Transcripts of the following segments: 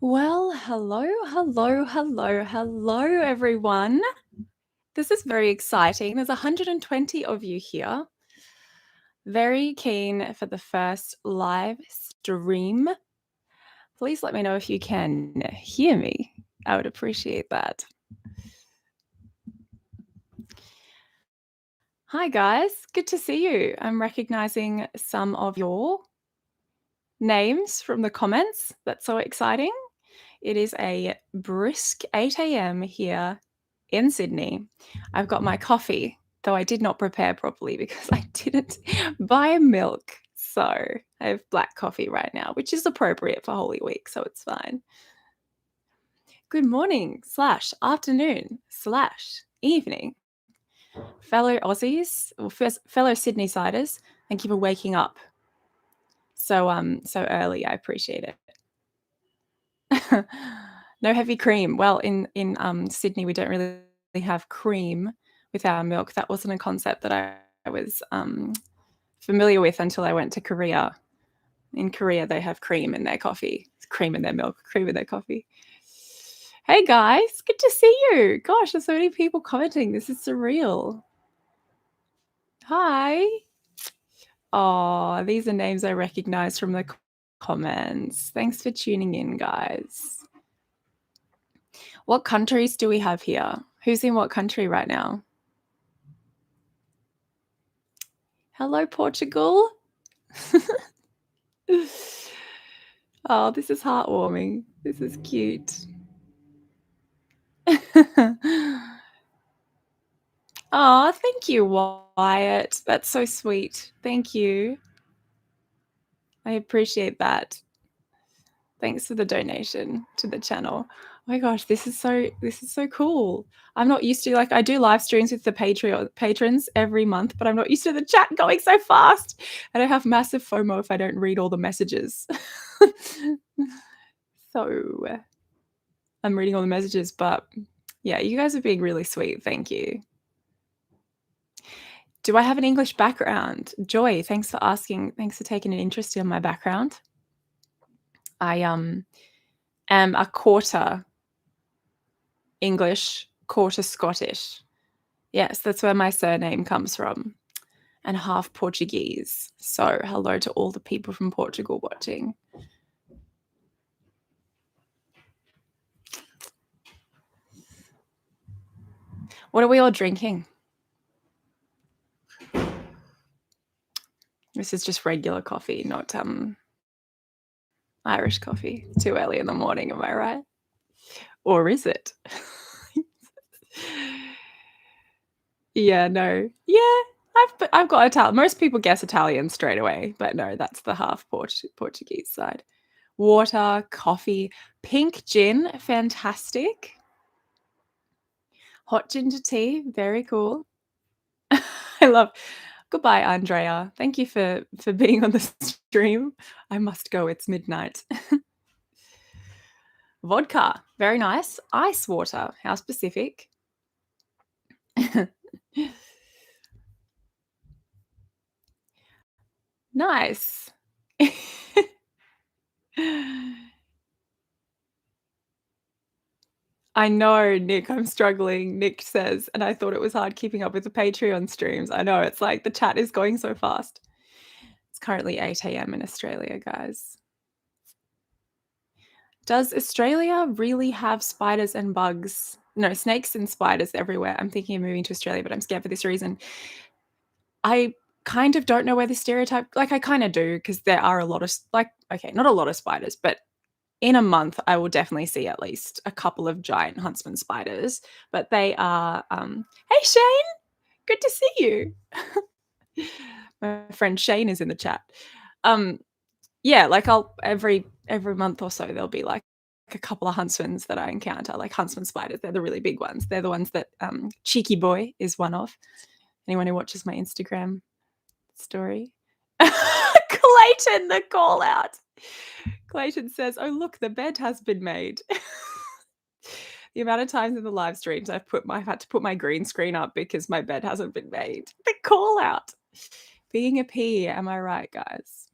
Well, hello, everyone. This is very exciting. There's 120 of you here. Very keen for the first live stream. Please let me know if you can hear me. I would appreciate that. Hi, guys. Good to see you. I'm recognizing some of your names from the comments. That's so exciting. It is a brisk 8 a.m. here in Sydney. I've got my coffee, though I did not prepare properly because I didn't buy milk. So I have black coffee right now, which is appropriate for Holy Week, so it's fine. Good morning / afternoon / evening, fellow Aussies or fellow Sydney siders. Thank you for waking up so early. I appreciate it. No heavy cream. Well, in Sydney, we don't really have cream with our milk. That wasn't a concept that I was familiar with until I went to Korea. In Korea, they have cream in their coffee, cream in their milk, cream in their coffee. Hey guys, good to see you. Gosh, there's so many people commenting. This is surreal. Hi. Oh, these are names I recognize from the comments. Thanks for tuning in, guys. What countries do we have here? Who's in what country right now? Hello, Portugal. Oh, this is heartwarming. This is cute. Oh, thank you, Wyatt. That's so sweet. Thank you. I appreciate that. Thanks for the donation to the channel. Oh my gosh, this is so cool. I'm not used to, I do live streams with the patrons every month, but I'm not used to the chat going so fast. And I have massive FOMO if I don't read all the messages. So I'm reading all the messages, but yeah, you guys are being really sweet. Thank you. Do I have an English background? Joy, thanks for asking. Thanks for taking an interest in my background. I am a quarter English, quarter Scottish. Yes, that's where my surname comes from, and half Portuguese. So hello to all the people from Portugal watching. What are we all drinking? This is just regular coffee, not Irish coffee. Too early in the morning, am I right? Or is it? Yeah, no. Yeah, I've got Italian. Most people guess Italian straight away, but no, that's the half Portuguese side. Water, coffee, pink gin, fantastic. Hot ginger tea, very cool. I love. Goodbye, Andrea. Thank you for being on the stream. I must go. It's midnight. Vodka, very nice. Ice water, how specific. Nice. I know, Nick, I'm struggling. Nick says, and I thought it was hard keeping up with the Patreon streams. I know, it's like the chat is going so fast. It's currently 8 a.m. in Australia, guys. Does Australia really have spiders and bugs? No, snakes and spiders everywhere. I'm thinking of moving to Australia, but I'm scared for this reason. I kind of don't know where the stereotype, I kind of do, because there are a lot of, okay, not a lot of spiders, but in a month, I will definitely see at least a couple of giant huntsman spiders, but they are, hey, Shane, good to see you. My friend Shane is in the chat. Yeah, I'll every month or so, there'll be a couple of huntsmans that I encounter, like huntsman spiders. They're the really big ones. They're the ones that Cheeky Boy is one of. Anyone who watches my Instagram story. Clayton, the call out. Clayton says, oh, look, the bed has been made. The amount of times in the live streams I've had to put my green screen up because my bed hasn't been made. The call out. Being a P, am I right, guys?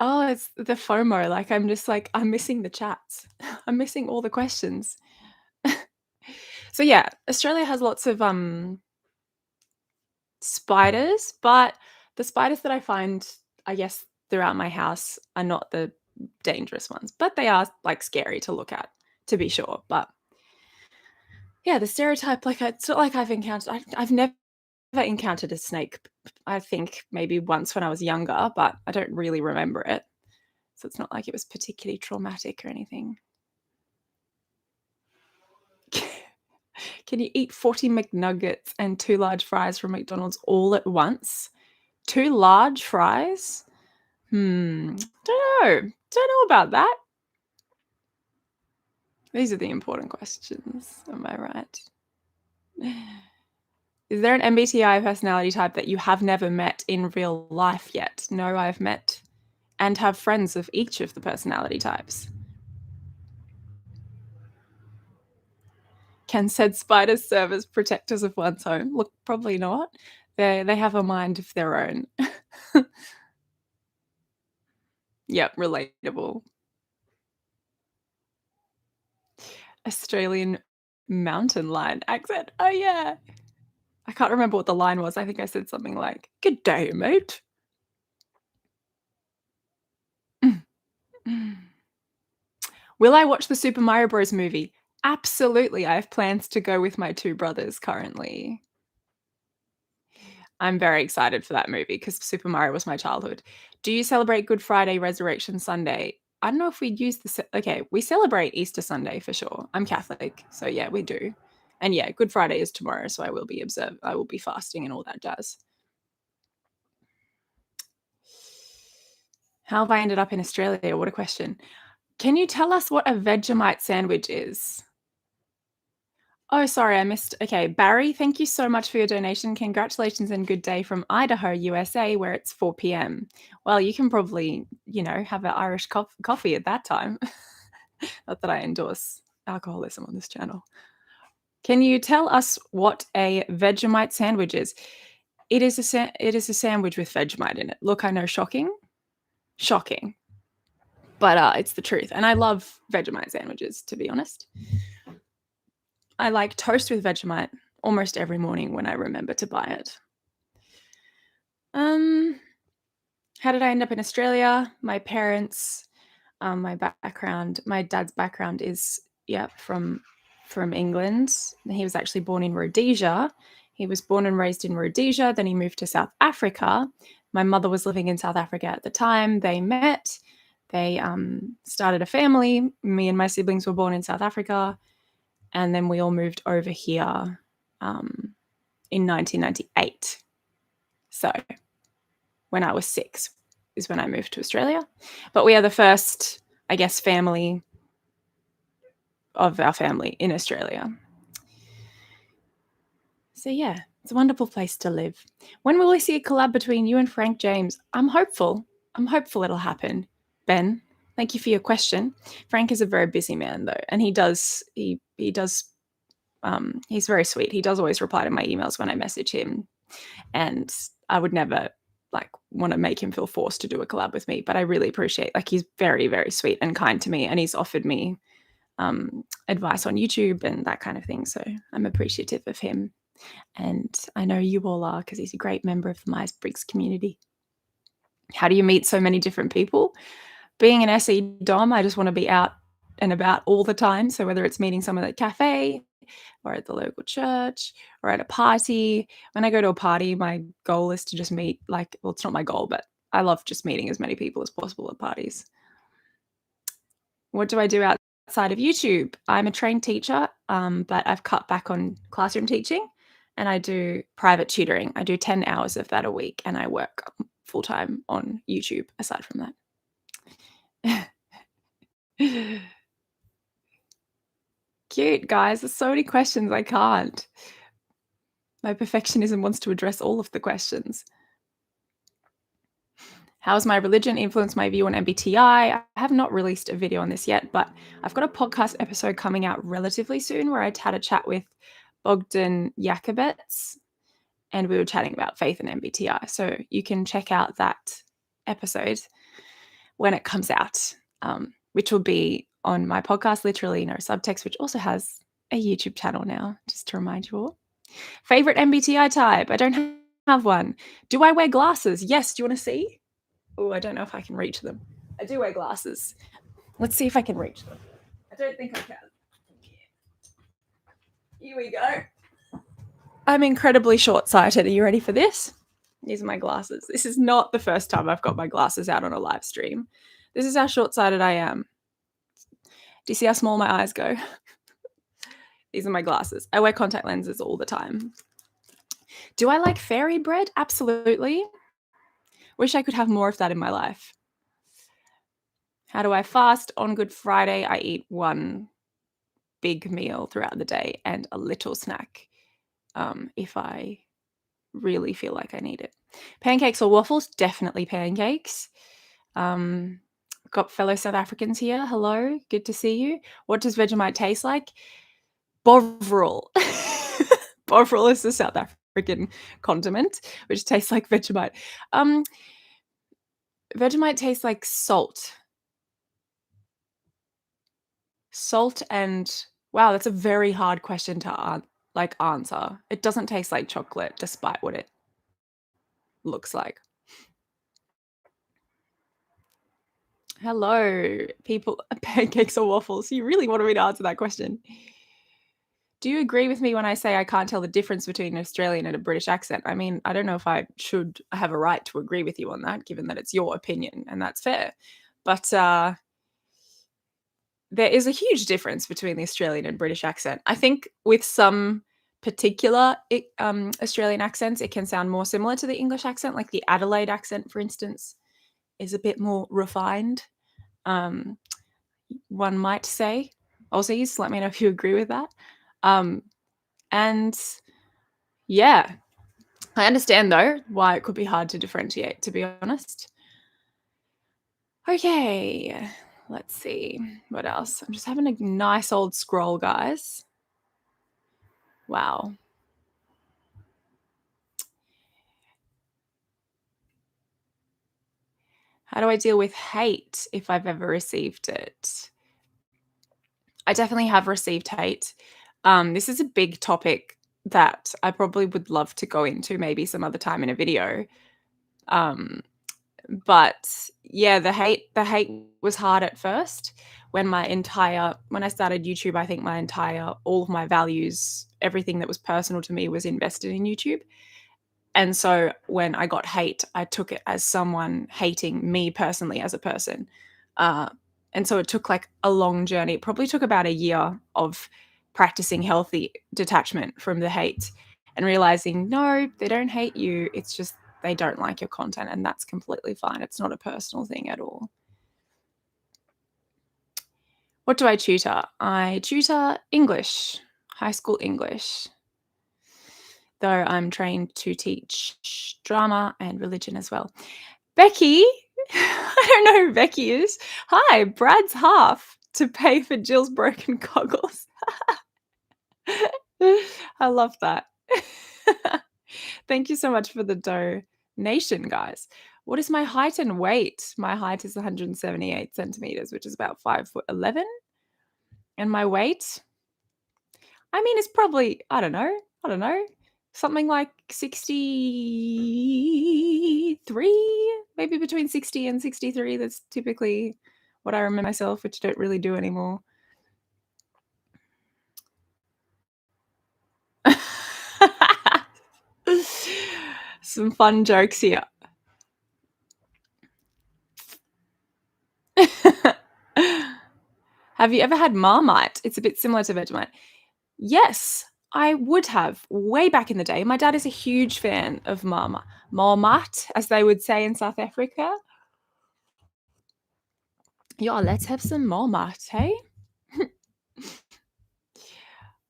Oh, it's the FOMO, like, I'm just like, I'm missing the chats. I'm missing all the questions. So, yeah, Australia has lots of, spiders, but the spiders that I find, I guess, throughout my house are not the dangerous ones, but they are, like, scary to look at, to be sure, but yeah, the stereotype, like, it's not like I've never encountered a snake. I think maybe once when I was younger, but I don't really remember it. So it's not like it was particularly traumatic or anything. Can you eat 40 McNuggets and 2 large fries from McDonald's all at once? 2 large fries? Don't know. Don't know about that. These are the important questions. Am I right? Is there an MBTI personality type that you have never met in real life yet? No, I've met and have friends of each of the personality types. Can said spiders serve as protectors of one's home? Look, probably not. They have a mind of their own. Yep, relatable. Australian mountain lion accent. Oh, yeah. I can't remember what the line was. I think I said something like, "Good day, mate." Will I watch the Super Mario Bros. Movie? Absolutely. I have plans to go with my 2 brothers currently. I'm very excited for that movie because Super Mario was my childhood. Do you celebrate Good Friday, Resurrection Sunday? I don't know if we'd use okay, we celebrate Easter Sunday for sure. I'm Catholic, so yeah, we do. And yeah, Good Friday is tomorrow, so I will be fasting and all that jazz. How have I ended up in Australia? What a question. Can you tell us what a Vegemite sandwich is? Oh, sorry, I missed. Okay, Barry, thank you so much for your donation. Congratulations and good day from Idaho, USA, where it's 4 p.m. Well, you can probably, have an Irish coffee at that time. Not that I endorse alcoholism on this channel. Can you tell us what a Vegemite sandwich is? It is a sandwich with Vegemite in it. Look, I know, shocking, but it's the truth. And I love Vegemite sandwiches, to be honest. I like toast with Vegemite almost every morning when I remember to buy it. How did I end up in Australia? My parents, my background, my dad's background is from England. He was actually born in Rhodesia. He was born and raised in Rhodesia. Then he moved to South Africa. My mother was living in South Africa at the time. They met. They started a family. Me and my siblings were born in South Africa. And then we all moved over here in 1998. So when I was 6 is when I moved to Australia. But we are the first, I guess, family of our family in Australia. So yeah, it's a wonderful place to live. When will we see a collab between you and Frank James? I'm hopeful. I'm hopeful it'll happen. Ben, thank you for your question. Frank is a very busy man though, and he does he's very sweet. He does always reply to my emails when I message him, and I would never want to make him feel forced to do a collab with me, but I really appreciate, he's very, very sweet and kind to me, and he's offered me advice on YouTube and that kind of thing. So I'm appreciative of him. And I know you all are because he's a great member of the Myers-Briggs community. How do you meet so many different people? Being an SE Dom, I just want to be out and about all the time. So whether it's meeting someone at a cafe or at the local church or at a party, when I go to a party, my goal is to just meet, it's not my goal, but I love just meeting as many people as possible at parties. What do I do outside of YouTube? I'm a trained teacher, but I've cut back on classroom teaching and I do private tutoring. I do 10 hours of that a week and I work full-time on YouTube aside from that. Cute, guys. There's so many questions I can't. My perfectionism wants to address all of the questions. How has my religion influenced my view on MBTI? I have not released a video on this yet, but I've got a podcast episode coming out relatively soon where I had a chat with Bogdan Jakobets, and we were chatting about faith and MBTI. So you can check out that episode. when it comes out, which will be on my podcast, Literally No Subtext, which also has a YouTube channel now, just to remind you all. Favorite MBTI type? I don't have one. Do I wear glasses? Yes. Do you want to see? Oh, I don't know if I can reach them. I do wear glasses. Let's see if I can reach them. I don't think I can. Here we go. I'm incredibly short-sighted. Are you ready for this? These are my glasses. This is not the first time I've got my glasses out on a live stream. This is how short-sighted I am. Do you see how small my eyes go? These are my glasses. I wear contact lenses all the time. Do I like fairy bread? Absolutely. Wish I could have more of that in my life. How do I fast? On Good Friday, I eat one big meal throughout the day and a little snack if I really feel like I need it. Pancakes or waffles? Definitely pancakes. Got fellow South Africans here. Hello, good to see you. What does Vegemite taste like? Bovril. Bovril is a South African condiment, which tastes like Vegemite. Vegemite tastes like salt. Salt and wow, that's a very hard question to answer. It doesn't taste like chocolate, despite what it looks like. Hello, people. Pancakes or waffles? You really wanted me to answer that question. Do you agree with me when I say I can't tell the difference between an Australian and a British accent? I mean, I don't know if I should have a right to agree with you on that, given that it's your opinion, and that's fair. But there is a huge difference between the Australian and British accent. I think with some particular Australian accents, it can sound more similar to the English accent, like the Adelaide accent, for instance, is a bit more refined. One might say. Aussies, let me know if you agree with that. And yeah, I understand though why it could be hard to differentiate, to be honest. Okay, let's see what else. I'm just having a nice old scroll, guys. Wow. How do I deal with hate if I've ever received it? I definitely have received hate. This is a big topic that I probably would love to go into maybe some other time in a video. But yeah, the hate was hard at first when I started YouTube. I think all of my values, everything that was personal to me was invested in YouTube. And so when I got hate, I took it as someone hating me personally as a person. And so it took like a long journey. It probably took about a year of practicing healthy detachment from the hate and realizing, no, they don't hate you. It's just they don't like your content. And that's completely fine. It's not a personal thing at all. What do I tutor? I tutor English, high school English, though I'm trained to teach drama and religion as well. Becky, I don't know who Becky is. Hi, Brad's half to pay for Jill's broken goggles. I love that. Thank you so much for the donation, guys. What is my height and weight? My height is 178 centimeters, which is about 5'11". And my weight, I mean, it's probably, I don't know, something like 63, maybe between 60 and 63. That's typically what I remember myself, which I don't really do anymore. Some fun jokes here. Have you ever had Marmite? It's a bit similar to Vegemite. Yes, I would have way back in the day. My dad is a huge fan of Marmite, as they would say in South Africa. Yeah, let's have some Marmite, hey?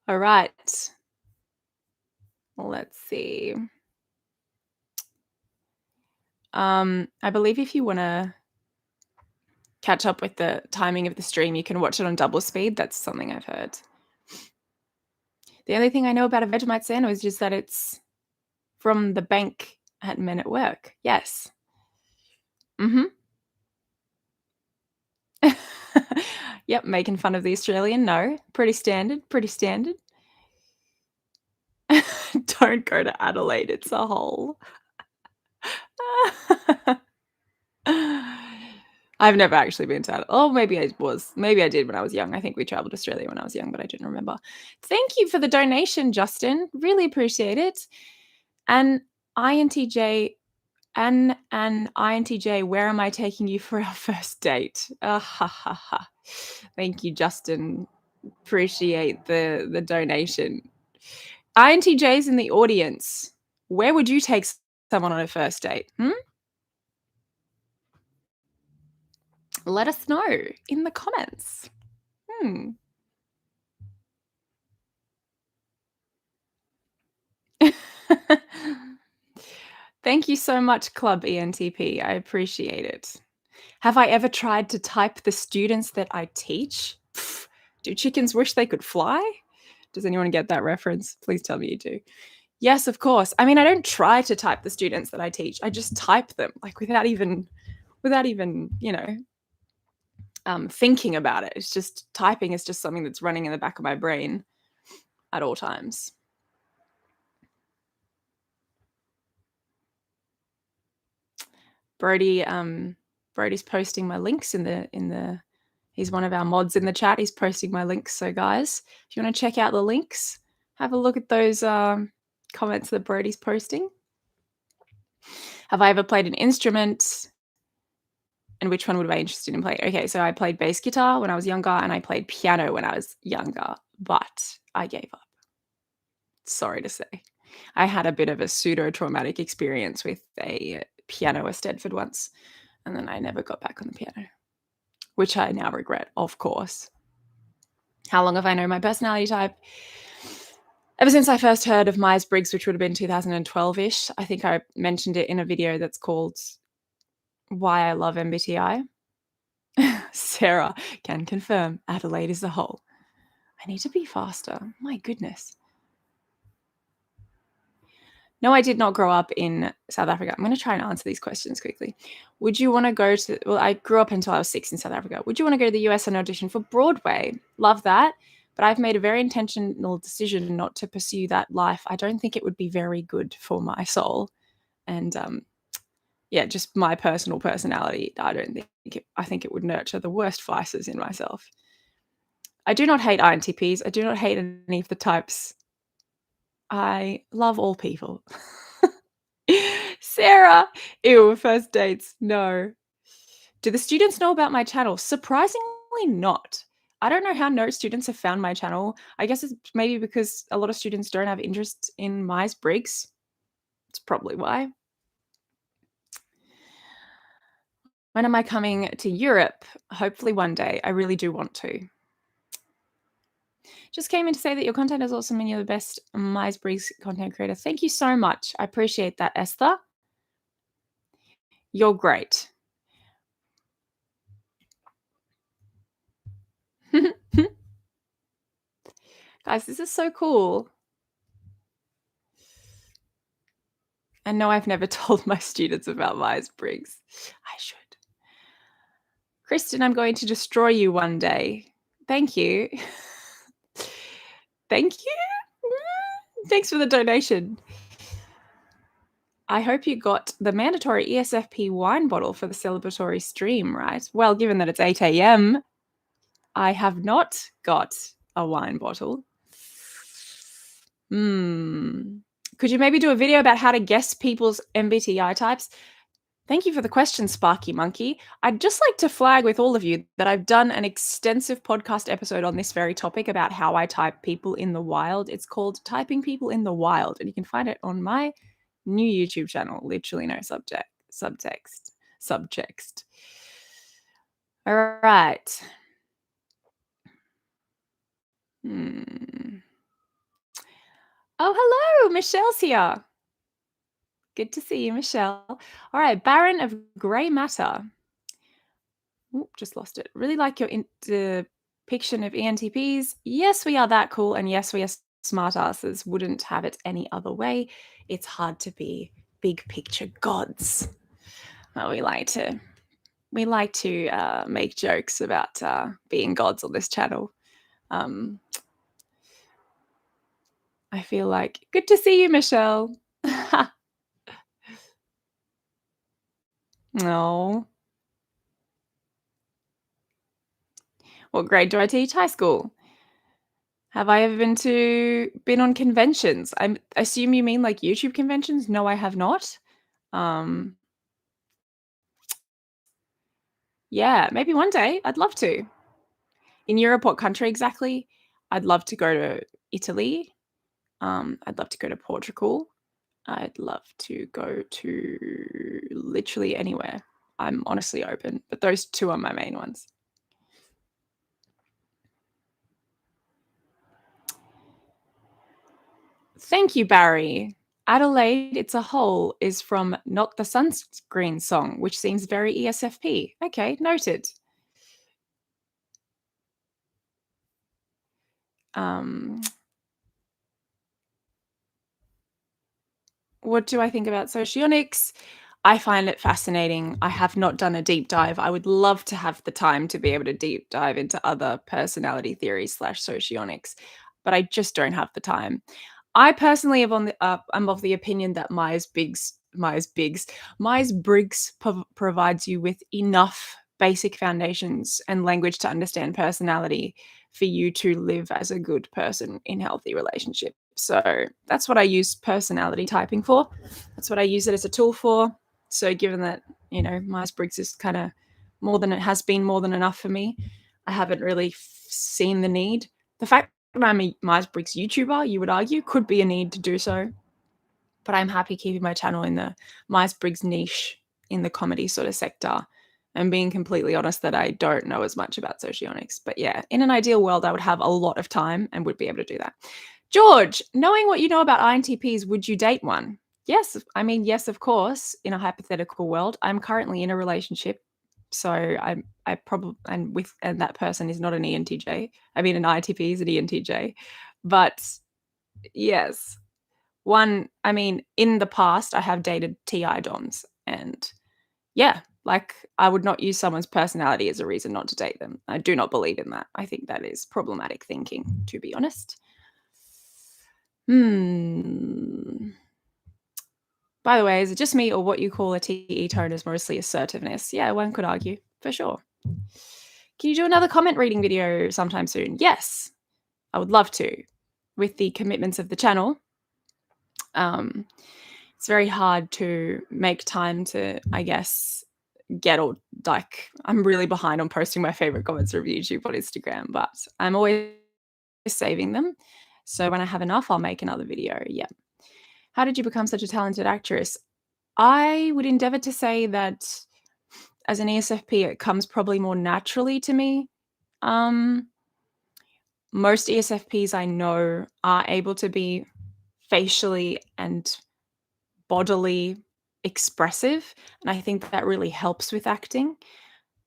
All right. Let's see. I believe if you want to catch up with the timing of the stream, you can watch it on double speed. That's something I've heard. The only thing I know about a Vegemite sandwich is just that it's from the bank at Men at Work. Yes. Mm-hmm. Yep, making fun of the Australian, no. Pretty standard, pretty standard. Don't go to Adelaide, it's a hole. I've never actually been to Adelaide. Oh, maybe I was. Maybe I did when I was young. I think we traveled to Australia when I was young, but I didn't remember. Thank you for the donation, Justin. Really appreciate it. And INTJ and INTJ, where am I taking you for our first date? Ha ha ha. Thank you, Justin. Appreciate the donation. INTJs in the audience. Where would you take someone on a first date? Let us know in the comments. Hmm. Thank you so much, Club ENTP. I appreciate it. Have I ever tried to type the students that I teach? Pff, do chickens wish they could fly? Does anyone get that reference? Please tell me you do. Yes, of course. I mean, I don't try to type the students that I teach. I just type them, like, without even, thinking about it. It's just typing is just something that's running in the back of my brain at all times. Brody's posting my links in the he's one of our mods in the chat. He's posting my links. So guys, if you want to check out the links, have a look at those comments that Brody's posting. Have I ever played an instrument? And which one would I be interested in playing? Okay, so I played bass guitar when I was younger, and I played piano when I was younger, but I gave up. Sorry to say. I had a bit of a pseudo-traumatic experience with a piano at Stedford once, and then I never got back on the piano, which I now regret, of course. How long have I known my personality type? Ever since I first heard of Myers-Briggs, which would have been 2012-ish. I think I mentioned it in a video that's called Why I Love MBTI. Sarah can confirm Adelaide is a hole. I need to be faster. My goodness. No, I did not grow up in South Africa. I'm going to try and answer these questions quickly. Would you want to go to, well, I grew up until I was 6 in South Africa. Would you want to go to the US and audition for Broadway? Love that. But I've made a very intentional decision not to pursue that life. I don't think it would be very good for my soul. And yeah, just my personal personality. I think it would nurture the worst vices in myself. I do not hate INTPs. I do not hate any of the types. I love all people. Sarah, ew, first dates, no. Do the students know about my channel? Surprisingly not. I don't know how no students have found my channel. I guess it's maybe because a lot of students don't have interest in Myers-Briggs. It's probably why. When am I coming to Europe? Hopefully one day. I really do want to. Just came in to say that your content is awesome and you're the best Myers-Briggs content creator. Thank you so much. I appreciate that, Esther. You're great. Guys, this is so cool. And no, I've never told my students about Myers-Briggs. I should. Kristen, I'm going to destroy you one day. Thank you. Thank you. Thanks for the donation. I hope you got the mandatory ESFP wine bottle for the celebratory stream, right? Well, given that it's 8 a.m., I have not got a wine bottle. Could you maybe do a video about how to guess people's MBTI types? Thank you for the question, Sparky Monkey. I'd just like to flag with all of you that I've done an extensive podcast episode on this very topic about how I type people in the wild. It's called Typing People in the Wild, and you can find it on my new YouTube channel, literally no subtext. All right. Oh, hello, Michelle's here. Good to see you, Michelle. All right, Baron of Grey Matter. Oop, just lost it. Really like your depiction of ENTPs. Yes, we are that cool, and yes, we are smartasses. Wouldn't have it any other way. It's hard to be big picture gods. Well, we like to We like to make jokes about being gods on this channel. Um, I feel like good to see you, Michelle. No. What grade do I teach? High school. Have I ever been on conventions? I assume you mean like YouTube conventions? No, I have not. Um, yeah, maybe one day. I'd love to. In Europe, what country exactly? I'd love to go to Italy. I'd love to go to Portugal. I'd love to go to literally anywhere. I'm honestly open, but those two are my main ones. Thank you, Barry. Adelaide, it's a hole is from Not the Sunscreen Song, which seems very ESFP. Okay, noted. Um, what do I think about socionics? I find it fascinating. I have not done a deep dive. I would love to have the time to be able to deep dive into other personality theories slash socionics, but I just don't have the time. I personally have I'm of the opinion that Myers-Briggs provides you with enough basic foundations and language to understand personality for you to live as a good person in healthy relationships. So that's what I use personality typing for. That's what I use it as a tool for. So given that, Myers-Briggs is kind of more than enough for me, I haven't really seen the need. The fact that I'm a Myers-Briggs YouTuber, you would argue, could be a need to do so. But I'm happy keeping my channel in the Myers-Briggs niche in the comedy sort of sector and being completely honest that I don't know as much about socionics. But yeah, in an ideal world, I would have a lot of time and would be able to do that. George, knowing what you know about INTPs, would you date one? Yes. I mean, yes, of course, in a hypothetical world. I'm currently in a relationship. So I probably and that person is not an ENTJ. I mean an INTP is an ENTJ. But yes. I mean, in the past I have dated TI dons and yeah, like I would not use someone's personality as a reason not to date them. I do not believe in that. I think that is problematic thinking, to be honest. Hmm. By the way, is it just me or what you call a TE tone is mostly assertiveness? Yeah, one could argue, for sure. Can you do another comment reading video sometime soon? Yes, I would love to. With the commitments of the channel, it's very hard to make time to, I guess, get all like I'm really behind on posting my favorite comments from YouTube on Instagram, but I'm always saving them. So when I have enough, I'll make another video. Yeah. How did you become such a talented actress? I would endeavor to say that as an ESFP, it comes probably more naturally to me. Um, most ESFPs I know are able to be facially and bodily expressive, and I think that really helps with acting.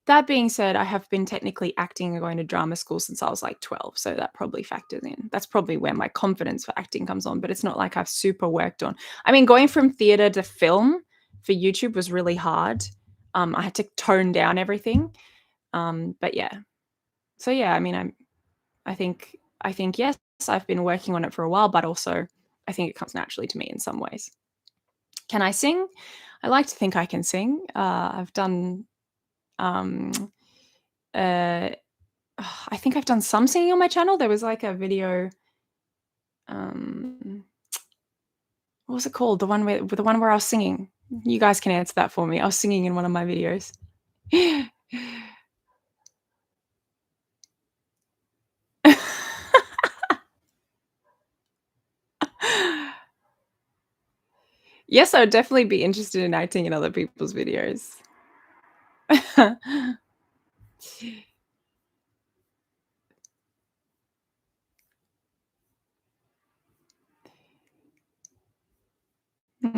That being said, I have been technically acting and going to drama school since I was like 12, so that probably factors in. That's probably where my confidence for acting comes on, but it's not like I've super worked on. I mean, going from theater to film for YouTube was really hard. I had to tone down everything. But yeah. So yeah, I mean, I think yes, I've been working on it for a while, but also I think it comes naturally to me in some ways. Can I sing? I like to think I can sing. I've done um uh I think I've done some singing on my channel. There was like a video. Um, what was it called? The one where I was singing. You guys can answer that for me. I was singing in one of my videos. Yes, I would definitely be interested in acting in other people's videos.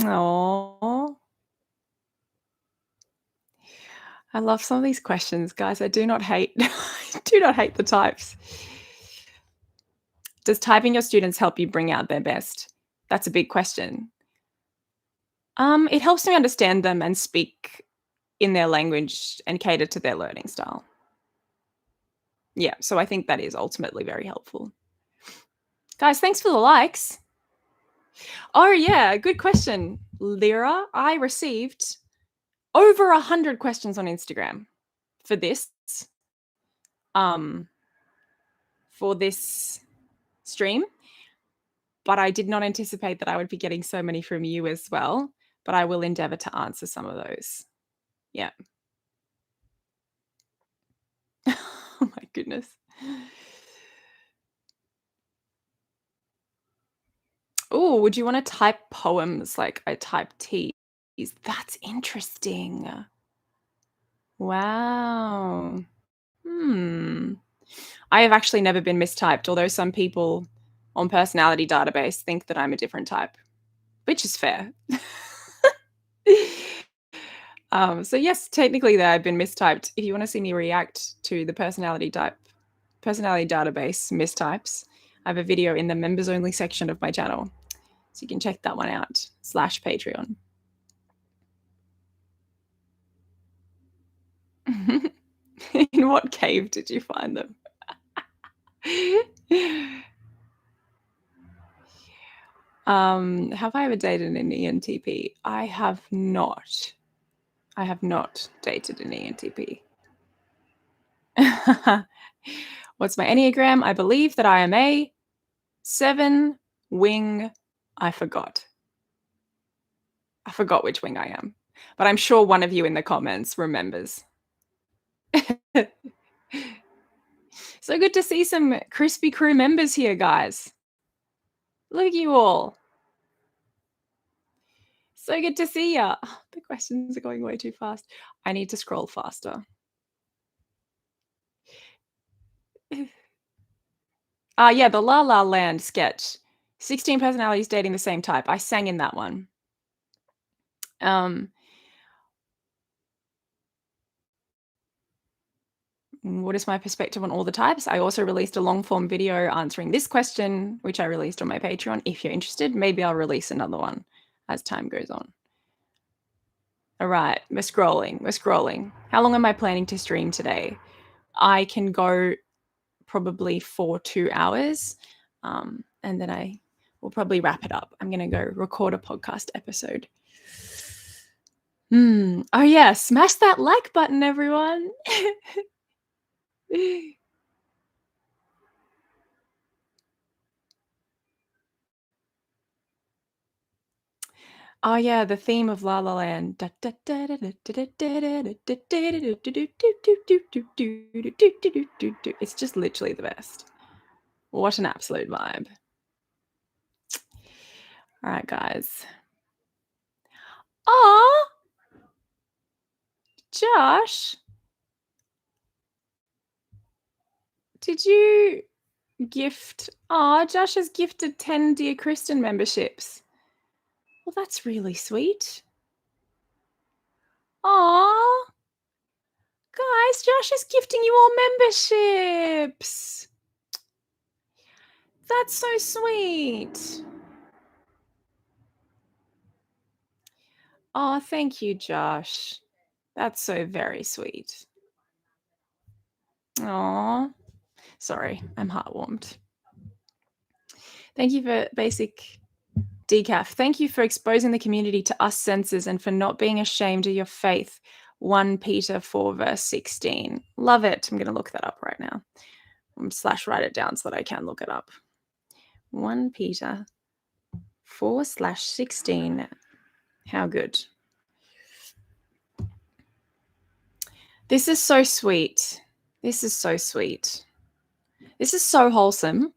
Oh, I love some of these questions, guys. I do not hate I do not hate the types. Does typing your students help you bring out their best? That's a big question. It helps me understand them and speak in their language and cater to their learning style. Yeah, so I think that is ultimately very helpful. Guys, thanks for the likes. Oh, yeah, good question, Lyra. I received over 100 questions on Instagram for this, um, for this stream, but I did not anticipate that I would be getting so many from you as well, but I will endeavor to answer some of those. Yeah. Oh my goodness. Oh, would you want to type poems like I type T's? That's interesting. Wow. Hmm. I have actually never been mistyped, although some people on personality database think that I'm a different type, which is fair. So yes, technically there I've been mistyped. If you want to see me react to the personality database mistypes, I have a video in the members only section of my channel. So you can check that one out, /Patreon. In what cave did you find them? Have I ever dated an ENTP? I have not. I have not dated an ENTP. What's my Enneagram? I believe that I am a 7 wing. I forgot which wing I am, but I'm sure one of you in the comments remembers. So good to see some Crispy Crew members here, guys. Look at you all. So good to see ya. Oh, the questions are going way too fast. I need to scroll faster. Yeah, the La La Land sketch. 16 personalities dating the same type. I sang in that one. What is my perspective on all the types? I also released a long form video answering this question, which I released on my Patreon. If you're interested, maybe I'll release another one as time goes on. All right, we're scrolling. How long am I planning to stream today? I can go probably for 2 hours, and then I will probably wrap it up. I'm going to go record a podcast episode. Oh yeah, smash that like button, everyone. Oh yeah, the theme of La La Land. It's just literally the best. What an absolute vibe. All right, guys. Aw, Josh, did you gift? Aw, Josh has gifted 10 Dear Kristen memberships. Well, that's really sweet. Aw, guys, Josh is gifting you all memberships. That's so sweet. Oh, thank you, Josh. That's so very sweet. Aw. Sorry, I'm heartwarmed. Thank you for basic decaf. Thank you for exposing the community to us censors and for not being ashamed of your faith. 1 Peter 4 verse 16. Love it. I'm going to look that up right now. / write it down so that I can look it up. 1 Peter 4/16. How good. This is so sweet. This is so sweet. This is so wholesome.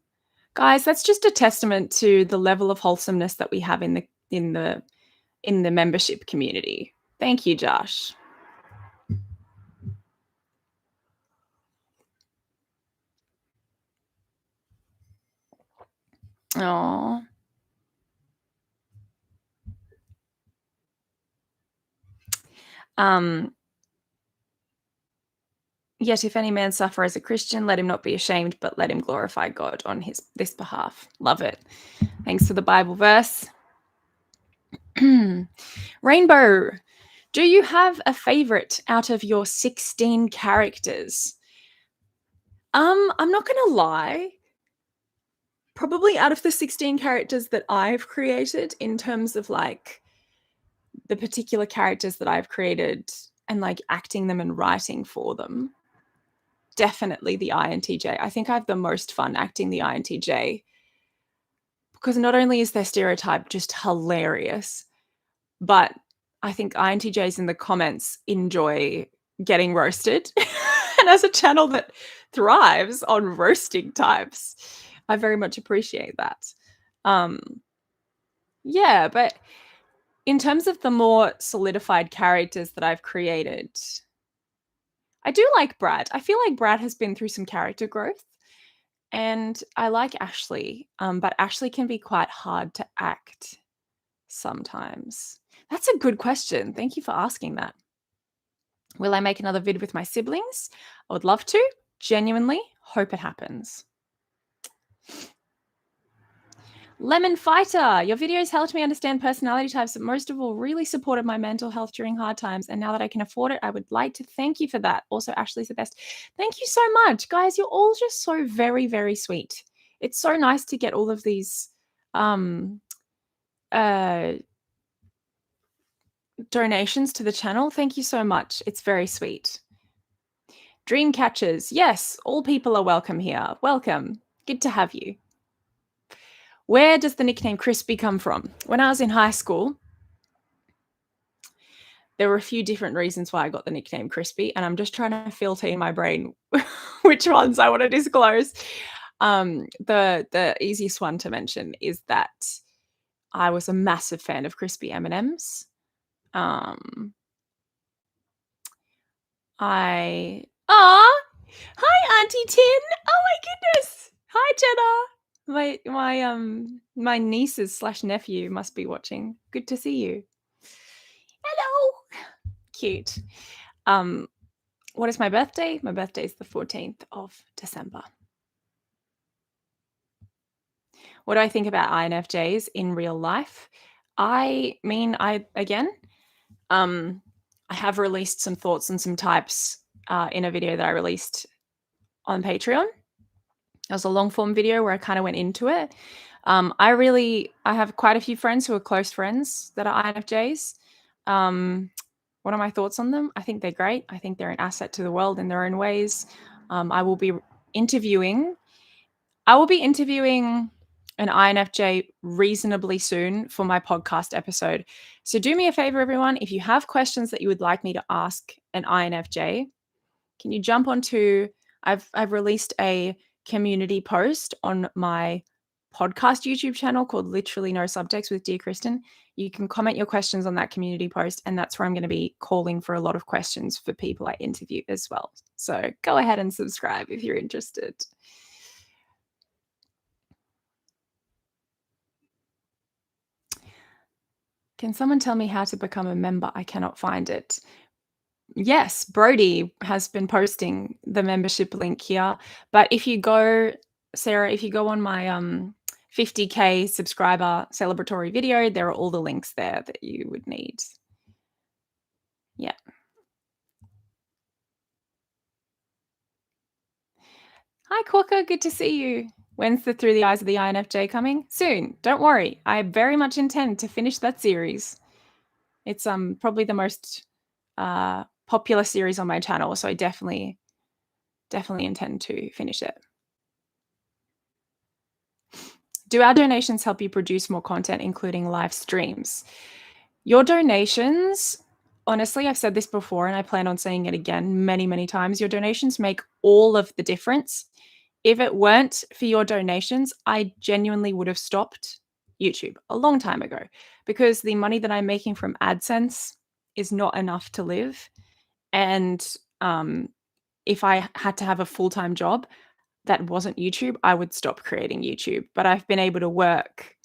Guys, that's just a testament to the level of wholesomeness that we have in the membership community. Thank you, Josh. Oh. Yet if any man suffer as a Christian, let him not be ashamed, but let him glorify God on this behalf. Love it. Thanks for the Bible verse. Rainbow. Do you have a favorite out of your 16 characters? I'm not gonna lie. Probably out of the 16 characters that I've created in terms of, like, the particular characters that I've created and, like, acting them and writing for them, definitely the INTJ. I think I have the most fun acting the INTJ because not only is their stereotype just hilarious, but I think INTJs in the comments enjoy getting roasted. And as a channel that thrives on roasting types, I very much appreciate that. Um, yeah, but in terms of the more solidified characters that I've created, I do like Brad. I feel like Brad has been through some character growth, and I like Ashley, but Ashley can be quite hard to act sometimes. That's a good question. Thank you for asking that. Will I make another vid with my siblings? I would love to. Genuinely hope it happens. Lemon Fighter, your videos helped me understand personality types, but most of all, really supported my mental health during hard times. And now that I can afford it, I would like to thank you for that. Also, Ashley's the best. Thank you so much, guys. You're all just so very, very sweet. It's so nice to get all of these uh, donations to the channel. Thank you so much. It's very sweet. Dream catchers. Yes, all people are welcome here. Welcome. Good to have you. Where does the nickname Crispy come from? When I was in high school, there were a few different reasons why I got the nickname Crispy, and I'm just trying to filter in my brain which ones I want to disclose. The easiest one to mention is that I was a massive fan of crispy M&Ms. Hi Auntie Tin. Oh my goodness. Hi Jenna. My nieces / nephew must be watching. Good to see you. Hello. Cute. What is my birthday? My birthday is the 14th of December. What do I think about INFJs in real life? I have released some thoughts and some types in a video that I released on Patreon. It was a long form video where I kind of went into it. I have quite a few friends who are close friends that are INFJs. What are my thoughts on them? I think they're great. I think they're an asset to the world in their own ways. I will be interviewing an INFJ reasonably soon for my podcast episode. So do me a favor, everyone. If you have questions that you would like me to ask an INFJ, can you jump onto, I've released a community post on my podcast YouTube channel called Literally No Subtext with Dear Kristen. You can comment your questions on that community post, and that's where I'm going to be calling for a lot of questions for people I interview as well. So go ahead and subscribe if you're interested. Can someone tell me how to become a member? I cannot find it. Yes, Brody has been posting the membership link here. But if you go, Sarah, if you go on my 50K subscriber celebratory video, there are all the links there that you would need. Yeah. Hi, Quokka. Good to see you. When's the Through the Eyes of the INFJ coming? Soon. Don't worry. I very much intend to finish that series. It's probably the most popular series on my channel, so I definitely intend to finish it. Do our donations help you produce more content, including live streams? Your donations, honestly, I've said this before and I plan on saying it again many, many times. Your donations make all of the difference. If it weren't for your donations, I genuinely would have stopped YouTube a long time ago, because the money that I'm making from AdSense is not enough to live. And if I had to have a full-time job that wasn't YouTube, I would stop creating YouTube. But I've been able to work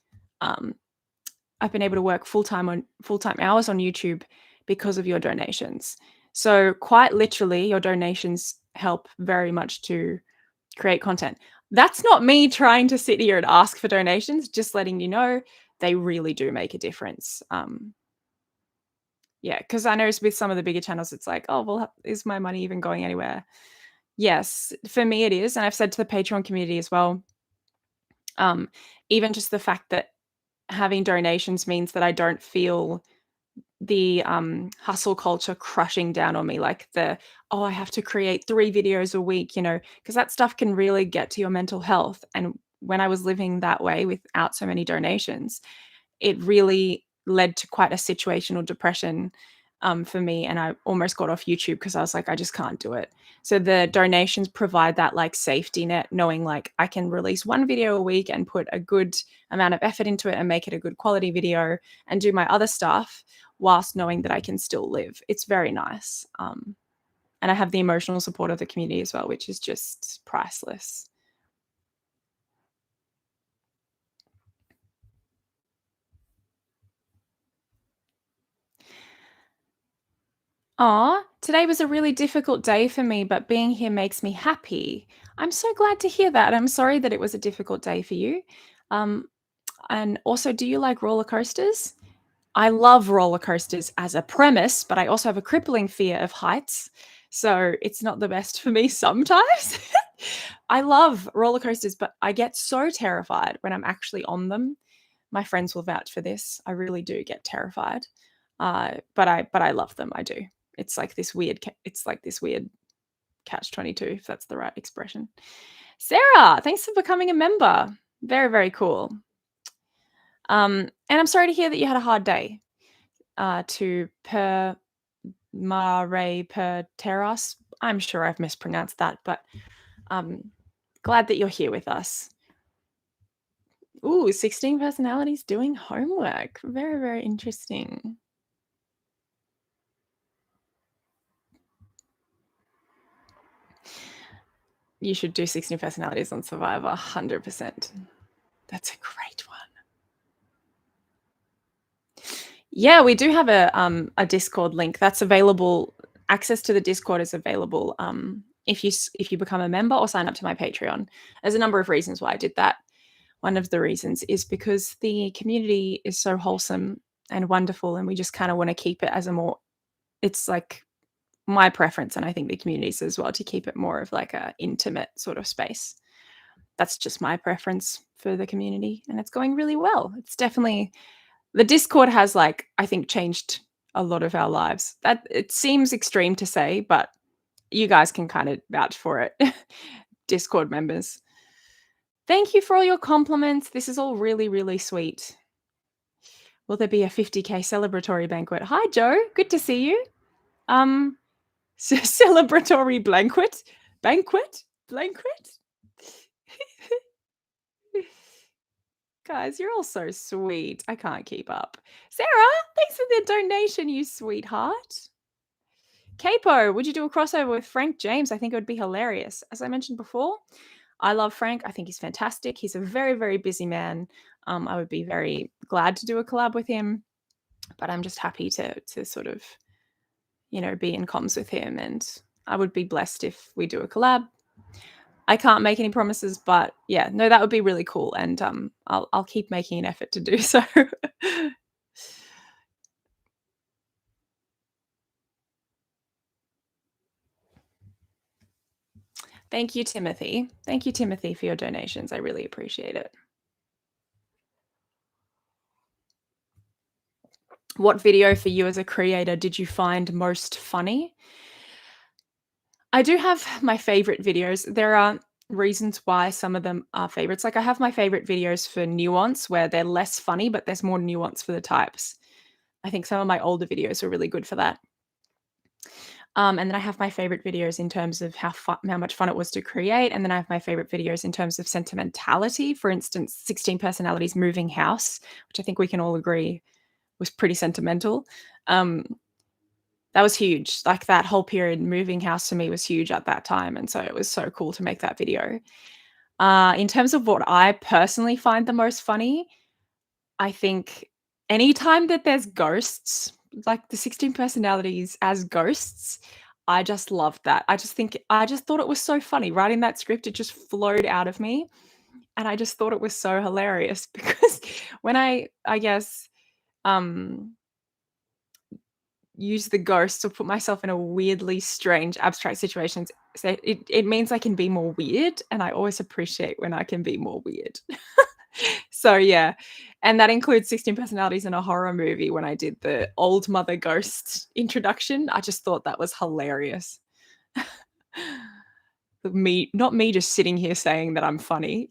full-time hours on YouTube because of your donations. So quite literally, your donations help very much to create content. That's not me trying to sit here and ask for donations, just letting you know they really do make a difference. Yeah, because I noticed with some of the bigger channels, it's like, "Oh, well, is my money even going anywhere?" Yes, for me it is, and I've said to the Patreon community as well, um, even just the fact that having donations means that I don't feel the hustle culture crushing down on me, like oh, I have to create 3 videos a week, because that stuff can really get to your mental health. And when I was living that way without so many donations, it really led to quite a situational depression, for me, and I almost got off YouTube because I was like, "I just can't do it." So the donations provide that, like, safety net, knowing, like, I can release 1 video a week and put a good amount of effort into it and make it a good quality video and do my other stuff whilst knowing that I can still live. It's very nice, and I have the emotional support of the community as well, which is just priceless. Aw, today was a really difficult day for me, but being here makes me happy. I'm so glad to hear that. I'm sorry that it was a difficult day for you. Um, and also, do you like roller coasters? I love roller coasters as a premise, but I also have a crippling fear of heights. So it's not the best for me sometimes. I love roller coasters, but I get so terrified when I'm actually on them. My friends will vouch for this. I really do get terrified. But I love them. I do. It's like this weird catch 22, if that's the right expression. Sarah, thanks for becoming a member. Very, very cool. And I'm sorry to hear that you had a hard day. To per mare per terras. I'm sure I've mispronounced that, but um, glad that you're here with us. Ooh, 16 personalities doing homework. Very, very interesting. You should do 16 personalities on Survivor, 100%. That's a great one. Yeah, we do have a Discord link that's available. Access to the Discord is available, if you become a member or sign up to my Patreon. There's a number of reasons why I did that. One of the reasons is because the community is so wholesome and wonderful, and we just kinda wanna keep it as a more it's like my preference, and I think the community's as well, to keep it more of like a intimate sort of space. That's just my preference for the community, and it's going really well. It's definitely the Discord has, like, I think, changed a lot of our lives. That it seems extreme to say, but you guys can kinda vouch for it. Discord members. Thank you for all your compliments. This is all really, really sweet. Will there be a 50K celebratory banquet? Hi, Joe. Good to see you. Um, celebratory banquet? Banquet? Blanquet? Guys, you're all so sweet. I can't keep up. Sarah, thanks for the donation, you sweetheart. Capo, would you do a crossover with Frank James? I think it would be hilarious. As I mentioned before, I love Frank. I think he's fantastic. He's a very, very busy man. I would be very glad to do a collab with him, but I'm just happy to sort of, be in comms with him, and I would be blessed if we do a collab. I can't make any promises, but yeah, no, that would be really cool, and I'll keep making an effort to do so. Thank you, Timothy. Thank you, Timothy, for your donations. I really appreciate it. What video for you as a creator did you find most funny? I do have my favorite videos. There are reasons why some of them are favorites. Like I have my favorite videos for nuance where they're less funny, but there's more nuance for the types. I think some of my older videos are really good for that. And then I have my favorite videos in terms of how much fun it was to create, and then I have my favorite videos in terms of sentimentality. For instance, 16 Personalities Moving House, which I think we can all agree was pretty sentimental. Um, that was huge. Like that whole period, moving house for me was huge at that time, and so it was so cool to make that video. In terms of what I personally find the most funny, I think anytime that there's ghosts, like the 16 personalities as ghosts, I just love that. I just thought it was so funny. Writing that script, it just flowed out of me, and I just thought it was so hilarious because when I guess, um, use the ghost to put myself in a weirdly strange abstract situations. So it means I can be more weird, and I always appreciate when I can be more weird. So, yeah, and that includes 16 personalities in a horror movie when I did the old mother ghost introduction. I just thought that was hilarious. Me not me just sitting here saying that I'm funny.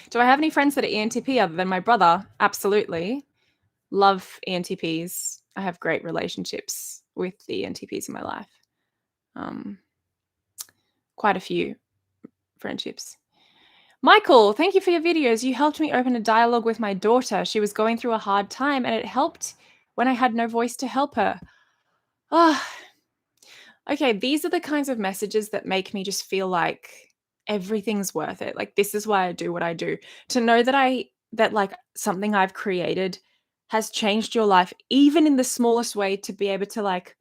Do I have any friends that are ENTP other than my brother? Absolutely. Love ENTPs. I have great relationships with the ENTPs in my life. Um, quite a few friendships. Michael, thank you for your videos. You helped me open a dialogue with my daughter. She was going through a hard time, and it helped when I had no voice to help her. Ah, okay. These are the kinds of messages that make me just feel like everything's worth it. Like, this is why I do what I do. To know that like something I've created has changed your life, even in the smallest way, to be able to like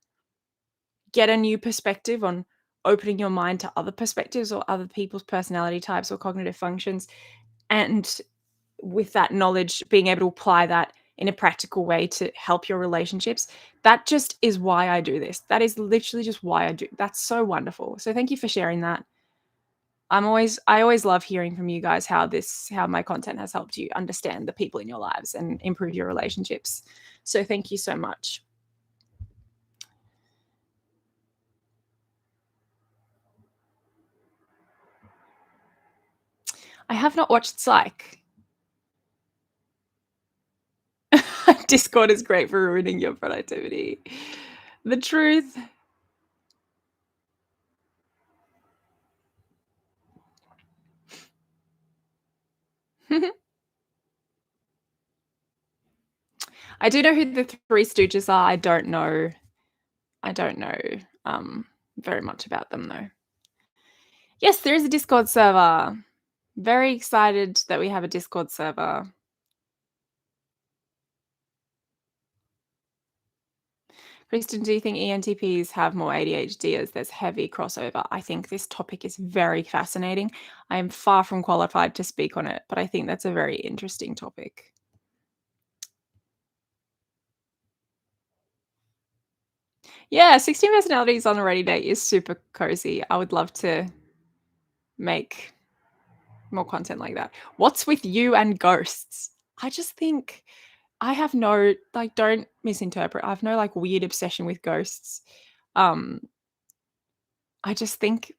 get a new perspective on opening your mind to other perspectives or other people's personality types or cognitive functions. And with that knowledge, being able to apply that in a practical way to help your relationships, that just is why I do this. That is literally just why I do. That's so wonderful. So thank you for sharing that. I always love hearing from you guys how my content has helped you understand the people in your lives and improve your relationships. So thank you so much. I have not watched Psych. Discord is great for ruining your productivity. The truth. I do know who the Three Stooges are. I don't know very much about them though. Yes, there is a Discord server. Very excited that we have a Discord server. Kristen, do you think ENTPs have more ADHD as there's heavy crossover? I think this topic is very fascinating. I am far from qualified to speak on it, but I think that's a very interesting topic. Yeah, 16 personalities on a rainy day is super cozy. I would love to make more content like that. What's with you and ghosts? I just think I have no like, don't misinterpret. I have no like weird obsession with ghosts. Um I just think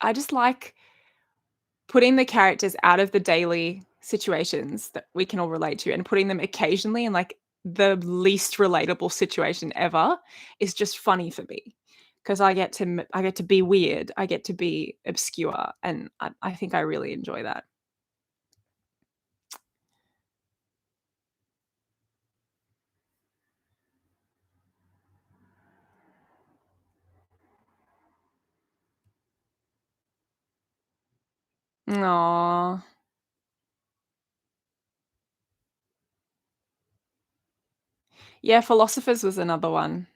I just like putting the characters out of the daily situations that we can all relate to and putting them occasionally in like the least relatable situation ever is just funny for me because I get to be weird, I get to be obscure, and I think I really enjoy that. Aw. Yeah, Philosophers was another one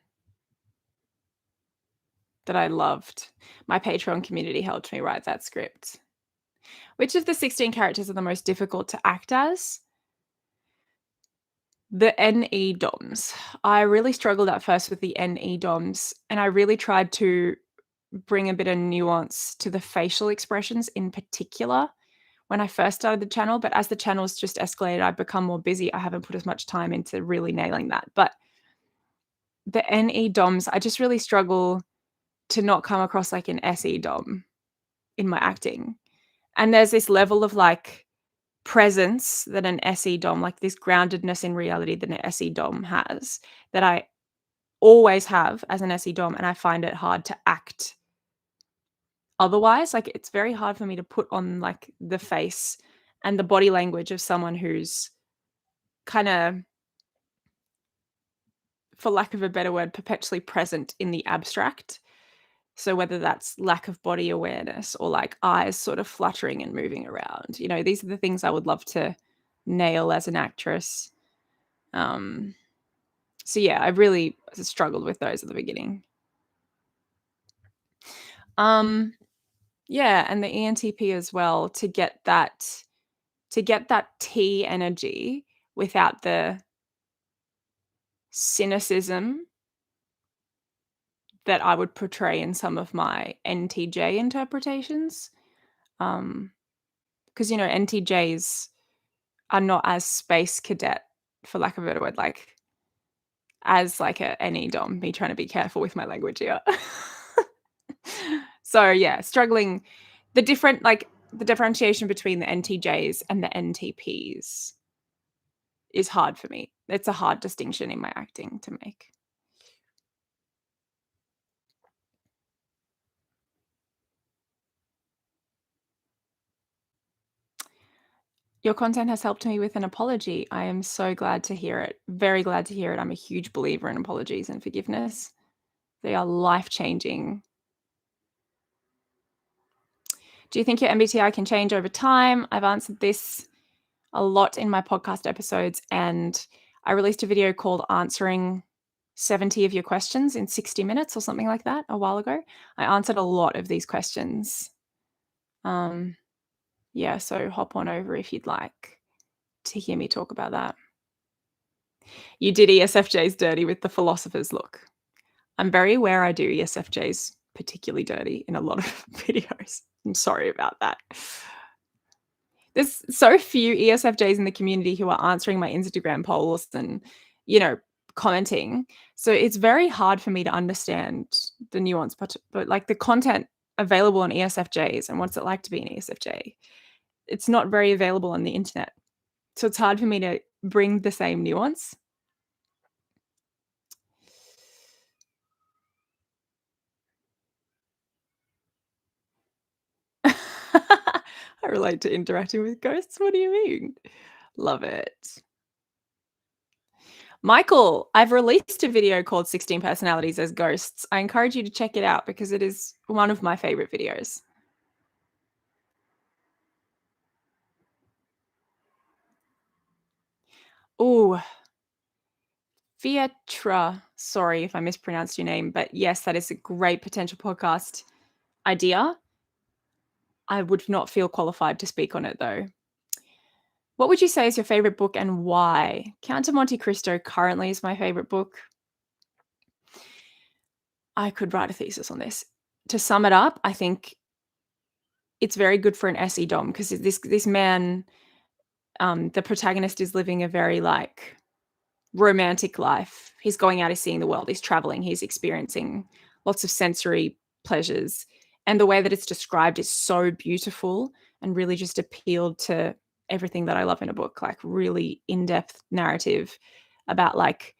that I loved. My Patreon community helped me write that script. Which of the 16 characters are the most difficult to act as? The NE DOMs. I really struggled at first with the NE DOMs, and I really tried to bring a bit of nuance to the facial expressions in particular when I first started the channel, but as the channel's just escalated, I've become more busy. I haven't put as much time into really nailing that. But the NE DOMs, I just really struggle to not come across like an SE DOM in my acting. And there's this level of like presence that an SE DOM, like this groundedness in reality that an SE DOM has, that I always have as an SE DOM, and I find it hard to act otherwise. Like, it's very hard for me to put on like the face and the body language of someone who's kind of, for lack of a better word, perpetually present in the abstract. So whether that's lack of body awareness or like eyes sort of fluttering and moving around, these are the things I would love to nail as an actress. Um, so yeah, I really struggled with those at the beginning. Yeah, and the ENTP as well, to get that T energy without the cynicism that I would portray in some of my NTJ interpretations. Um, because NTJs are not as space cadet, for lack of a better word, like, as, like, a any dom, me trying to be careful with my language here. So, yeah, struggling the differentiation between the NTJs and the NTPs is hard for me. It's a hard distinction in my acting to make. Your content has helped me with an apology. I am so glad to hear it. Very glad to hear it. I'm a huge believer in apologies and forgiveness. They are life-changing. Do you think your MBTI can change over time? I've answered this a lot in my podcast episodes, and I released a video called Answering 70 of Your Questions in 60 minutes or something like that a while ago. I answered a lot of these questions. Yeah, so hop on over if you'd like to hear me talk about that. You did ESFJs dirty with the philosopher's look. I'm very aware I do ESFJs particularly dirty in a lot of videos. I'm sorry about that. There's so few ESFJs in the community who are answering my Instagram polls and, commenting. So it's very hard for me to understand the nuance, but like the content available on ESFJs and what's it like to be an ESFJ. It's not very available on the internet. So it's hard for me to bring the same nuance. I relate to interacting with ghosts. What do you mean? Love it. Michael, I've released a video called 16 Personalities as Ghosts. I encourage you to check it out because it is one of my favorite videos. Ooh, Fietra. Sorry if I mispronounced your name, but yes, that is a great potential podcast idea. I would not feel qualified to speak on it though. What would you say is your favorite book and why? Count of Monte Cristo currently is my favorite book. I could write a thesis on this. To sum it up, I think it's very good for an SE dom because this man, the protagonist is living a very like romantic life. He's going out, he's seeing the world, he's traveling, he's experiencing lots of sensory pleasures. And the way that it's described is so beautiful and really just appealed to everything that I love in a book, like really in-depth narrative about like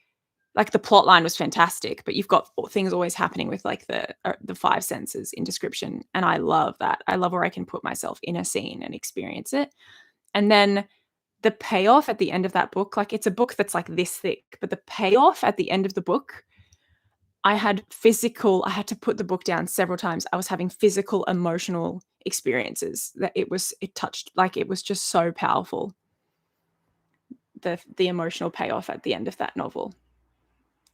the plot line was fantastic, but you've got things always happening with like the five senses in description. And I love that. I love where I can put myself in a scene and experience it. And then the payoff at the end of that book, like it's a book that's like this thick, but the payoff at the end of the book, I had to put the book down several times. I was having physical, emotional experiences that it touched, like it was just so powerful. The emotional payoff at the end of that novel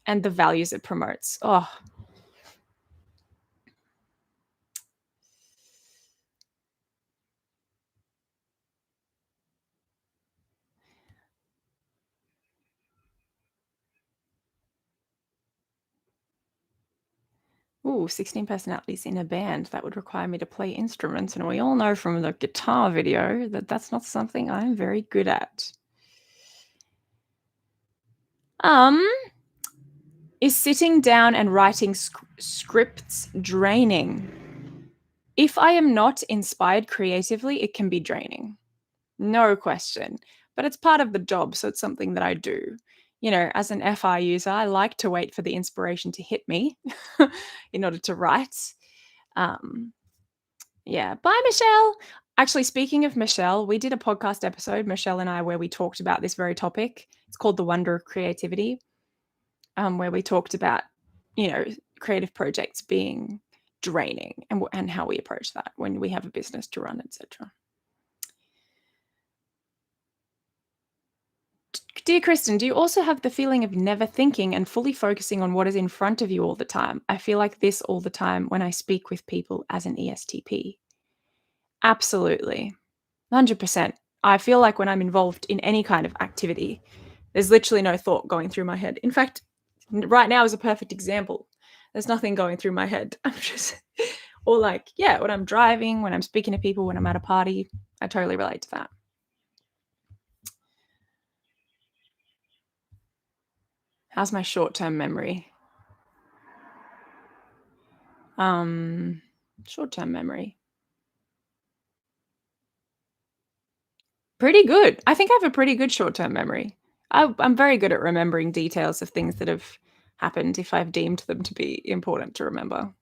and the values it promotes. Oh, ooh, 16 personalities in a band. That would require me to play instruments. And we all know from the guitar video that that's not something I'm very good at. Is sitting down and writing scripts draining? If I am not inspired creatively, it can be draining. No question. But it's part of the job, so it's something that I do. As an FI user, I like to wait for the inspiration to hit me in order to write. Yeah. Bye, Michelle. Actually, speaking of Michelle, we did a podcast episode, Michelle and I, where we talked about this very topic. It's called The Wonder of Creativity, where we talked about, creative projects being draining and how we approach that when we have a business to run, etc. Dear Kristen, do you also have the feeling of never thinking and fully focusing on what is in front of you all the time? I feel like this all the time when I speak with people as an ESTP. Absolutely. 100%. I feel like when I'm involved in any kind of activity, there's literally no thought going through my head. In fact, right now is a perfect example. There's nothing going through my head. I'm just or like, yeah, when I'm driving, when I'm speaking to people, when I'm at a party, I totally relate to that. How's my short-term memory? Um, Short-term memory. Pretty good. I think I have a pretty good short-term memory. I'm very good at remembering details of things that have happened if I've deemed them to be important to remember.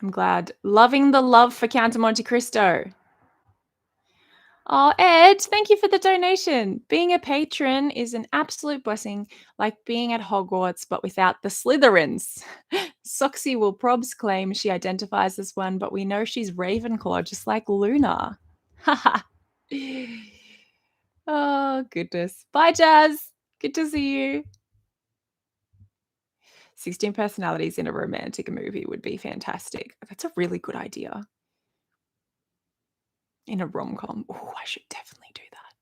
I'm glad. Loving the love for Count of Monte Cristo. Oh, Ed, thank you for the donation. Being a patron is an absolute blessing, like being at Hogwarts, but without the Slytherins. Soxy will probs claim she identifies as one, but we know she's Ravenclaw, just like Luna. Haha. Oh, goodness. Bye, Jazz. Good to see you. 16 personalities in a romantic movie would be fantastic. That's a really good idea. In a rom-com. Oh, I should definitely do that.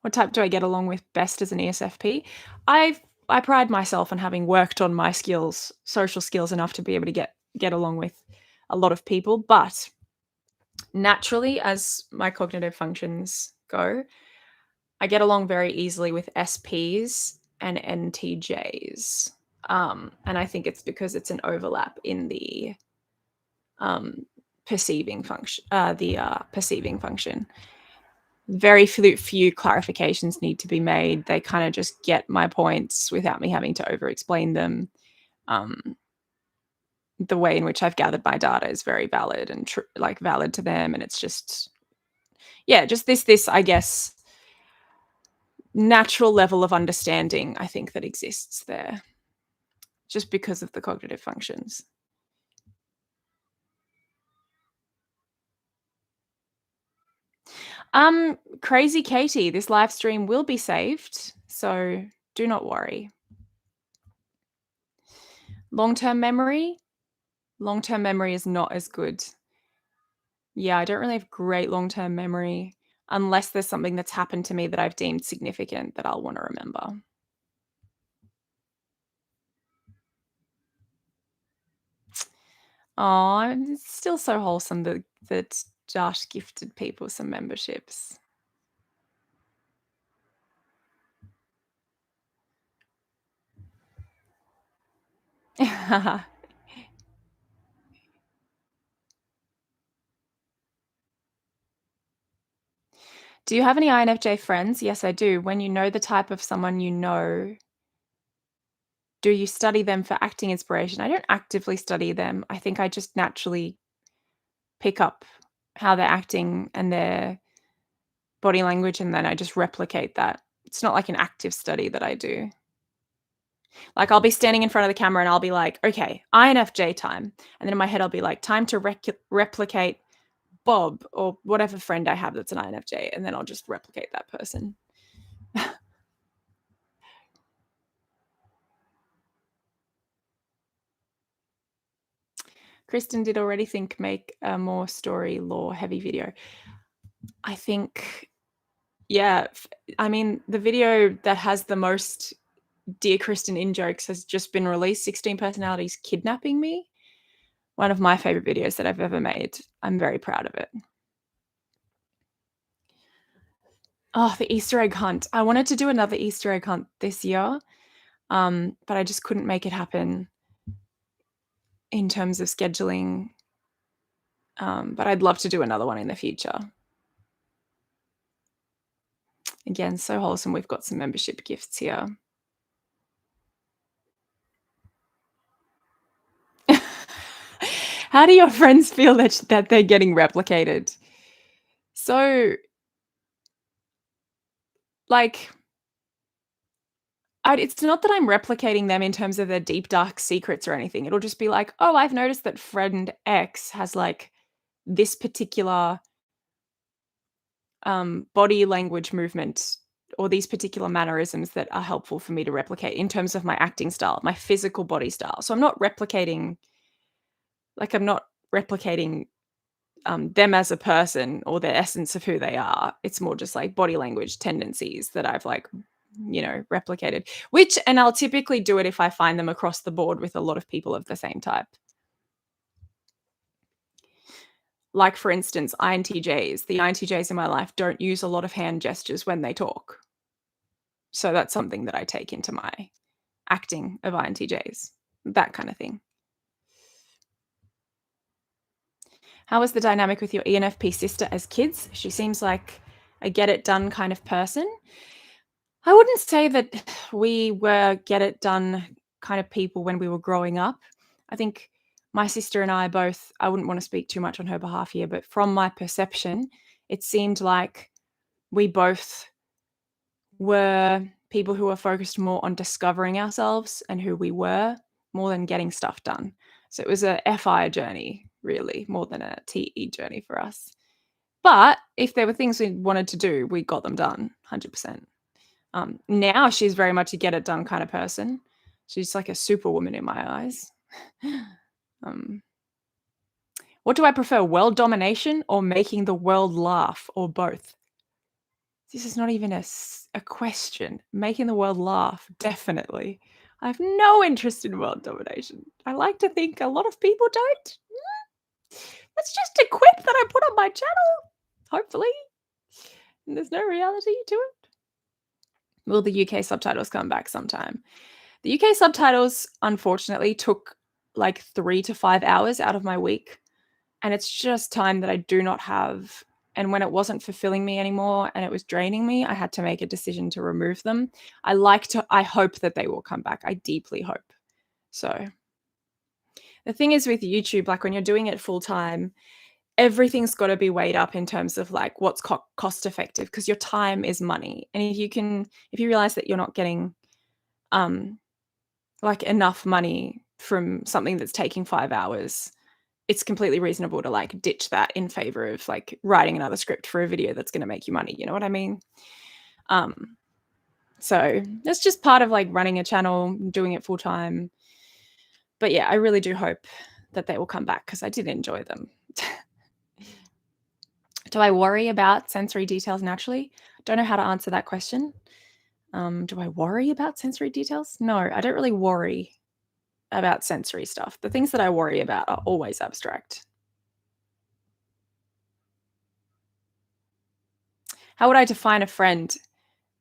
What type do I get along with best as an ESFP? I pride myself on having worked on my skills, social skills enough to be able to get along with a lot of people, but naturally as my cognitive functions go, I get along very easily with SPs and NTJs. And I think it's because it's an overlap in the um, perceiving function. Very few clarifications need to be made. They kind of just get my points without me having to over explain them. Um, the way in which I've gathered my data is very valid and like valid to them, and it's just yeah, just this I guess natural level of understanding I think that exists there, just because of the cognitive functions. Crazy Katie, this live stream will be saved, so do not worry. Long-term memory? Long-term memory is not as good. Yeah, I don't really have great long-term memory unless there's something that's happened to me that I've deemed significant that I'll wanna remember. Oh, it's still so wholesome that Josh gifted people some memberships. Do you have any INFJ friends? Yes, I do. When you know the type of someone you know, do you study them for acting inspiration? I don't actively study them. I think I just naturally pick up how they're acting and their body language, and then I just replicate that. It's not like an active study that I do. Like, I'll be standing in front of the camera and I'll be like, "Okay, INFJ time." And then in my head, I'll be like, "Time to replicate Bob," or whatever friend I have that's an INFJ, and then I'll just replicate that person. Kristen did already think make a more story lore heavy video. I think, yeah, I mean, the video that has the most Dear Kristen in jokes has just been released, 16 Personalities Kidnapping Me. One of my favorite videos that I've ever made. I'm very proud of it. Oh, the Easter egg hunt. I wanted to do another Easter egg hunt this year, but I just couldn't make it happen in terms of scheduling. But I'd love to do another one in the future. Again, so wholesome. We've got some membership gifts here. How do your friends feel that they're getting replicated? So, like, it's not that I'm replicating them in terms of their deep, dark secrets or anything. It'll just be like, "Oh, I've noticed that friend X has, like, this particular, body language movement or these particular mannerisms that are helpful for me to replicate in terms of my acting style, my physical body style." So I'm not replicating Like, I'm not replicating, them as a person or the essence of who they are. It's more just, like, body language tendencies that I've, like, replicated, which and I'll typically do it if I find them across the board with a lot of people of the same type. Like, for instance, INTJs. The INTJs in my life don't use a lot of hand gestures when they talk. So that's something that I take into my acting of INTJs, that kind of thing. How was the dynamic with your ENFP sister as kids? She seems like a get it done kind of person. I wouldn't say that we were get it done kind of people when we were growing up. I think my sister and I both, I wouldn't want to speak too much on her behalf here, but from my perception, it seemed like we both were people who were focused more on discovering ourselves and who we were more than getting stuff done. So it was a FI journey, really, more than a TE journey for us. But if there were things we wanted to do, we got them done 100%. Now she's very much a get it done kind of person. She's like a superwoman in my eyes. um, what do I prefer, world domination or making the world laugh, or both? This is not even a question. Making the world laugh, definitely. I have no interest in world domination. I like to think a lot of people don't. That's just a quip that I put on my channel, hopefully. And there's no reality to it. Will the UK subtitles come back sometime? The UK subtitles, unfortunately, took like 3 to 5 hours out of my week, and it's just time that I do not have. And when it wasn't fulfilling me anymore and it was draining me, I had to make a decision to remove them. I hope that they will come back. I deeply hope. So the thing is with YouTube, like when you're doing it full time, everything's got to be weighed up in terms of like what's cost effective, because your time is money. And if you realize that you're not getting like enough money from something that's taking 5 hours, it's completely reasonable to like ditch that in favor of like writing another script for a video that's going to make you money. You know what I mean? So that's just part of like running a channel, doing it full time. But yeah, I really do hope that they will come back because I did enjoy them. Do I worry about sensory details naturally? Don't know how to answer that question. Do I worry about sensory details? No, I don't really worry about sensory stuff. The things that I worry about are always abstract. How would I define a friend?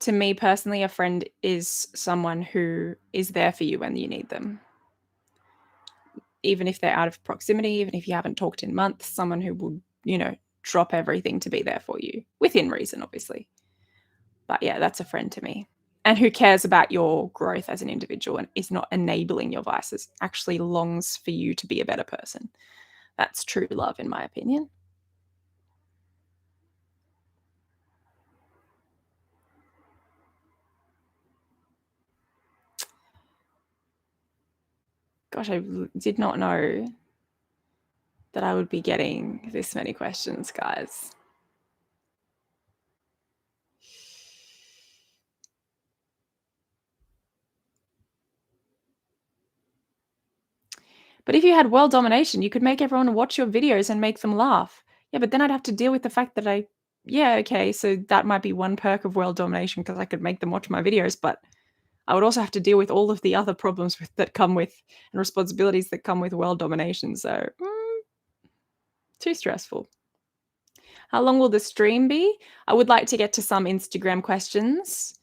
To me personally, a friend is someone who is there for you when you need them. Even if they're out of proximity, even if you haven't talked in months, someone who will, drop everything to be there for you, within reason, obviously. But yeah, that's a friend to me. And who cares about your growth as an individual and is not enabling your vices, actually longs for you to be a better person. That's true love, in my opinion. Gosh, I did not know that I would be getting this many questions, guys. But if you had world domination, you could make everyone watch your videos and make them laugh. Yeah, but then I'd have to deal with the fact that yeah, okay, so that might be one perk of world domination because I could make them watch my videos, but I would also have to deal with all of the other problems that come with and responsibilities that come with world domination. So, too stressful. How long will the stream be? I would like to get to some Instagram questions.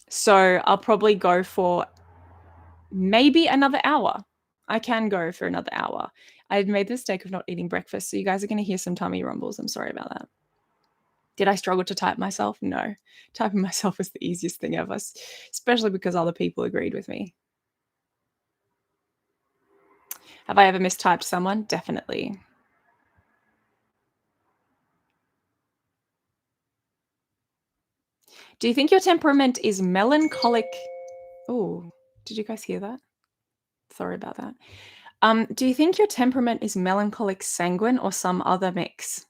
So I'll probably go for maybe another hour. I can go for another hour. I've made the mistake of not eating breakfast, so you guys are going to hear some tummy rumbles. I'm sorry about that. Did I struggle to type myself? No. Typing myself was the easiest thing ever, especially because other people agreed with me. Have I ever mistyped someone? Definitely. Do you think your temperament is melancholic? Oh, did you guys hear that? Sorry about that. Do you think your temperament is melancholic sanguine or some other mix?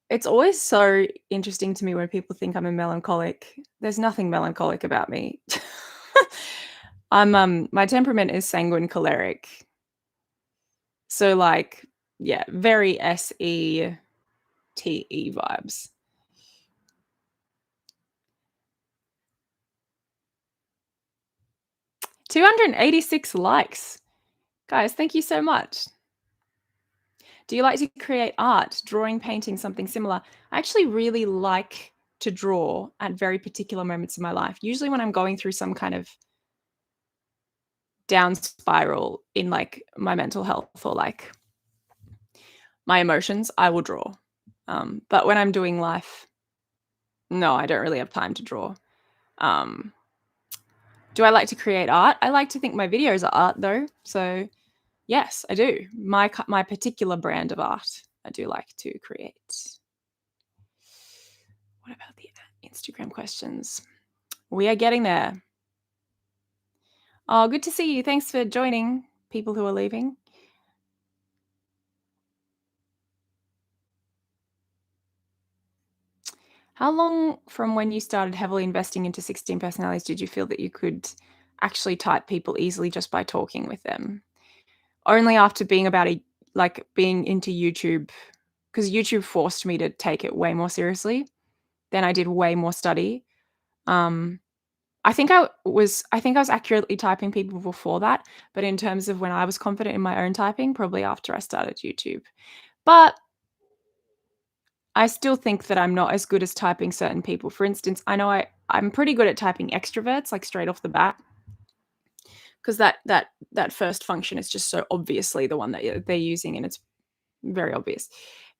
It's always so interesting to me when people think I'm a melancholic. There's nothing melancholic about me. My temperament is sanguine choleric. So, like, yeah, very SETE vibes. 286 likes. Guys, thank you so much. Do you like to create art, drawing, painting, something similar? I actually really like to draw at very particular moments in my life. Usually when I'm going through some kind of down spiral in like my mental health or like my emotions, I will draw. But when I'm doing life, no, I don't really have time to draw. Um, do I like to create art? I like to think my videos are art though. So yes, I do. My particular brand of art, I do like to create. What about the Instagram questions? We are getting there. Oh, good to see you. Thanks for joining, people who are leaving. How long from when you started heavily investing into 16 personalities did you feel that you could actually type people easily just by talking with them? Only after being being into YouTube, because YouTube forced me to take it way more seriously. Then I did way more study. Um, I think I was accurately typing people before that, but in terms of when I was confident in my own typing, probably after I started YouTube. But I still think that I'm not as good as typing certain people. For instance, I know I'm pretty good at typing extroverts, like straight off the bat, because that first function is just so obviously the one that they're using, and it's very obvious.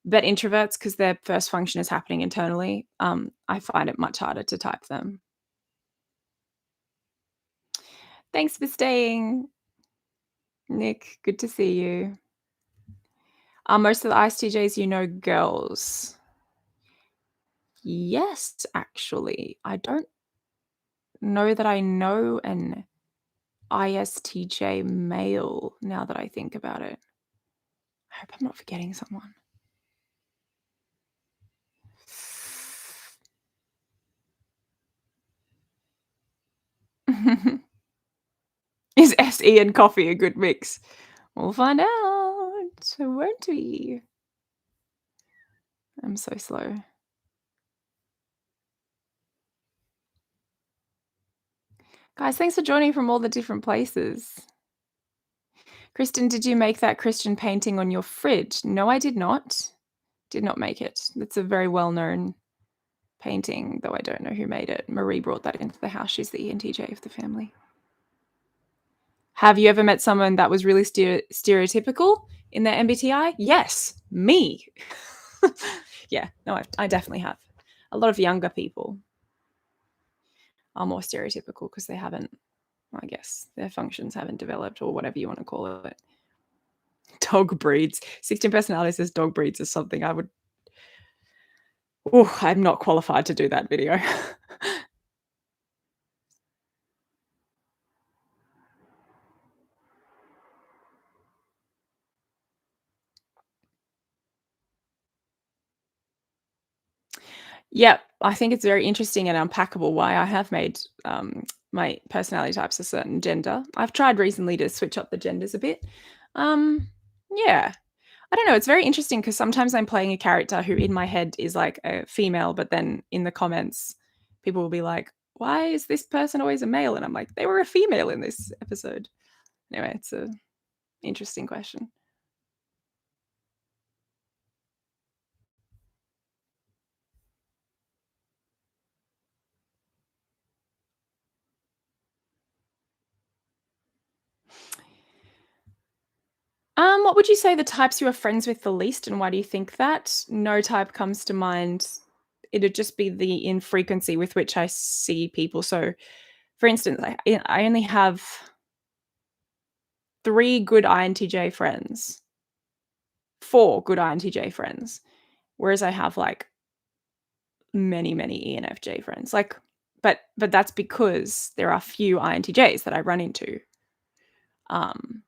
But introverts, because their first function is happening internally, I find it much harder to type them. Thanks for staying, Nick. Good to see you. Are most of the ISTJs girls? Yes, actually. I don't know that I know an ISTJ male now that I think about it. I hope I'm not forgetting someone. Is SE and coffee a good mix? We'll find out, won't we? I'm so slow. Guys, thanks for joining from all the different places. Kristen, did you make that Christian painting on your fridge? No, I did not. Did not make it. It's a very well-known painting, though I don't know who made it. Marie brought that into the house. She's the ENTJ of the family. Have you ever met someone that was really stereotypical in their MBTI? Yes, me. Yeah, no, I definitely have. A lot of younger people are more stereotypical because they haven't, I guess, their functions haven't developed or whatever you want to call it. Dog breeds. 16 personalities as dog breeds is something I would. Oh, I'm not qualified to do that video. Yeah, I think it's very interesting and unpackable why I have made my personality types a certain gender. I've tried recently to switch up the genders a bit. Um, yeah, I don't know. It's very interesting because sometimes I'm playing a character who in my head is like a female, but then in the comments, people will be like, why is this person always a male? And I'm like, they were a female in this episode. Anyway, it's a interesting question. What would you say the types you are friends with the least, and why do you think that? No type comes to mind. It'd just be the infrequency with which I see people. So, for instance, I only have 3 good INTJ friends, 4 good INTJ friends, whereas I have, like, many, many ENFJ friends. Like, but that's because there are few INTJs that I run into, um,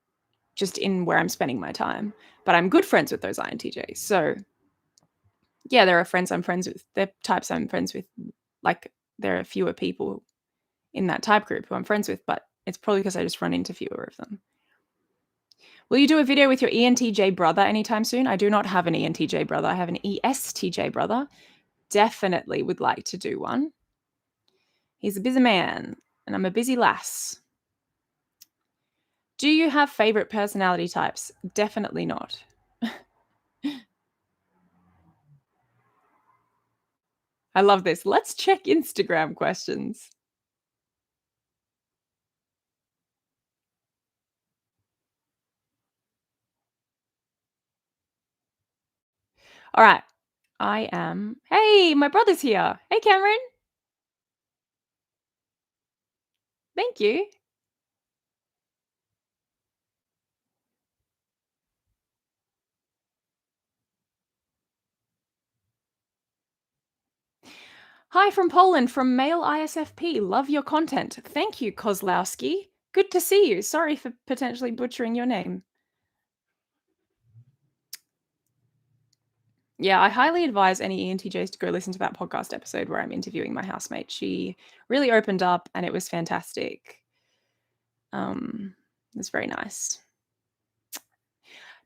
just in where I'm spending my time. But I'm good friends with those INTJs. So yeah, there are friends I'm friends with. There are types I'm friends with. Like there are fewer people in that type group who I'm friends with, but it's probably because I just run into fewer of them. Will you do a video with your ENTJ brother anytime soon? I do not have an ENTJ brother. I have an ESTJ brother. Definitely would like to do one. He's a busy man, and I'm a busy lass. Do you have favorite personality types? Definitely not. I love this. Let's check Instagram questions. All right. I am. Hey, my brother's here. Hey, Cameron. Thank you. Hi from Poland, from male ISFP. Love your content. Thank you, Kozlowski. Good to see you. Sorry for potentially butchering your name. Yeah, I highly advise any ENTJs to go listen to that podcast episode where I'm interviewing my housemate. She really opened up and it was fantastic. It was very nice.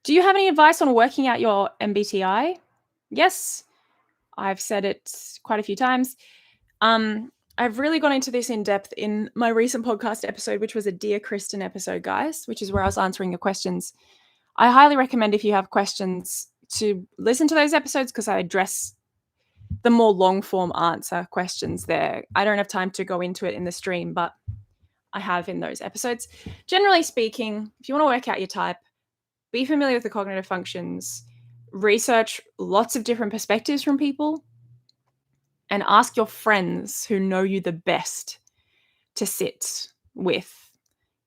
Do you have any advice on working out your MBTI? Yes, I've said it quite a few times. I've really gone into this in depth in my recent podcast episode, which was a Dear Kristen episode, guys, which is where I was answering your questions. I highly recommend if you have questions to listen to those episodes because I address the more long form answer questions there. I don't have time to go into it in the stream, but I have in those episodes. Generally speaking, if you want to work out your type, be familiar with the cognitive functions, research lots of different perspectives from people, and ask your friends who know you the best to sit with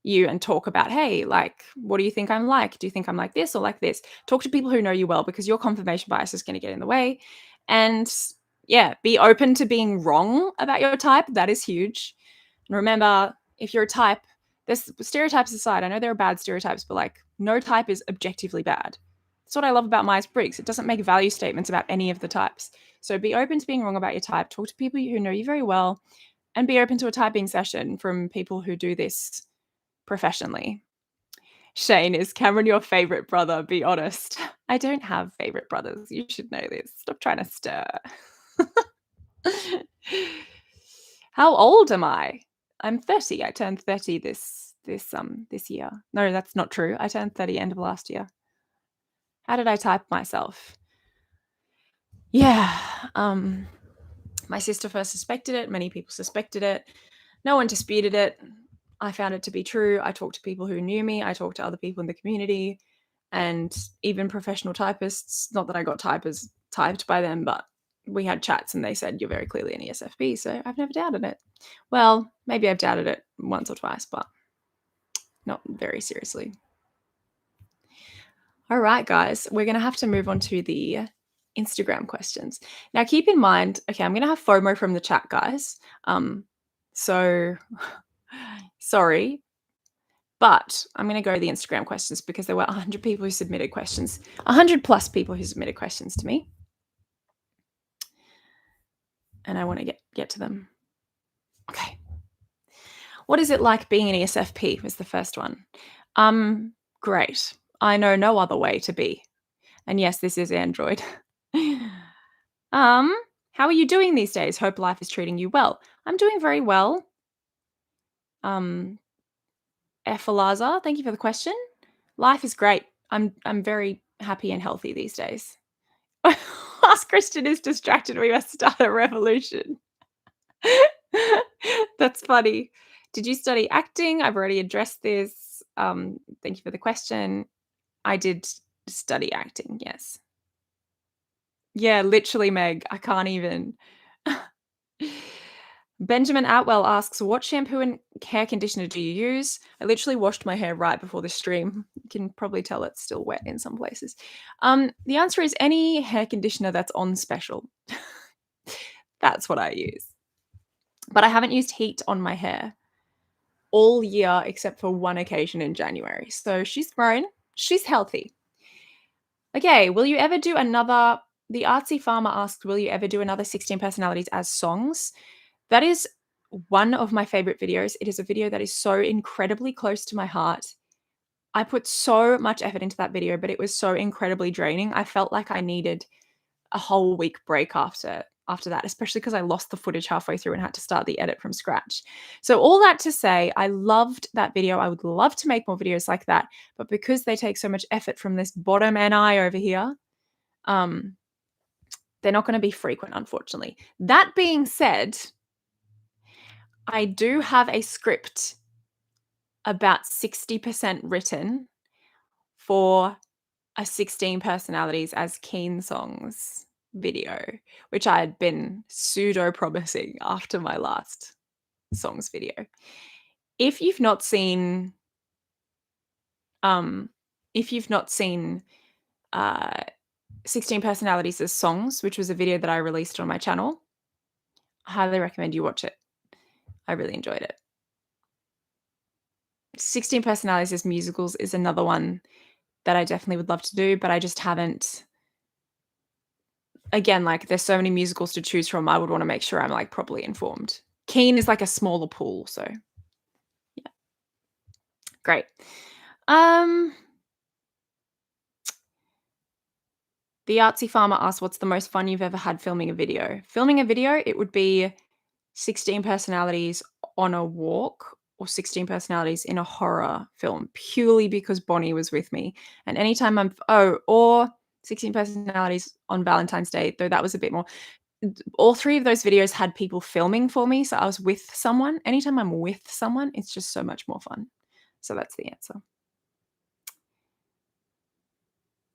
you and talk about, hey, like, what do you think I'm like? Do you think I'm like this or like this? Talk to people who know you well because your confirmation bias is going to get in the way. And yeah, be open to being wrong about your type. That is huge. And remember, if you're a type, there's stereotypes aside. I know there are bad stereotypes, but like no type is objectively bad. That's what I love about Myers-Briggs. It doesn't make value statements about any of the types. So be open to being wrong about your type. Talk to people who know you very well and be open to a typing session from people who do this professionally. Shane, is Cameron your favorite brother? Be honest. I don't have favorite brothers. You should know this. Stop trying to stir. How old am I? I'm 30. I turned 30 this year. No, that's not true. I turned 30 end of last year. How did I type myself? Yeah. My sister first suspected it. Many people suspected it. No one disputed it. I found it to be true. I talked to people who knew me. I talked to other people in the community and even professional typists. Not that I got typed by them, but we had chats and they said, you're very clearly an ESFP. So I've never doubted it. Well, maybe I've doubted it once or twice, but not very seriously. All right, guys, we're going to have to move on to the Instagram questions. Now, keep in mind, okay, I'm going to have FOMO from the chat, guys. So sorry, but I'm going to go to the Instagram questions because there were 100 people who submitted questions, 100 plus people who submitted questions to me. And I want to get to them. Okay. What is it like being an ESFP was the first one. Great. I know no other way to be. And yes, this is Android. How are you doing these days? Hope life is treating you well. I'm doing very well. Efalaza, thank you for the question. Life is great. I'm very happy and healthy these days. Ask Christian is distracted. We must start a revolution. That's funny. Did you study acting? I've already addressed this. Thank you for the question. I did study acting, yes. Yeah, literally, Meg. I can't even. Benjamin Outwell asks, what shampoo and hair conditioner do you use? I literally washed my hair right before the stream. You can probably tell it's still wet in some places. The answer is any hair conditioner that's on special. That's what I use. But I haven't used heat on my hair all year except for one occasion in January. So she's grown. She's healthy. Okay, will you ever do another? The Artsy Farmer asked, will you ever do another 16 personalities as songs? That is one of my favorite videos. It is a video that is so incredibly close to my heart. I put so much effort into that video, but it was so incredibly draining. I felt like I needed a whole week break after that, especially because I lost the footage halfway through and had to start the edit from scratch. So all that to say, I loved that video. I would love to make more videos like that, but because they take so much effort from this bottom NI over here, um, they're not going to be frequent, unfortunately. That being said, I do have a script about 60% written for a 16 personalities as Keen songs video, which I had been pseudo promising after my last songs video. If you've not seen, um, if you've not seen, uh, 16 personalities as songs, which was a video that I released on my channel, I highly recommend you watch it. I really enjoyed it. 16 personalities as musicals is another one that I definitely would love to do, but I just haven't. Again, like, there's so many musicals to choose from, I would wanna make sure I'm, like, properly informed. Keen is like a smaller pool, so yeah, great. Um, the Artsy Farmer asks, "What's the most fun you've ever had filming a video?" Filming a video, it would be 16 personalities on a walk or 16 personalities in a horror film, purely because Bonnie was with me, and anytime or 16 personalities on Valentine's Day, though that was a bit more. All 3 of those videos had people filming for me, so I was with someone. Anytime I'm with someone, it's just so much more fun. So that's the answer.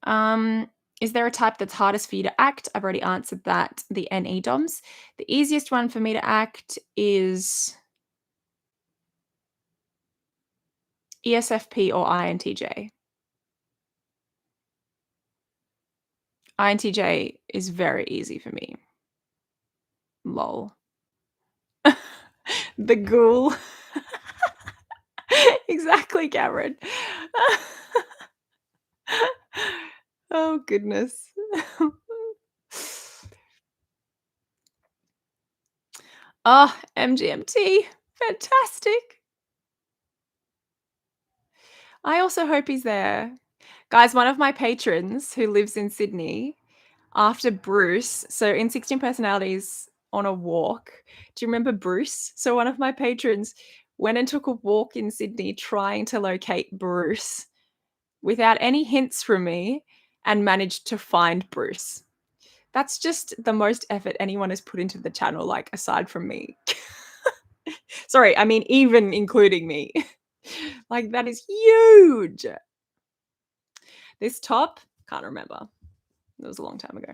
Um, is there a type that's hardest for you to act? I've already answered that, the NE DOMs. The easiest one for me to act is ESFP or INTJ. INTJ is very easy for me. Lol. The ghoul. Exactly, Cameron. Oh, goodness. Oh, MGMT. Fantastic. I also hope he's there. Guys, one of my patrons who lives in Sydney, after Bruce, so in 16 Personalities on a Walk, do you remember Bruce? So one of my patrons went and took a walk in Sydney trying to locate Bruce without any hints from me and managed to find Bruce. That's just the most effort anyone has put into the channel, like, aside from me. Sorry, I mean, even including me. Like, that is huge. This top, can't remember. It was a long time ago.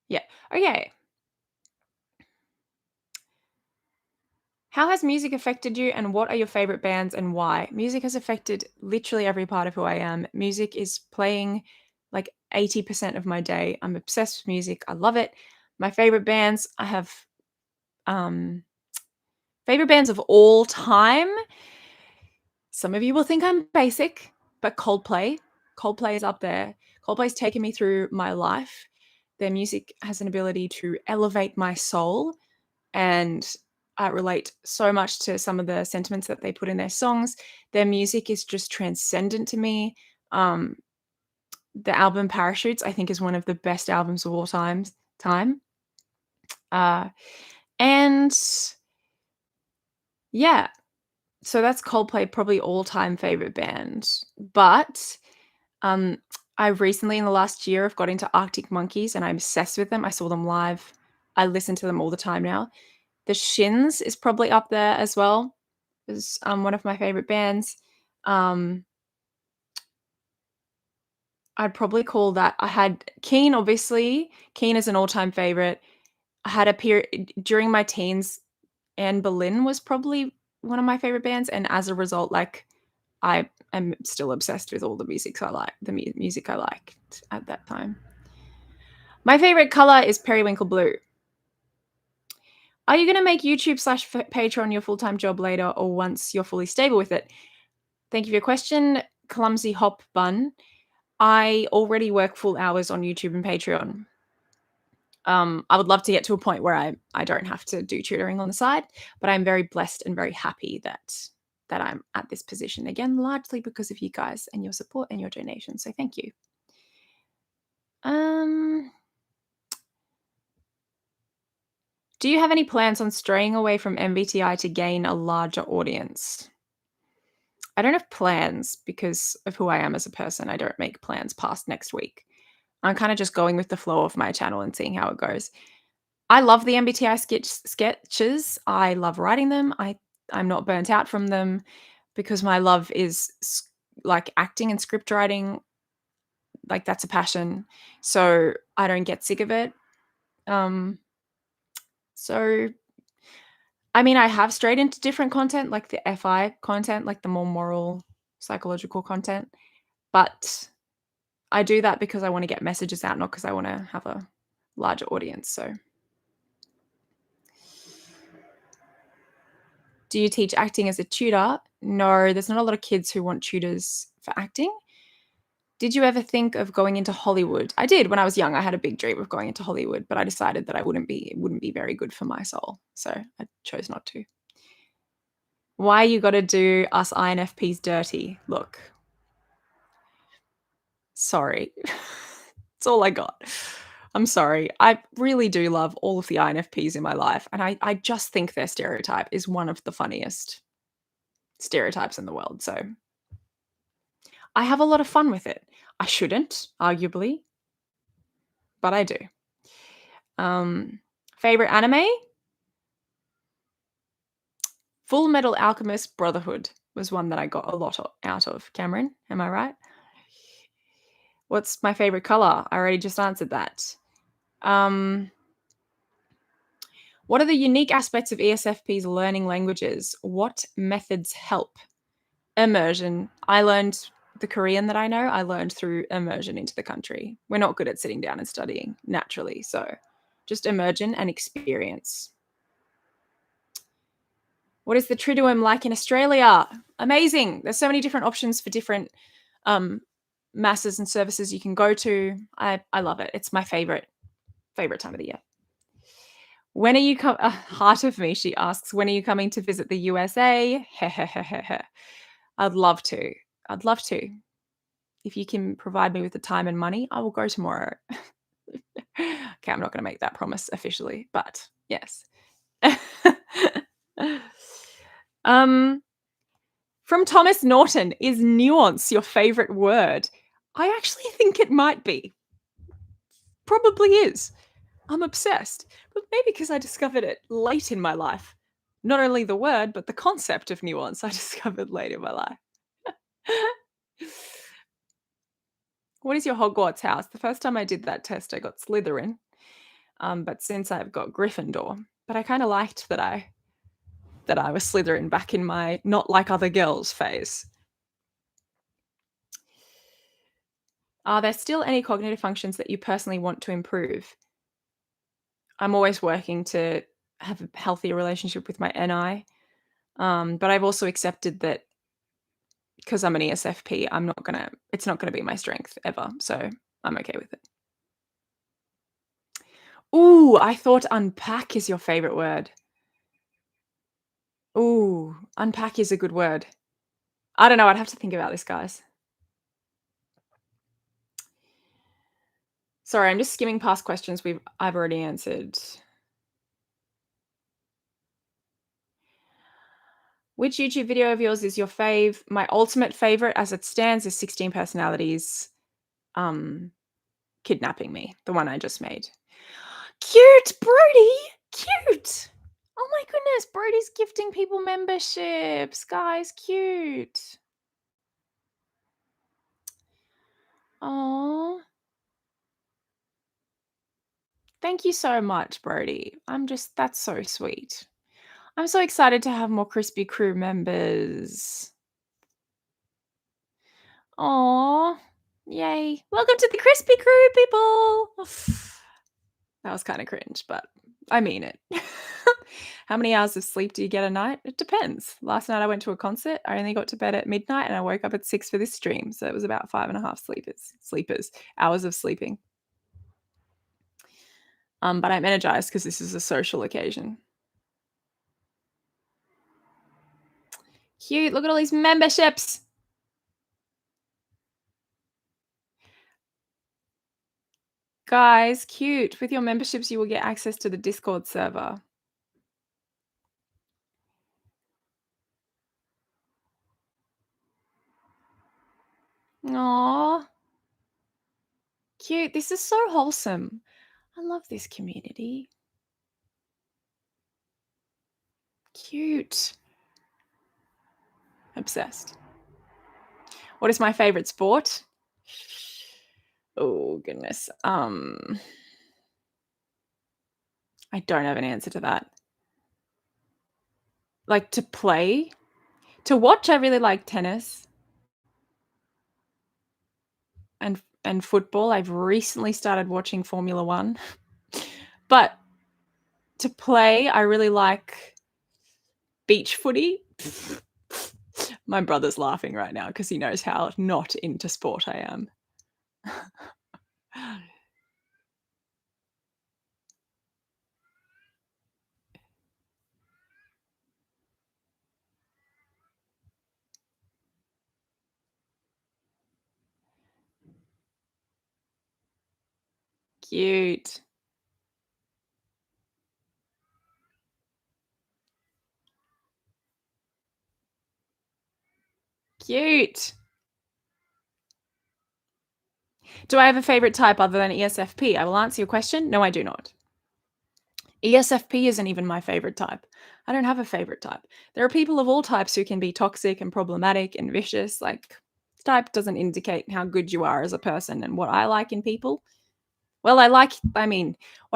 Yeah. Okay. How has music affected you and what are your favorite bands and why? Music has affected literally every part of who I am. Music is playing like 80% of my day. I'm obsessed with music. I love it. My favorite bands, I have um favorite bands of all time. Some of you will think I'm basic, but Coldplay. Coldplay is up there. Coldplay's taken me through my life. Their music has an ability to elevate my soul, and I relate so much to some of the sentiments that they put in their songs. Their music is just transcendent to me. Um, the album Parachutes, I think, is one of the best albums of all time. Uh, and yeah, so that's Coldplay, probably all-time favorite band. But um, I recently, in the last year, have got into Arctic Monkeys, and I'm obsessed with them. I saw them live. I listen to them all the time now. The Shins is probably up there as well. Is one of my favorite bands. Um, I'd probably call that. I had Keen, obviously. Keen is an all-time favorite. I had a period during my teens. Anne Boleyn was probably one of my favorite bands, and as a result, like, I am still obsessed with all the music I like. The music I liked at that time. My favorite color is periwinkle blue. Are you going to make YouTube / Patreon your full-time job later or once you're fully stable with it? Thank you for your question, Clumsy Hop Bun. I already work full hours on YouTube and Patreon. I would love to get to a point where I don't have to do tutoring on the side, but I'm very blessed and very happy that that I'm at this position. Again, largely because of you guys and your support and your donations. So thank you. Do you have any plans on straying away from MBTI to gain a larger audience? I don't have plans because of who I am as a person. I don't make plans past next week. I'm kind of just going with the flow of my channel and seeing how it goes. I love the MBTI sketches. I love writing them. I'm not burnt out from them because my love is like acting and script writing. Like that's a passion. So I don't get sick of it. So I mean, I have strayed into different content, like the FI content, like the more moral, psychological content. But I do that because I want to get messages out, not because I want to have a larger audience. So, do you teach acting as a tutor? No, there's not a lot of kids who want tutors for acting. Did you ever think of going into Hollywood? I did when I was young. I had a big dream of going into Hollywood, but I decided that it wouldn't be very good for my soul. So I chose not to. Why you got to do us INFPs dirty? Look, sorry. That's all I got. I'm sorry. I really do love all of the INFPs in my life. And I just think their stereotype is one of the funniest stereotypes in the world. So I have a lot of fun with it. I shouldn't, arguably, but I do. Favorite anime? Full Metal Alchemist Brotherhood was one that I got a lot out of. Cameron, am I right? What's my favorite color? I already just answered that. What are the unique aspects of ESFP's learning languages? What methods help? Immersion. I learned the Korean that I know, I learned through immersion into the country. We're not good at sitting down and studying naturally. So just immersion and experience. What is the Triduum like in Australia? Amazing. There's so many different options for different masses and services you can go to. I love it. It's my favorite time of the year. When are you coming? Heart of me, she asks, when are you coming to visit the USA? I'd love to. I'd love to. If you can provide me with the time and money, I will go tomorrow. Okay, I'm not going to make that promise officially, but yes. From Thomas Norton, is nuance your favorite word? I actually think it might be. Probably is. I'm obsessed, but maybe because I discovered it late in my life. Not only the word, but the concept of nuance I discovered late in my life. What is your Hogwarts house? The first time I did that test, I got Slytherin, but since I've got Gryffindor. But I kind of liked that I was Slytherin back in my not like other girls phase. Are there still any cognitive functions that you personally want to improve? I'm always working to have a healthier relationship with my NI, but I've also accepted that because I'm an ESFP, it's not gonna be my strength ever, so I'm okay with it. Ooh, I thought unpack is your favorite word. Ooh, unpack is a good word. I don't know, I'd have to think about this, guys. Sorry, I'm just skimming past questions I've already answered. Which YouTube video of yours is your fave? My ultimate favorite as it stands is 16 Personalities kidnapping me, the one I just made. Cute, Brody! Cute! Oh my goodness, Brody's gifting people memberships. Guys, cute. Oh. Thank you so much, Brody. That's so sweet. I'm so excited to have more Crispy Crew members. Aw. Yay. Welcome to the Crispy Crew, people. That was kind of cringe, but I mean it. How many hours of sleep do you get a night? It depends. Last night I went to a concert. I only got to bed at midnight and I woke up at 6 for this stream. So it was about 5.5 hours of sleeping. But I'm energized because this is a social occasion. Cute. Look at all these memberships. Guys, cute. With your memberships, you will get access to the Discord server. Aw, cute. This is so wholesome. I love this community. Cute. Obsessed. What is my favorite sport? Oh, goodness. I don't have an answer to that. Like, to play? To watch, I really like tennis and football. I've recently started watching Formula 1. But to play, I really like beach footy. My brother's laughing right now because he knows how not into sport I am. Cute. Cute. Do I have a favorite type other than ESFP? I will answer your question. No, I do not. ESFP isn't even my favorite type. I don't have a favorite type. There are people of all types who can be toxic and problematic and vicious. Like, type doesn't indicate how good you are as a person. And what I like in people, well, what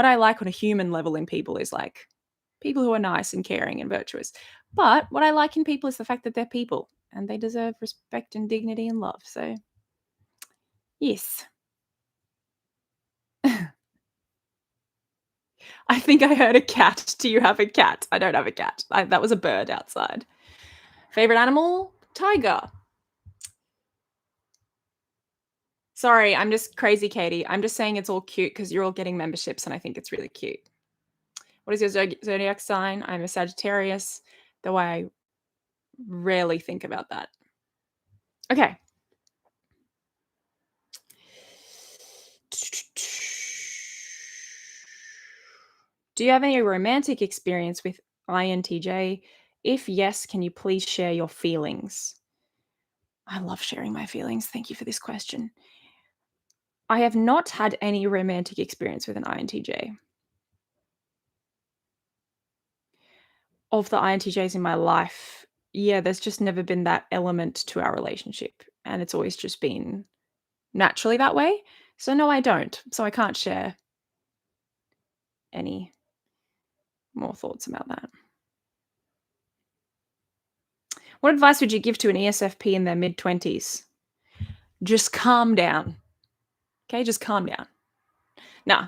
I like on a human level in people is like people who are nice and caring and virtuous. But what I like in people is the fact that they're people and they deserve respect and dignity and love. So, yes. I think I heard a cat. Do you have a cat? I don't have a cat. That was a bird outside. Favorite animal? Tiger. Sorry, I'm just crazy, Katie. I'm just saying it's all cute because you're all getting memberships and I think it's really cute. What is your zodiac sign? I'm a Sagittarius, though I rarely think about that. Okay. Do you have any romantic experience with INTJ? If yes, can you please share your feelings? I love sharing my feelings. Thank you for this question. I have not had any romantic experience with an INTJ. Of the INTJs in my life, yeah, there's just never been that element to our relationship, and it's always just been naturally that way. So no, I don't. So I can't share any more thoughts about that. What advice would you give to an ESFP in their mid-20s? Just calm down. Okay, just calm down. Nah.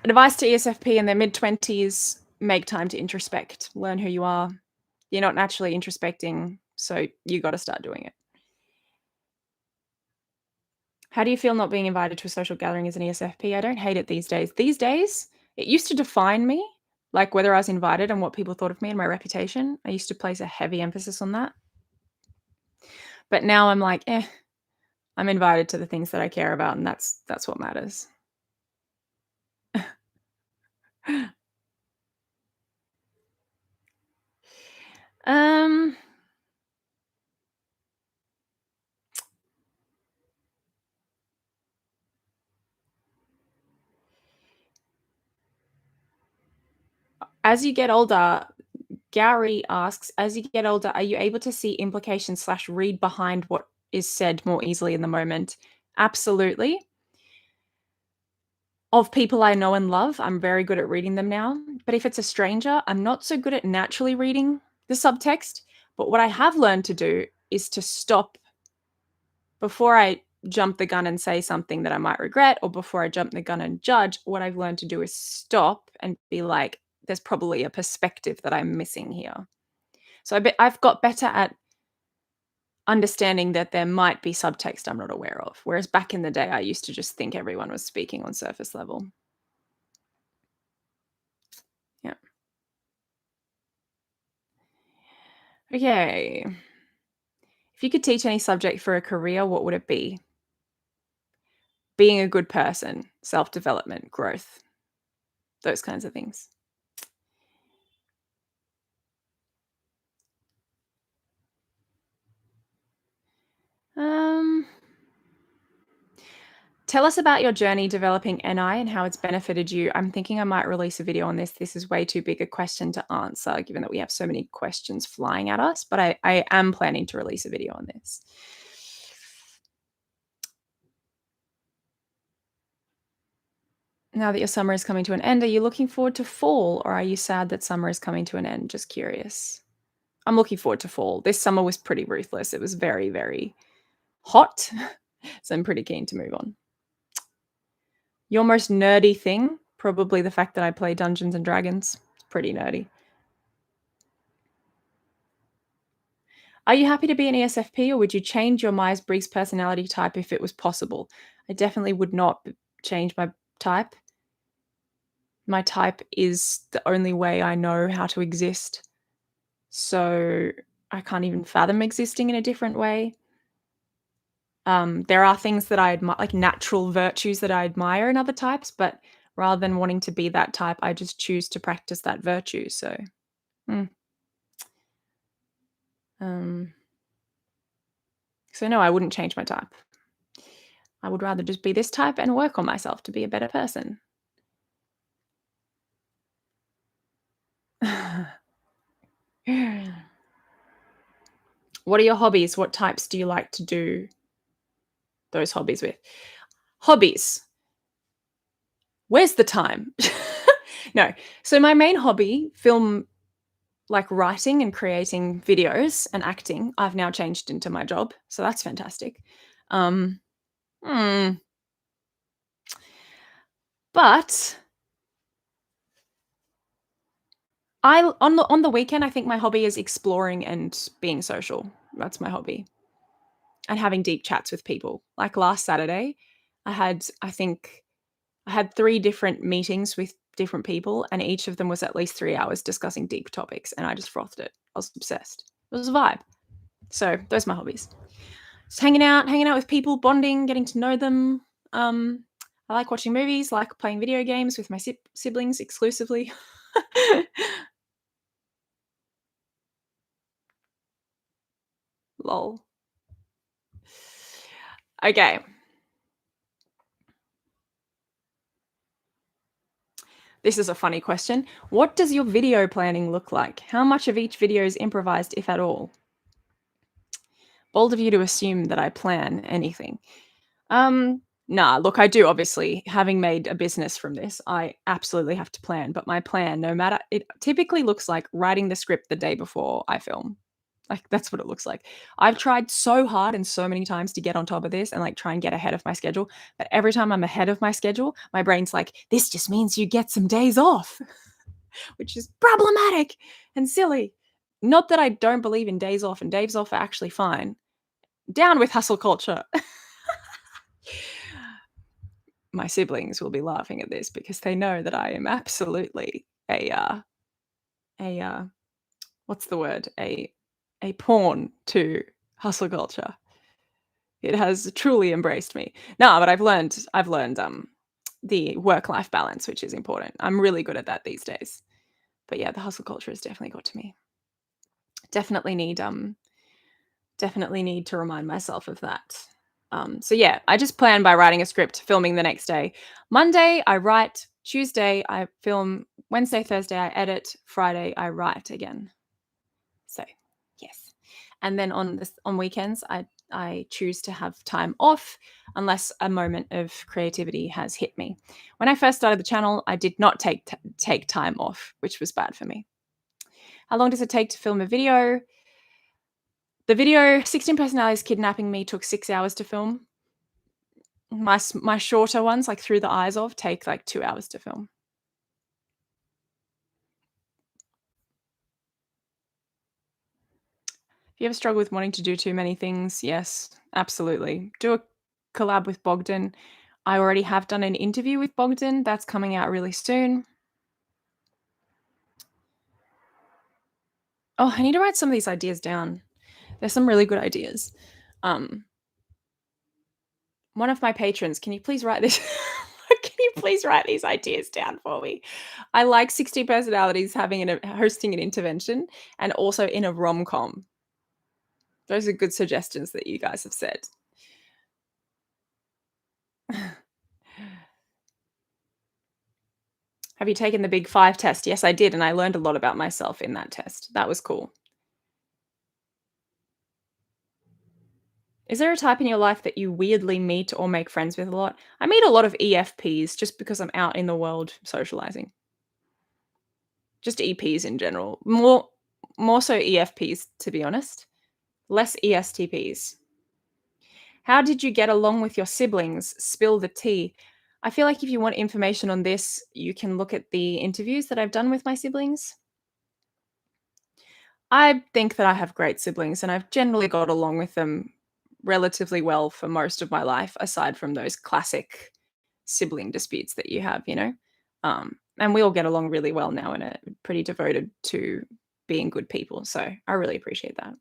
Advice to ESFP in their mid-20s, make time to introspect, learn who you are. You're not naturally introspecting, so you got to start doing it. How do you feel not being invited to a social gathering as an ESFP? I don't hate it these days. These days, it used to define me, like whether I was invited and what people thought of me and my reputation. I used to place a heavy emphasis on that. But now I'm like, I'm invited to the things that I care about, and that's what matters. Um, as you get older, Gary asks, as you get older, are you able to see implications / read behind what is said more easily in the moment? Absolutely. Of people I know and love, I'm very good at reading them now. But if it's a stranger, I'm not so good at naturally reading the subtext. But what I have learned to do is to stop before I jump the gun and say something that I might regret, or before I jump the gun and judge. What I've learned to do is stop and be like, there's probably a perspective that I'm missing here. So I've got better at understanding that there might be subtext I'm not aware of. Whereas back in the day, I used to just think everyone was speaking on surface level. Yeah. Okay. If you could teach any subject for a career, what would it be? Being a good person, self-development, growth, those kinds of things. Um, Tell us about your journey developing NI and how it's benefited you. I'm thinking I might release a video on this. This is way too big a question to answer, given that we have so many questions flying at us, but I am planning to release a video on this. Now that your summer is coming to an end, are you looking forward to fall or are you sad that summer is coming to an end? Just curious. I'm looking forward to fall. This summer was pretty ruthless. It was very, very hot. So I'm pretty keen to move on. Your most nerdy thing? Probably the fact that I play Dungeons and Dragons. It's pretty nerdy. Are you happy to be an ESFP or would you change your Myers-Briggs personality type if it was possible? I definitely would not change my type. My type is the only way I know how to exist. So I can't even fathom existing in a different way. There are things that I admire, like natural virtues that I admire in other types, but rather than wanting to be that type, I just choose to practice that virtue. So, mm, um, no, I wouldn't change my type. I would rather just be this type and work on myself to be a better person. What are your hobbies? What types do you like to do those hobbies with? Hobbies. Where's the time? No. So my main hobby, film like writing and creating videos and acting, I've now changed into my job. So that's fantastic. Um, hmm, but I on the weekend, I think my hobby is exploring and being social. That's my hobby. And having deep chats with people. Like last Saturday, I think I had 3 different meetings with different people, and each of them was at least 3 hours discussing deep topics, and I just frothed it. I was obsessed. It was a vibe. So, those are my hobbies. Just hanging out with people, bonding, getting to know them. Um, I like watching movies, like playing video games with my siblings exclusively. Lol. Okay. This is a funny question. What does your video planning look like? How much of each video is improvised, if at all? Bold of you to assume that I plan anything. Nah, look, I do obviously. Having made a business from this, I absolutely have to plan. But my plan, no matter, it typically looks like writing the script the day before I film. Like that's what it looks like. I've tried so hard and so many times to get on top of this and like try and get ahead of my schedule. But every time I'm ahead of my schedule, my brain's like, this just means you get some days off, which is problematic and silly. Not that I don't believe in days off, and days off are actually fine. Down with hustle culture. My siblings will be laughing at this because they know that I am absolutely a what's the word? A pawn to hustle culture. It has truly embraced me. No, but I've learned the work-life balance, which is important. I'm really good at that these days. But yeah, the hustle culture has definitely got to me. Definitely need definitely need to remind myself of that. So yeah, I just plan by writing a script, filming the next day. Monday, I write. Tuesday, I film. Wednesday, Thursday, I edit. Friday, I write again. So yes, and then on weekends, I choose to have time off unless a moment of creativity has hit me. When I first started the channel, I did not take time off, which was bad for me. How long does it take to film a video? The video 16 Personalities Kidnapping Me took 6 hours to film. My shorter ones, like Through the Eyes of, take like 2 hours to film. If you ever struggle with wanting to do too many things, yes, absolutely. Do a collab with Bogdan. I already have done an interview with Bogdan. That's coming out really soon. Oh, I need to write some of these ideas down. There's some really good ideas. Um, One of my patrons, can you please write this? Can you please write these ideas down for me? I like 60 personalities having hosting an intervention and also in a rom-com. Those are good suggestions that you guys have said. Have you taken the Big 5 test? Yes, I did, and I learned a lot about myself in that test. That was cool. Is there a type in your life that you weirdly meet or make friends with a lot? I meet a lot of EFPs just because I'm out in the world socializing. Just EPs in general. More so EFPs, to be honest. Less ESTPs. How did you get along with your siblings? Spill the tea. I feel like if you want information on this, you can look at the interviews that I've done with my siblings. I think that I have great siblings, and I've generally got along with them relatively well for most of my life, aside from those classic sibling disputes that you have, you know? And we all get along really well now and are pretty devoted to being good people. So I really appreciate that.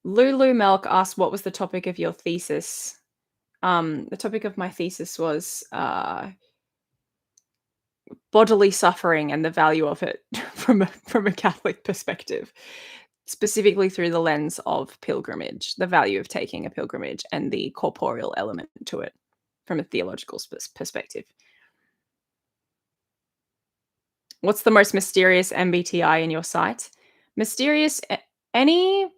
Lulu Melk asked, what was the topic of your thesis? The topic of my thesis was bodily suffering and the value of it from a Catholic perspective, specifically through the lens of pilgrimage, the value of taking a pilgrimage and the corporeal element to it from a theological perspective. What's the most mysterious MBTI in your site? Mysterious, any.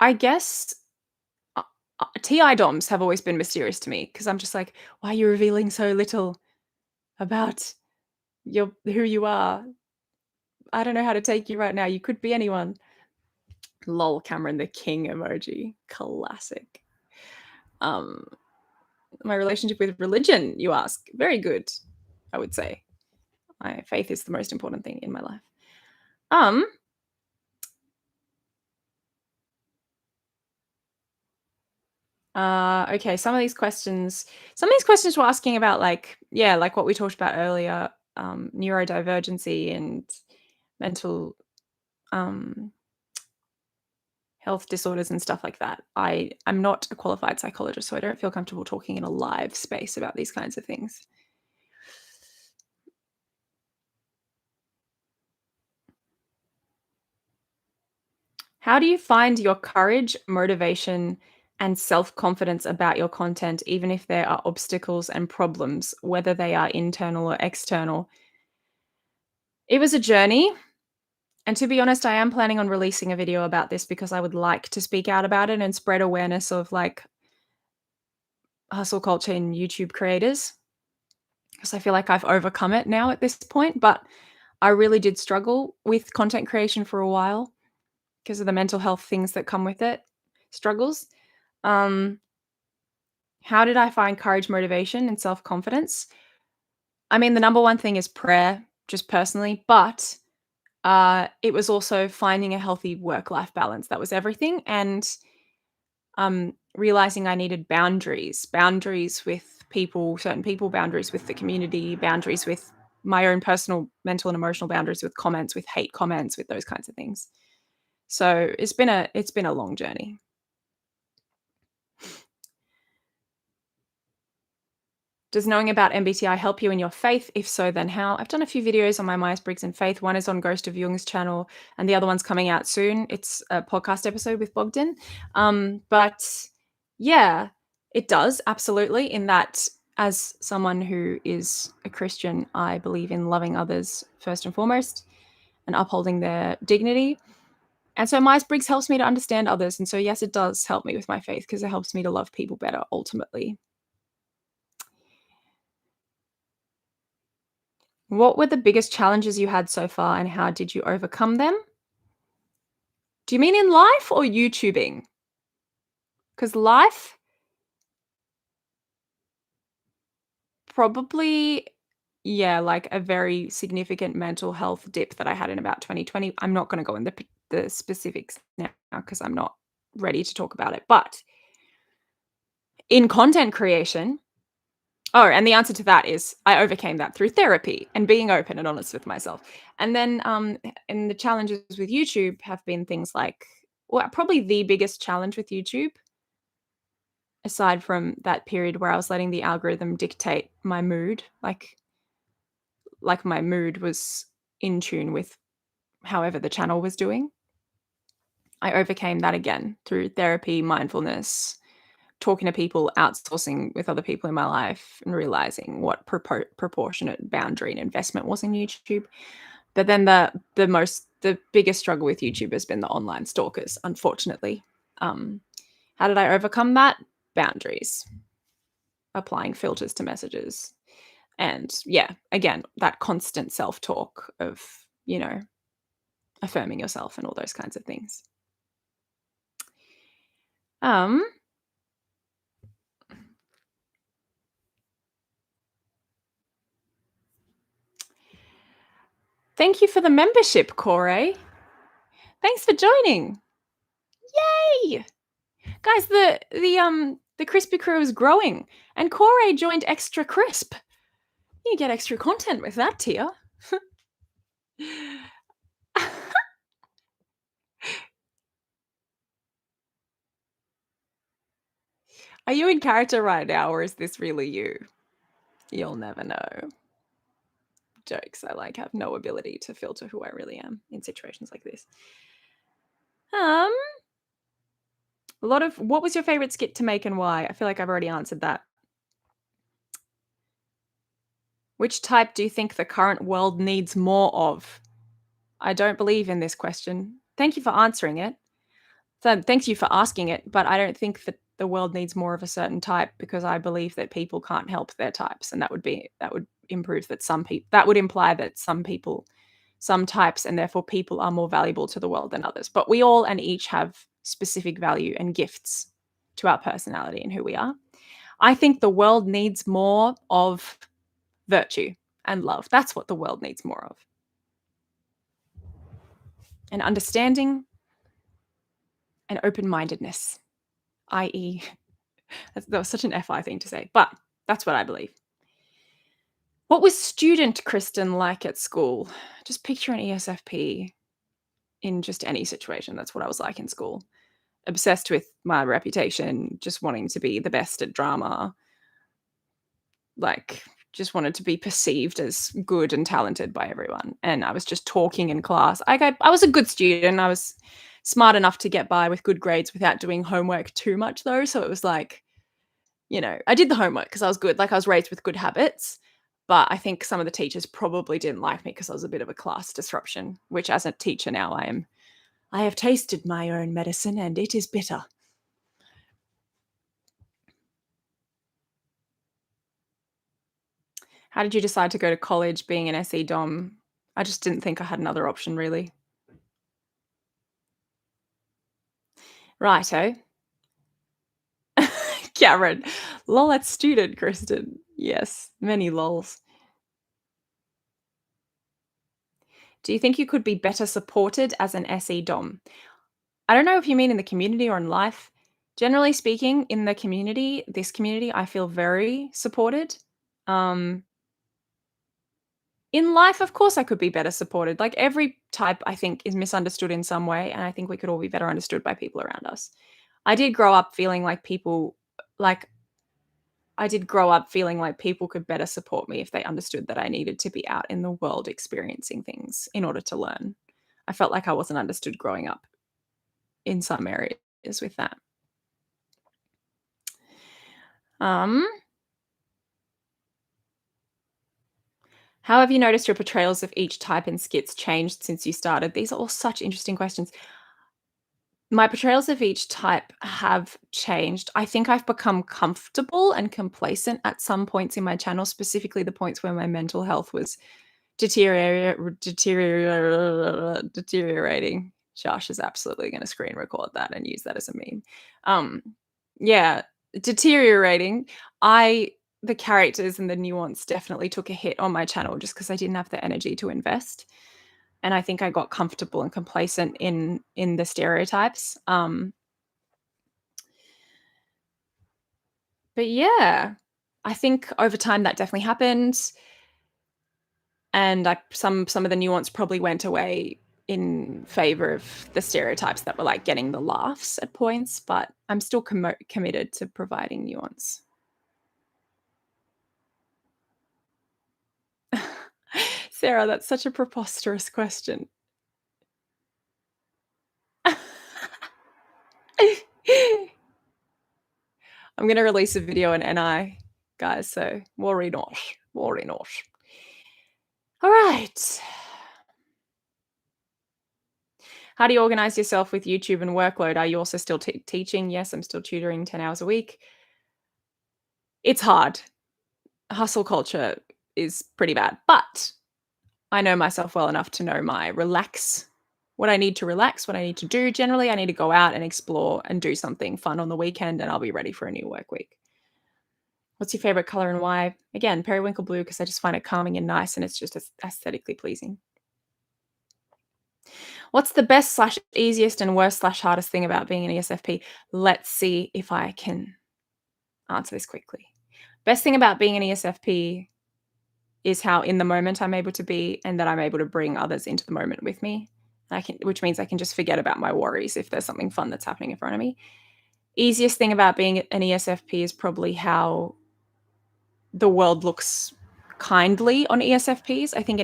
I guess TI DOMs have always been mysterious to me because I'm just like, why are you revealing so little about who you are? I don't know how to take you right now. You could be anyone. Lol, Cameron, the king emoji. Classic. Um, my relationship with religion, you ask. Very good, I would say. My faith is the most important thing in my life. Okay, some of these questions were asking about like, yeah, like what we talked about earlier, neurodivergency and mental um health disorders and stuff like that. I'm not a qualified psychologist, so I don't feel comfortable talking in a live space about these kinds of things. How do you find your courage, motivation, and self-confidence about your content, even if there are obstacles and problems, whether they are internal or external? It was a journey. And to be honest, I am planning on releasing a video about this because I would like to speak out about it and spread awareness of like hustle culture in YouTube creators. Because I feel like I've overcome it now at this point. But I really did struggle with content creation for a while because of the mental health things that come with it, struggles. Um, how did I find courage, motivation, and self confidence? I mean, the number one thing is prayer, just personally, but it was also finding a healthy work life balance. That was everything. And realizing I needed boundaries with people, certain people, boundaries with the community, boundaries with my own personal mental and emotional boundaries with comments, with hate comments, with those kinds of things. So it's been a long journey. Does knowing about MBTI help you in your faith? If so, then how? I've done a few videos on my Myers-Briggs and faith. One is on Ghost of Jung's channel, and the other one's coming out soon. It's a podcast episode with Bogdan. But yeah, it does absolutely. In that, as someone who is a Christian, I believe in loving others first and foremost, and upholding their dignity. And so Myers-Briggs helps me to understand others. And so yes, it does help me with my faith because it helps me to love people better ultimately. What were the biggest challenges you had so far and how did you overcome them? Do you mean in life or YouTubing? Because life, probably, yeah, like a very significant mental health dip that I had in about 2020. I'm not going to go into the specifics now because I'm not ready to talk about it. But in content creation, Oh, and the answer to that is I overcame that through therapy and being open and honest with myself. And then, and the challenges with YouTube have been things like, well, probably the biggest challenge with YouTube, aside from that period where I was letting the algorithm dictate my mood, like my mood was in tune with however the channel was doing. I overcame that again through therapy, mindfulness, talking to people, outsourcing with other people in my life, and realizing what proportionate boundary and investment was in YouTube. But then the biggest struggle with YouTube has been the online stalkers, unfortunately. Um, how did I overcome that? Boundaries, applying filters to messages, and yeah, again, that constant self-talk of, affirming yourself and all those kinds of things. Um, Thank you for the membership, Corey. Thanks for joining. Yay! Guys, the Crispy Crew is growing, and Corey joined Extra Crisp. You get extra content with that tier. Are you in character right now, or is this really you? You'll never know. Jokes. I have no ability to filter who I really am in situations like this. A lot of what was your favorite skit to make and why? I feel like I've already answered that. Which type do you think the current world needs more of? I don't believe in this question. Thank you for answering it. So thank you for asking it, but I don't think that the world needs more of a certain type because I believe that people can't help their types, and that would improve that some people that would imply that some types and therefore people are more valuable to the world than others. But we all and each have specific value and gifts to our personality and who we are. I think the world needs more of virtue and love. That's what the world needs more of. And understanding and open-mindedness, i.e., that was such an FI thing to say, but that's what I believe. What was student Kristen like at school? Just picture an ESFP in just any situation. That's what I was like in school. Obsessed with my reputation, just wanting to be the best at drama, just wanted to be perceived as good and talented by everyone. And I was just talking in class. I was a good student. I was smart enough to get by with good grades without doing homework too much, though. So it was like, I did the homework because I was good. I was raised with good habits. But I think some of the teachers probably didn't like me because I was a bit of a class disruption, which as a teacher now I have tasted my own medicine and it is bitter. How did you decide to go to college being an SE Dom? I just didn't think I had another option, really. Righto. Cameron. Lol at student, Kristen. Yes, many lols. Do you think you could be better supported as an SE Dom? I don't know if you mean in the community or in life. Generally speaking, in the community, this community, I feel very supported. Um, in life, of course, I could be better supported. Every type, I think, is misunderstood in some way, and I think we could all be better understood by people around us. I did grow up feeling like like I did grow up feeling like people could better support me if they understood that I needed to be out in the world experiencing things in order to learn. I felt like I wasn't understood growing up in some areas with that. Um, how have you noticed your portrayals of each type in skits changed since you started? These are all such interesting questions. My portrayals of each type have changed. I think I've become comfortable and complacent at some points in my channel, specifically the points where my mental health was deteriorating. Josh is absolutely going to screen record that and use that as a meme. Um, yeah, deteriorating. The characters and the nuance definitely took a hit on my channel just because I didn't have the energy to invest, and I think I got comfortable and complacent in the stereotypes. But yeah, I think over time that definitely happened, and some of the nuance probably went away in favor of the stereotypes that were, like, getting the laughs at points, but I'm still committed to providing nuance. Sarah, that's such a preposterous question. I'm gonna release a video on NI, guys, so worry not, worry not. Alright. How do you organize yourself with YouTube and workload? Are you also still teaching? Yes, I'm still tutoring 10 hours a week. It's hard. Hustle culture is pretty bad, but I know myself well enough to know what I need to relax, what I need to do. Generally, I need to go out and explore and do something fun on the weekend, and I'll be ready for a new work week. What's your favorite color and why? Again, periwinkle blue because I just find it calming and nice, and it's just aesthetically pleasing. What's the best slash easiest and worst slash hardest thing about being an ESFP? Let's see if I can answer this quickly. Best thing about being an ESFP is how in the moment I'm able to be, and that I'm able to bring others into the moment with me. Which means I can just forget about my worries if there's something fun that's happening in front of me. Easiest thing about being an ESFP is probably how the world looks kindly on ESFPs. I think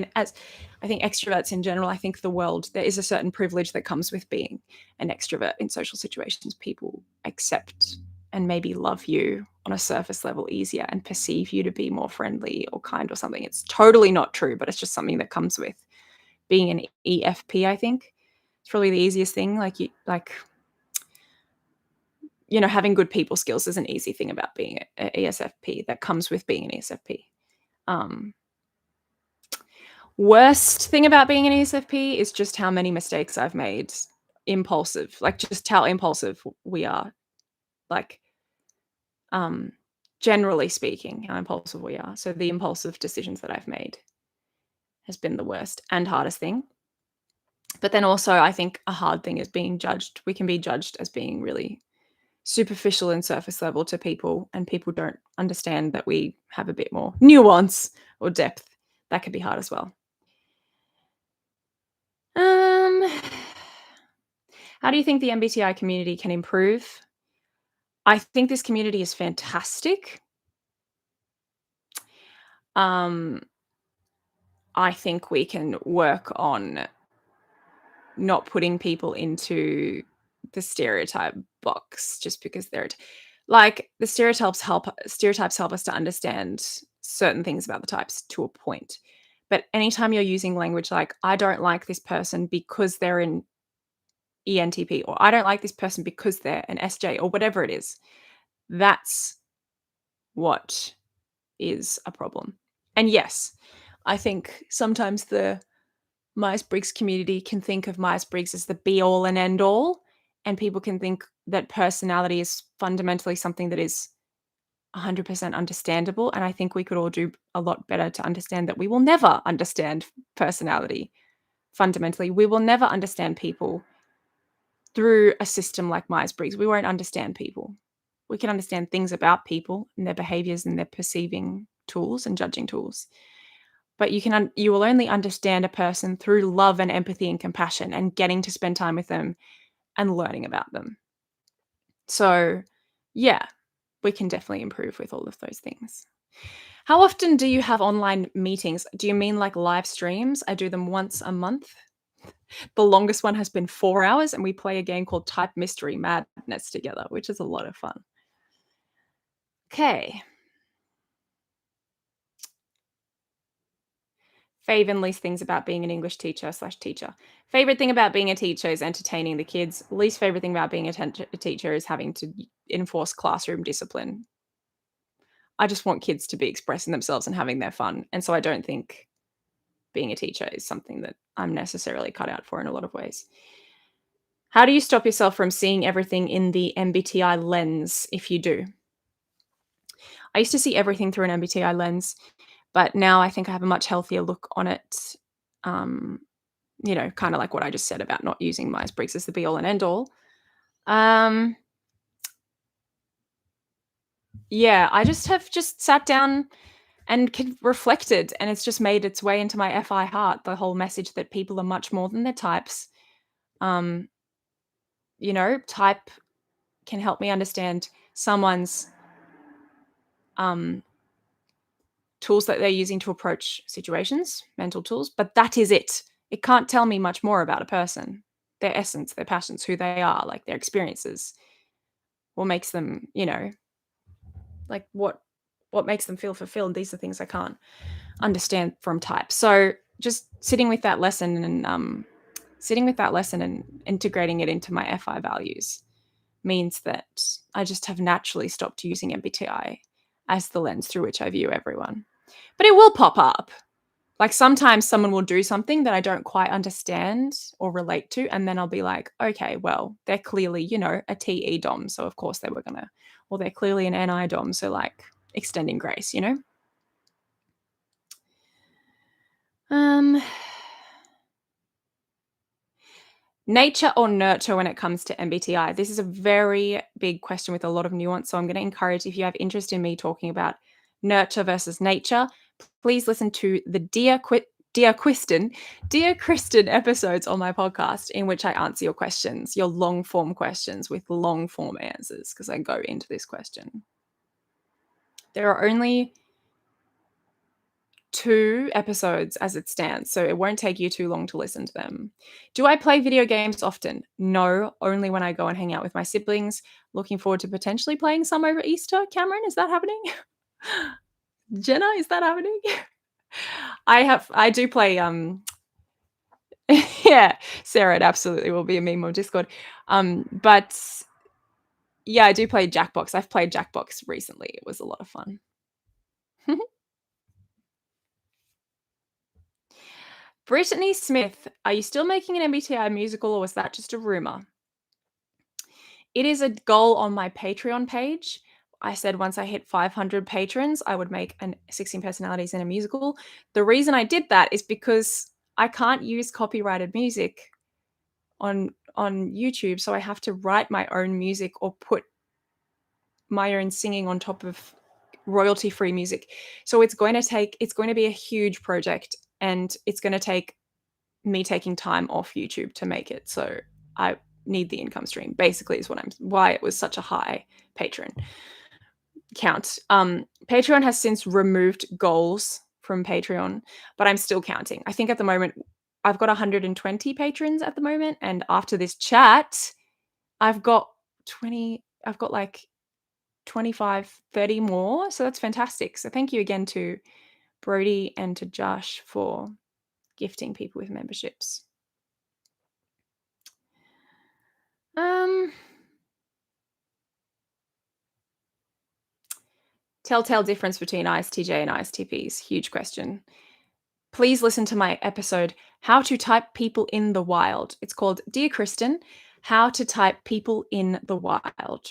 extroverts in general, I think there is a certain privilege that comes with being an extrovert in social situations. People accept and maybe love you on a surface level easier and perceive you to be more friendly or kind or something. It's totally not true, but it's just something that comes with being an EFP, I think. It's probably the easiest thing. Having good people skills is an easy thing about being an ESFP that comes with being an ESFP. Um, Worst thing about being an ESFP is just how many mistakes I've made. Impulsive, like just how impulsive we are. Like, um, generally speaking, how impulsive we are. So the impulsive decisions that I've made has been the worst and hardest thing. But then also, I think a hard thing is being judged. We can be judged as being really superficial and surface level to people, and people don't understand that we have a bit more nuance or depth. That could be hard as well. Um, how do you think the MBTI community can improve? I think this community is fantastic. Um, I think we can work on not putting people into the stereotype box just because like the stereotypes help us to understand certain things about the types to a point. But anytime you're using language like I don't like this person because they're an ENTP, or I don't like this person because they're an SJ, or whatever it is, that's what is a problem. And yes, I think sometimes the Myers-Briggs community can think of Myers-Briggs as the be all and end all, and people can think that personality is fundamentally something that is 100% understandable, and I think we could all do a lot better to understand that we will never understand personality fundamentally. We will never understand people through a system like Myers-Briggs. We won't understand people. We can understand things about people and their behaviors and their perceiving tools and judging tools. But you will only understand a person through love and empathy and compassion and getting to spend time with them and learning about them. So, yeah, we can definitely improve with all of those things. How often do you have online meetings? Do you mean like live streams? I do them once a month. The longest one has been 4 hours, and we play a game called Type Mystery Madness together, which is a lot of fun. Okay. Fave and least things about being an English teacher/teacher. Favorite thing about being a teacher is entertaining the kids. Least favorite thing about being a teacher is having to enforce classroom discipline. I just want kids to be expressing themselves and having their fun. And so I don't think being a teacher is something that I'm necessarily cut out for in a lot of ways. How do you stop yourself from seeing everything in the MBTI lens if you do? I used to see everything through an MBTI lens, but now I think I have a much healthier look on it. Um, kind of like what I just said about not using Myers-Briggs as the be all and end all. Um, Yeah, I just have just sat down and reflected, and it's just made its way into my FI heart, the whole message that people are much more than their types. Um, type can help me understand someone's um, tools that they're using to approach situations, mental tools, but that is it. It can't tell me much more about a person, their essence, their passions, who they are, like their experiences, what makes them, like what makes them feel fulfilled. These are things I can't understand from type. So just sitting with that lesson and integrating it into my FI values means that I just have naturally stopped using MBTI as the lens through which I view everyone. But it will pop up. Like sometimes someone will do something that I don't quite understand or relate to, and then I'll be like, okay, well, they're clearly, a TE dom, so of course they were gonna, or they're clearly an NI dom, so like extending grace. Um, Nature or nurture when it comes to MBTI? This is a very big question with a lot of nuance. So I'm going to encourage, if you have interest in me talking about nurture versus nature, please listen to the Dear Kristen episodes on my podcast in which I answer your questions, your long form questions with long form answers, because I go into this question. There are only 2 episodes as it stands, so it won't take you too long to listen to them. Do I play video games often? No, only when I go and hang out with my siblings. Looking forward to potentially playing some over Easter. Cameron, is that happening? Jenna, is that happening? I do play yeah, Sarah, it absolutely will be a meme on Discord. But yeah, I do play Jackbox. I've played Jackbox recently. It was a lot of fun. Brittany Smith, are you still making an MBTI musical or was that just a rumor? It is a goal on my Patreon page. I said once I hit 500 patrons, I would make an 16 personalities in a musical. The reason I did that is because I can't use copyrighted music on YouTube, so I have to write my own music or put my own singing on top of royalty-free music. So it's going to be a huge project, and it's going to take me taking time off YouTube to make it. So I need the income stream, basically, is why it was such a high patron count. Patreon has since removed goals from Patreon, but I'm still counting. I think at the moment I've got 120 patrons at the moment, and after this chat, I've got like 25, 30 more. So that's fantastic. So thank you again to Brody and to Josh for gifting people with memberships. Telltale difference between ISTJ and ISTPs. Huge question. Please listen to my episode, How to Type People in the Wild. It's called Dear Kristen, How to Type People in the Wild.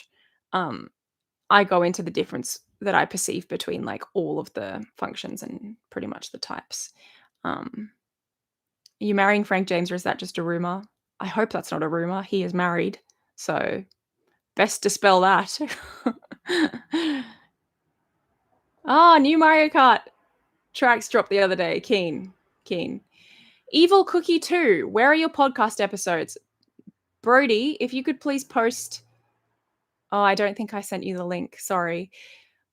I go into the difference that I perceive between like all of the functions and pretty much the types. Are you marrying Frank James or is that just a rumor? I hope that's not a rumor. He is married. So best dispel that. New Mario Kart tracks dropped the other day. Keen. Evil Cookie 2, where are your podcast episodes? Brody, if you could please post. Oh, I don't think I sent you the link. Sorry.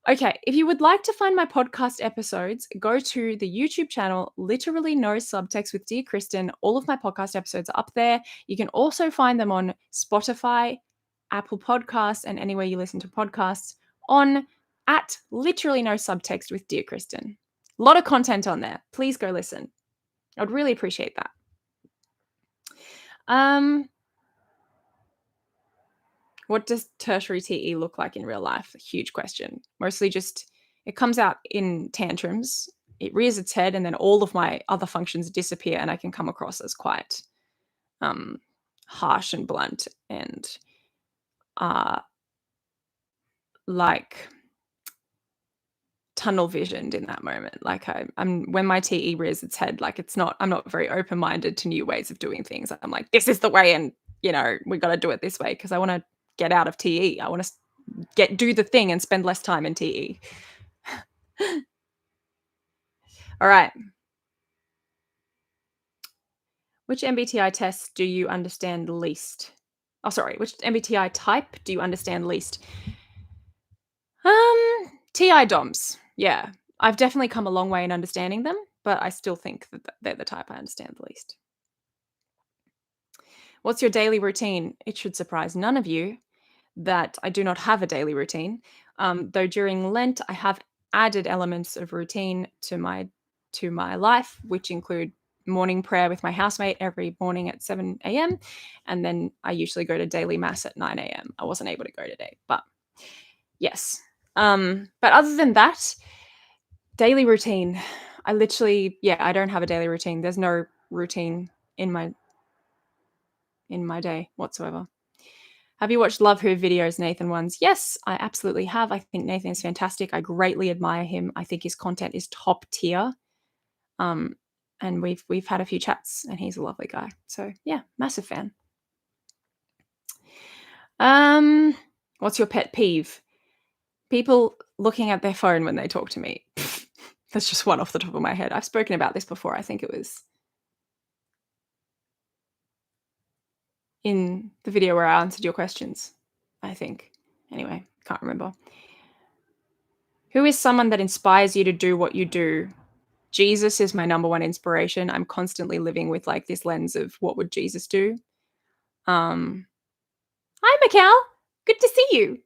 Okay, if you would like to find my podcast episodes, go to the YouTube channel, Literally No Subtext with Dear Kristen. All of my podcast episodes are up there. You can also find them on Spotify, Apple Podcasts, and anywhere you listen to podcasts on at Literally No Subtext with Dear Kristen. A lot of content on there. Please go listen. I'd really appreciate that. What does tertiary TE look like in real life? A huge question. Mostly just it comes out in tantrums. It rears its head, and then all of my other functions disappear, and I can come across as quite harsh and blunt and like tunnel visioned in that moment. Like I'm when my TE rears its head, like I'm not very open minded to new ways of doing things. I'm like, this is the way, and we got to do it this way because I want to get out of TE. I want to do the thing and spend less time in TE. All right. Which MBTI test do you understand least? Oh, sorry. Which MBTI type do you understand least? TI DOMs. Yeah. I've definitely come a long way in understanding them, but I still think that they're the type I understand the least. What's your daily routine? It should surprise none of you that I do not have a daily routine. Though during Lent, I have added elements of routine to my life, which include morning prayer with my housemate every morning at 7 a.m. And then I usually go to daily mass at 9 a.m. I wasn't able to go today, but yes. But other than that, daily routine. I literally, yeah, I don't have a daily routine. There's no routine in my day whatsoever. Have you watched Love Who videos, Nathan ones? Yes, I absolutely have. I think Nathan is fantastic. I greatly admire him. I think his content is top tier. Um, and we've had a few chats, and he's a lovely guy. So yeah, massive fan. What's your pet peeve? People looking at their phone when they talk to me. That's just one off the top of my head. I've spoken about this before. I think it was in the video where I answered your questions. I think. Anyway, can't remember. Who is someone that inspires you to do what you do? Jesus is my number one inspiration. I'm constantly living with like this lens of what would Jesus do. Hi, Mikkel. Good to see you.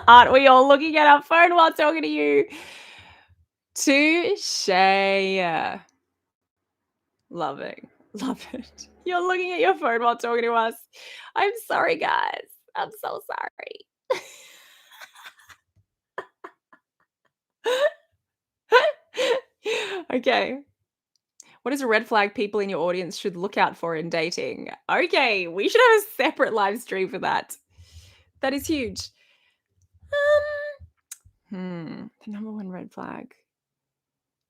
Aren't we all looking at our phone while talking to you? Touche. Love it. Love it. You're looking at your phone while talking to us. I'm sorry, guys. I'm so sorry. Okay. What is a red flag people in your audience should look out for in dating? Okay, we should have a separate live stream for that. That is huge. The number one red flag.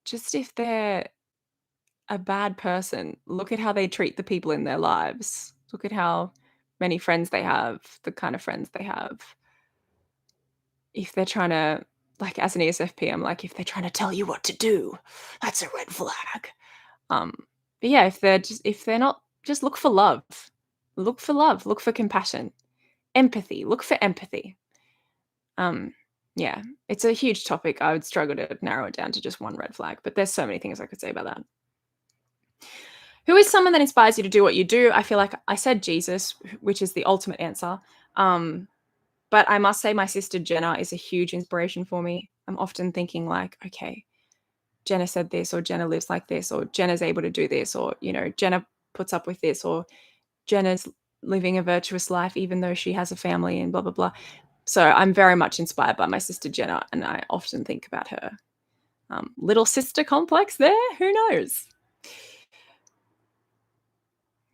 Just if they're a bad person, look at how they treat the people in their lives. Look at how many friends they have, the kind of friends they have. If they're trying to, like, as an ESFP, I'm like, if they're trying to tell you what to do, that's a red flag. But yeah, if they're not, just look for love. Look for love. Look for compassion. Empathy. Look for empathy. Yeah, it's a huge topic. I would struggle to narrow it down to just one red flag, but there's so many things I could say about that. Who is someone that inspires you to do what you do? I feel like I said Jesus, which is the ultimate answer. But I must say my sister Jenna is a huge inspiration for me. I'm often thinking like, okay, Jenna said this, or Jenna lives like this, or Jenna's able to do this, or, you know, Jenna puts up with this, or Jenna's living a virtuous life even though she has a family and blah, blah, blah. So I'm very much inspired by my sister Jenna, and I often think about her. Little sister complex there? Who knows?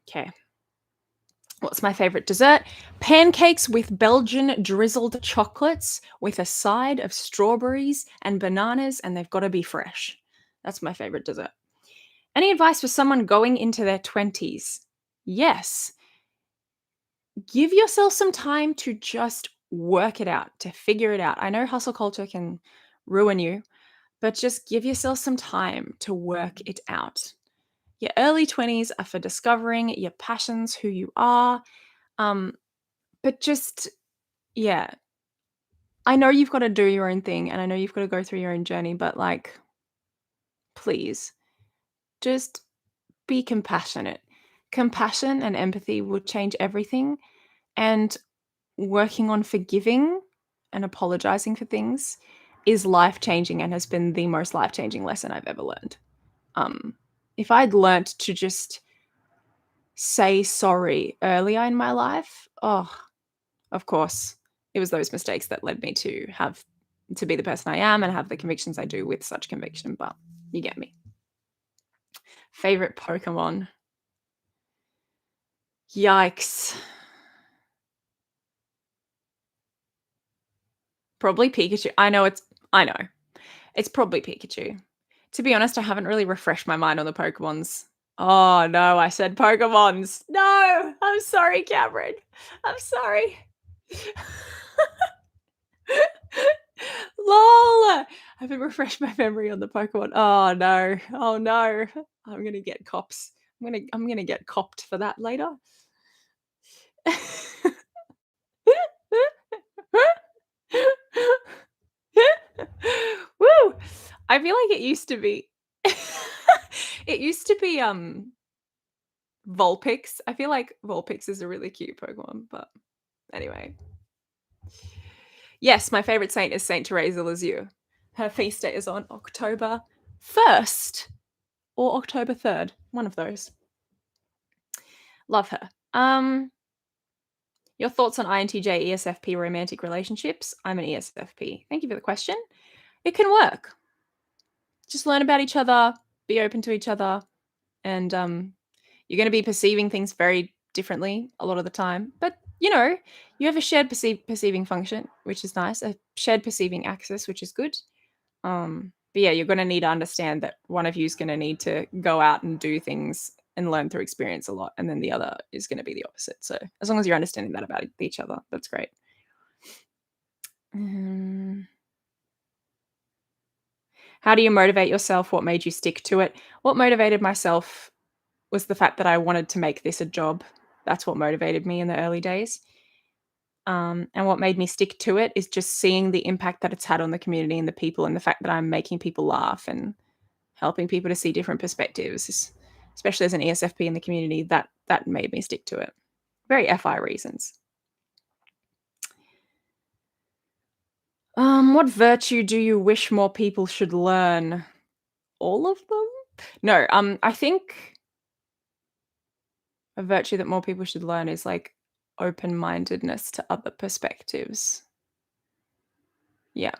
Okay. What's my favorite dessert? Pancakes with Belgian drizzled chocolates with a side of strawberries and bananas, and they've got to be fresh. That's my favorite dessert. Any advice for someone going into their 20s? Yes. Give yourself some time to just work it out, to figure it out. I know hustle culture can ruin you, but just give yourself some time to work it out. Your early 20s are for discovering your passions, who you are. But just, yeah, I know you've got to do your own thing, and I know you've got to go through your own journey, but like, please just be compassionate. Compassion and empathy will change everything. And working on forgiving and apologizing for things is life changing and has been the most life changing lesson I've ever learned. If I'd learnt to just say sorry earlier in my life, oh, of course, it was those mistakes that led me to be the person I am and have the convictions I do with such conviction, but you get me. Favorite Pokemon? Yikes. Probably Pikachu. I know. It's probably Pikachu. To be honest, I haven't really refreshed my mind on the Pokemons Oh, no, I said Pokemons. No, I'm sorry, Cameron. I'm sorry. LOL. I haven't refreshed my memory on the Pokemon. Oh, no. Oh, no. I'm gonna get cops. I'm gonna get copped for that later. Woo! I feel like it used to be it used to be, Vulpix. I feel like Vulpix is a really cute Pokemon, but anyway. Yes, my favorite saint is Saint Teresa Lisieux. Her feast day is on October 1st or October 3rd, one of those. Love her. Your thoughts on INTJ ESFP romantic relationships? I'm an ESFP. Thank you for the question. It can work. Just learn about each other, be open to each other, and you're going to be perceiving things very differently a lot of the time. But you have a shared perceiving function, which is nice. A shared perceiving axis, which is good. But yeah, you're going to need to understand that one of you is going to need to go out and do things and learn through experience a lot, and then the other is going to be the opposite. So as long as you're understanding that about each other, that's great. How do you motivate yourself? What made you stick to it? What motivated myself was the fact that I wanted to make this a job. That's what motivated me in the early days. And what made me stick to it is just seeing the impact that it's had on the community and the people, and the fact that I'm making people laugh and helping people to see different perspectives, especially as an ESFP in the community. That made me stick to it. Very FI reasons. What virtue do you wish more people should learn? All of them? No, I think a virtue that more people should learn is like open-mindedness to other perspectives. Yeah.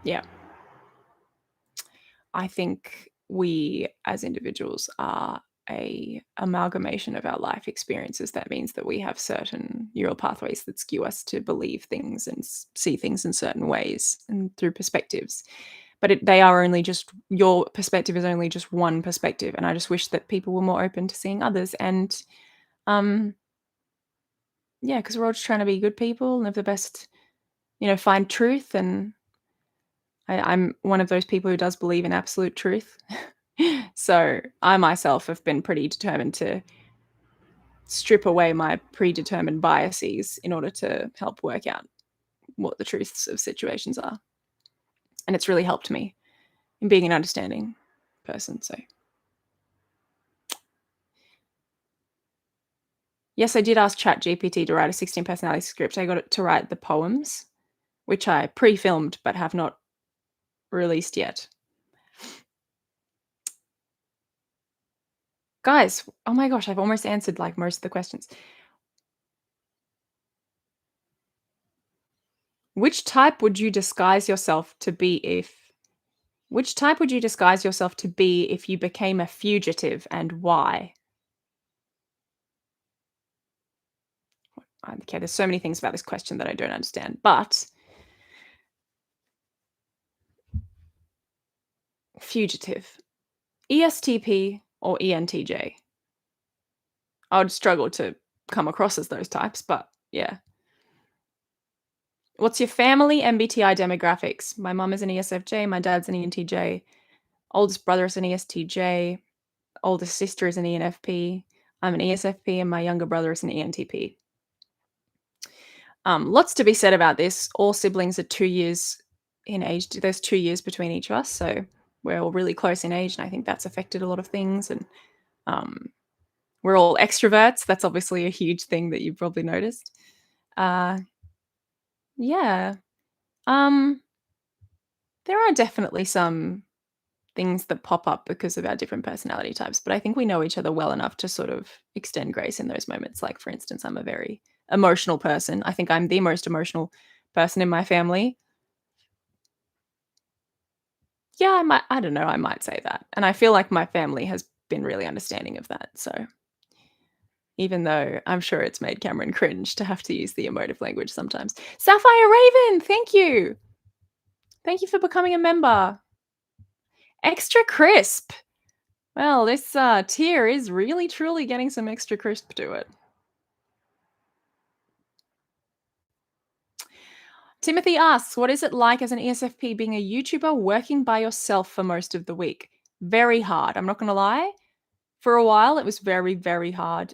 Yeah. I think we as individuals are a amalgamation of our life experiences. That means that we have certain neural pathways that skew us to believe things and see things in certain ways and through perspectives. But they are only just, your perspective is only just one perspective, and I just wish that people were more open to seeing others. And um, yeah, because we're all just trying to be good people and live the best, find truth. And I'm one of those people who does believe in absolute truth. So I myself have been pretty determined to strip away my predetermined biases in order to help work out what the truths of situations are. And it's really helped me in being an understanding person. So yes, I did ask ChatGPT to write a 16 personality script. I got it to write the poems, which I pre-filmed but have not released yet. Guys, oh my gosh, I've almost answered like most of the questions. Which type would you disguise yourself to be if you became a fugitive, and why? Okay, there's so many things about this question that I don't understand, but fugitive, ESTP or ENTJ? I would struggle to come across as those types, but yeah. What's your family MBTI demographics? My mum is an ESFJ, my dad's an ENTJ, oldest brother is an ESTJ, oldest sister is an ENFP, I'm an ESFP, and my younger brother is an ENTP. Lots to be said about this. All siblings are 2 years in age. There's 2 years between each of us, so we're all really close in age, and I think that's affected a lot of things. And we're all extroverts. That's obviously a huge thing that you've probably noticed. Yeah. There are definitely some things that pop up because of our different personality types, but I think we know each other well enough to sort of extend grace in those moments. Like, for instance, I'm a very emotional person. I think I'm the most emotional person in my family. Yeah, I don't know, I might say that. And I feel like my family has been really understanding of that. So even though I'm sure it's made Cameron cringe to have to use the emotive language sometimes. Sapphire Raven, thank you. Thank you for becoming a member. Extra crisp. Well, this tier is really truly getting some extra crisp to it. Timothy asks, what is it like as an ESFP being a YouTuber working by yourself for most of the week? Very hard. I'm not going to lie. For a while, it was very, very hard.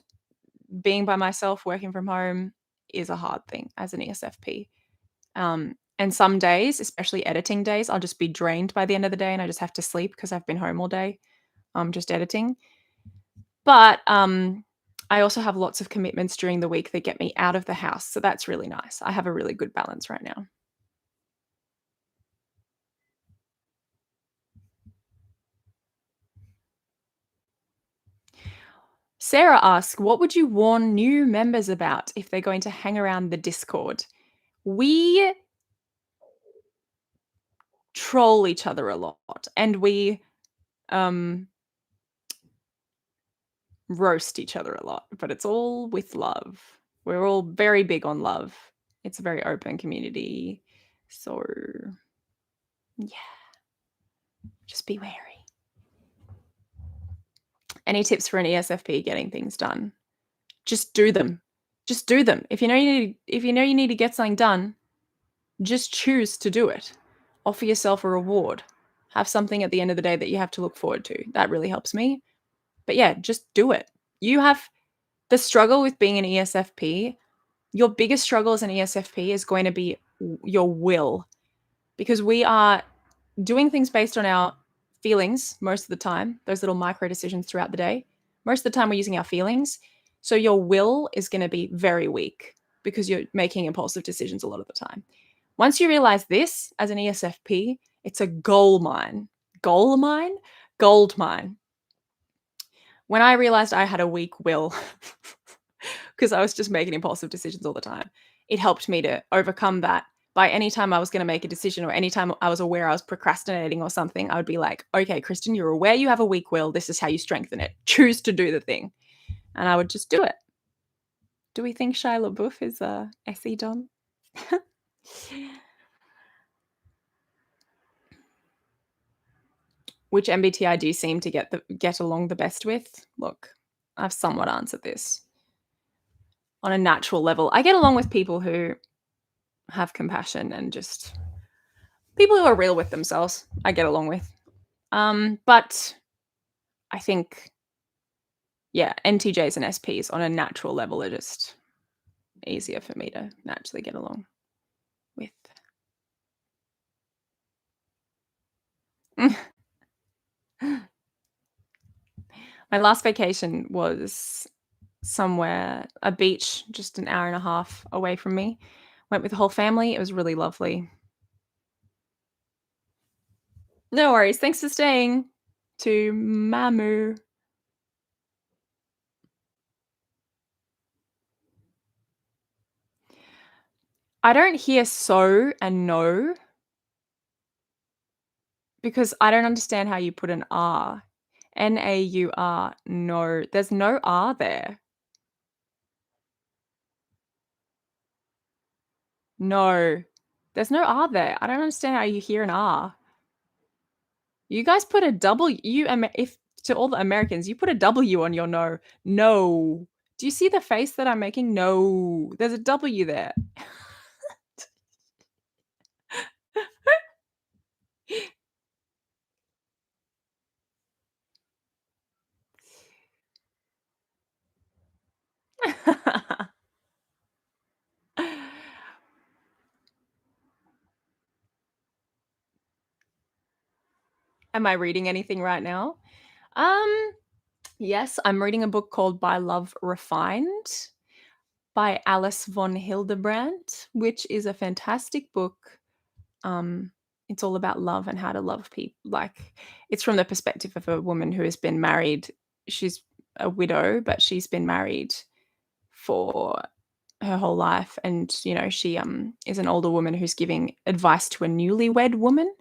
Being by myself, working from home is a hard thing as an ESFP. And some days, especially editing days, I'll just be drained by the end of the day and I just have to sleep because I've been home all day, just editing. But I also have lots of commitments during the week that get me out of the house. So that's really nice. I have a really good balance right now. Sarah asks, what would you warn new members about if they're going to hang around the Discord? We troll each other a lot and we um, roast each other a lot, but it's all with love. We're all very big on love. It's a very open community. So, yeah, just be wary. Any tips for an ESFP getting things done? Just do them. Just do them. If you know you need to get something done, just choose to do it. Offer yourself a reward. Have something at the end of the day that you have to look forward to. That really helps me. But yeah, just do it. You have the struggle with being an ESFP. Your biggest struggle as an ESFP is going to be your will, because we are doing things based on our feelings most of the time, those little micro decisions throughout the day. Most of the time, we're using our feelings. So your will is going to be very weak because you're making impulsive decisions a lot of the time. Once you realize this as an ESFP, it's a gold mine. Gold mine? Gold mine. When I realized I had a weak will, because I was just making impulsive decisions all the time, it helped me to overcome that. By any time I was going to make a decision or anytime I was aware I was procrastinating or something, I would be like, okay, Kristen, you're aware you have a weak will. This is how you strengthen it. Choose to do the thing. And I would just do it. Do we think Shia LaBeouf is a SE Don? Which MBTI do you seem to get along the best with? Look, I've somewhat answered this. On a natural level, I get along with people who have compassion and just people who are real with themselves. I get along with. But I think, yeah, NTJs and SPs on a natural level are just easier for me to naturally get along with. My last vacation was somewhere, a beach just an hour and a half away from me. Went with the whole family. It was really lovely. No worries. Thanks for staying. To Mamu. I don't hear so and no because I don't understand how you put an R. Naur. No. There's no R there. No. There's no R there. I don't understand how you hear an R. You guys put a W. If to all the Americans, you put a W on your no. No. Do you see the face that I'm making? No. There's a W there. Am I reading anything right now? Um, yes, I'm reading a book called By Love Refined by Alice von Hildebrandt, which is a fantastic book. It's all about love and how to love people. Like, it's from the perspective of a woman who has been married. She's a widow, but she's been married for her whole life, and she is an older woman who's giving advice to a newlywed woman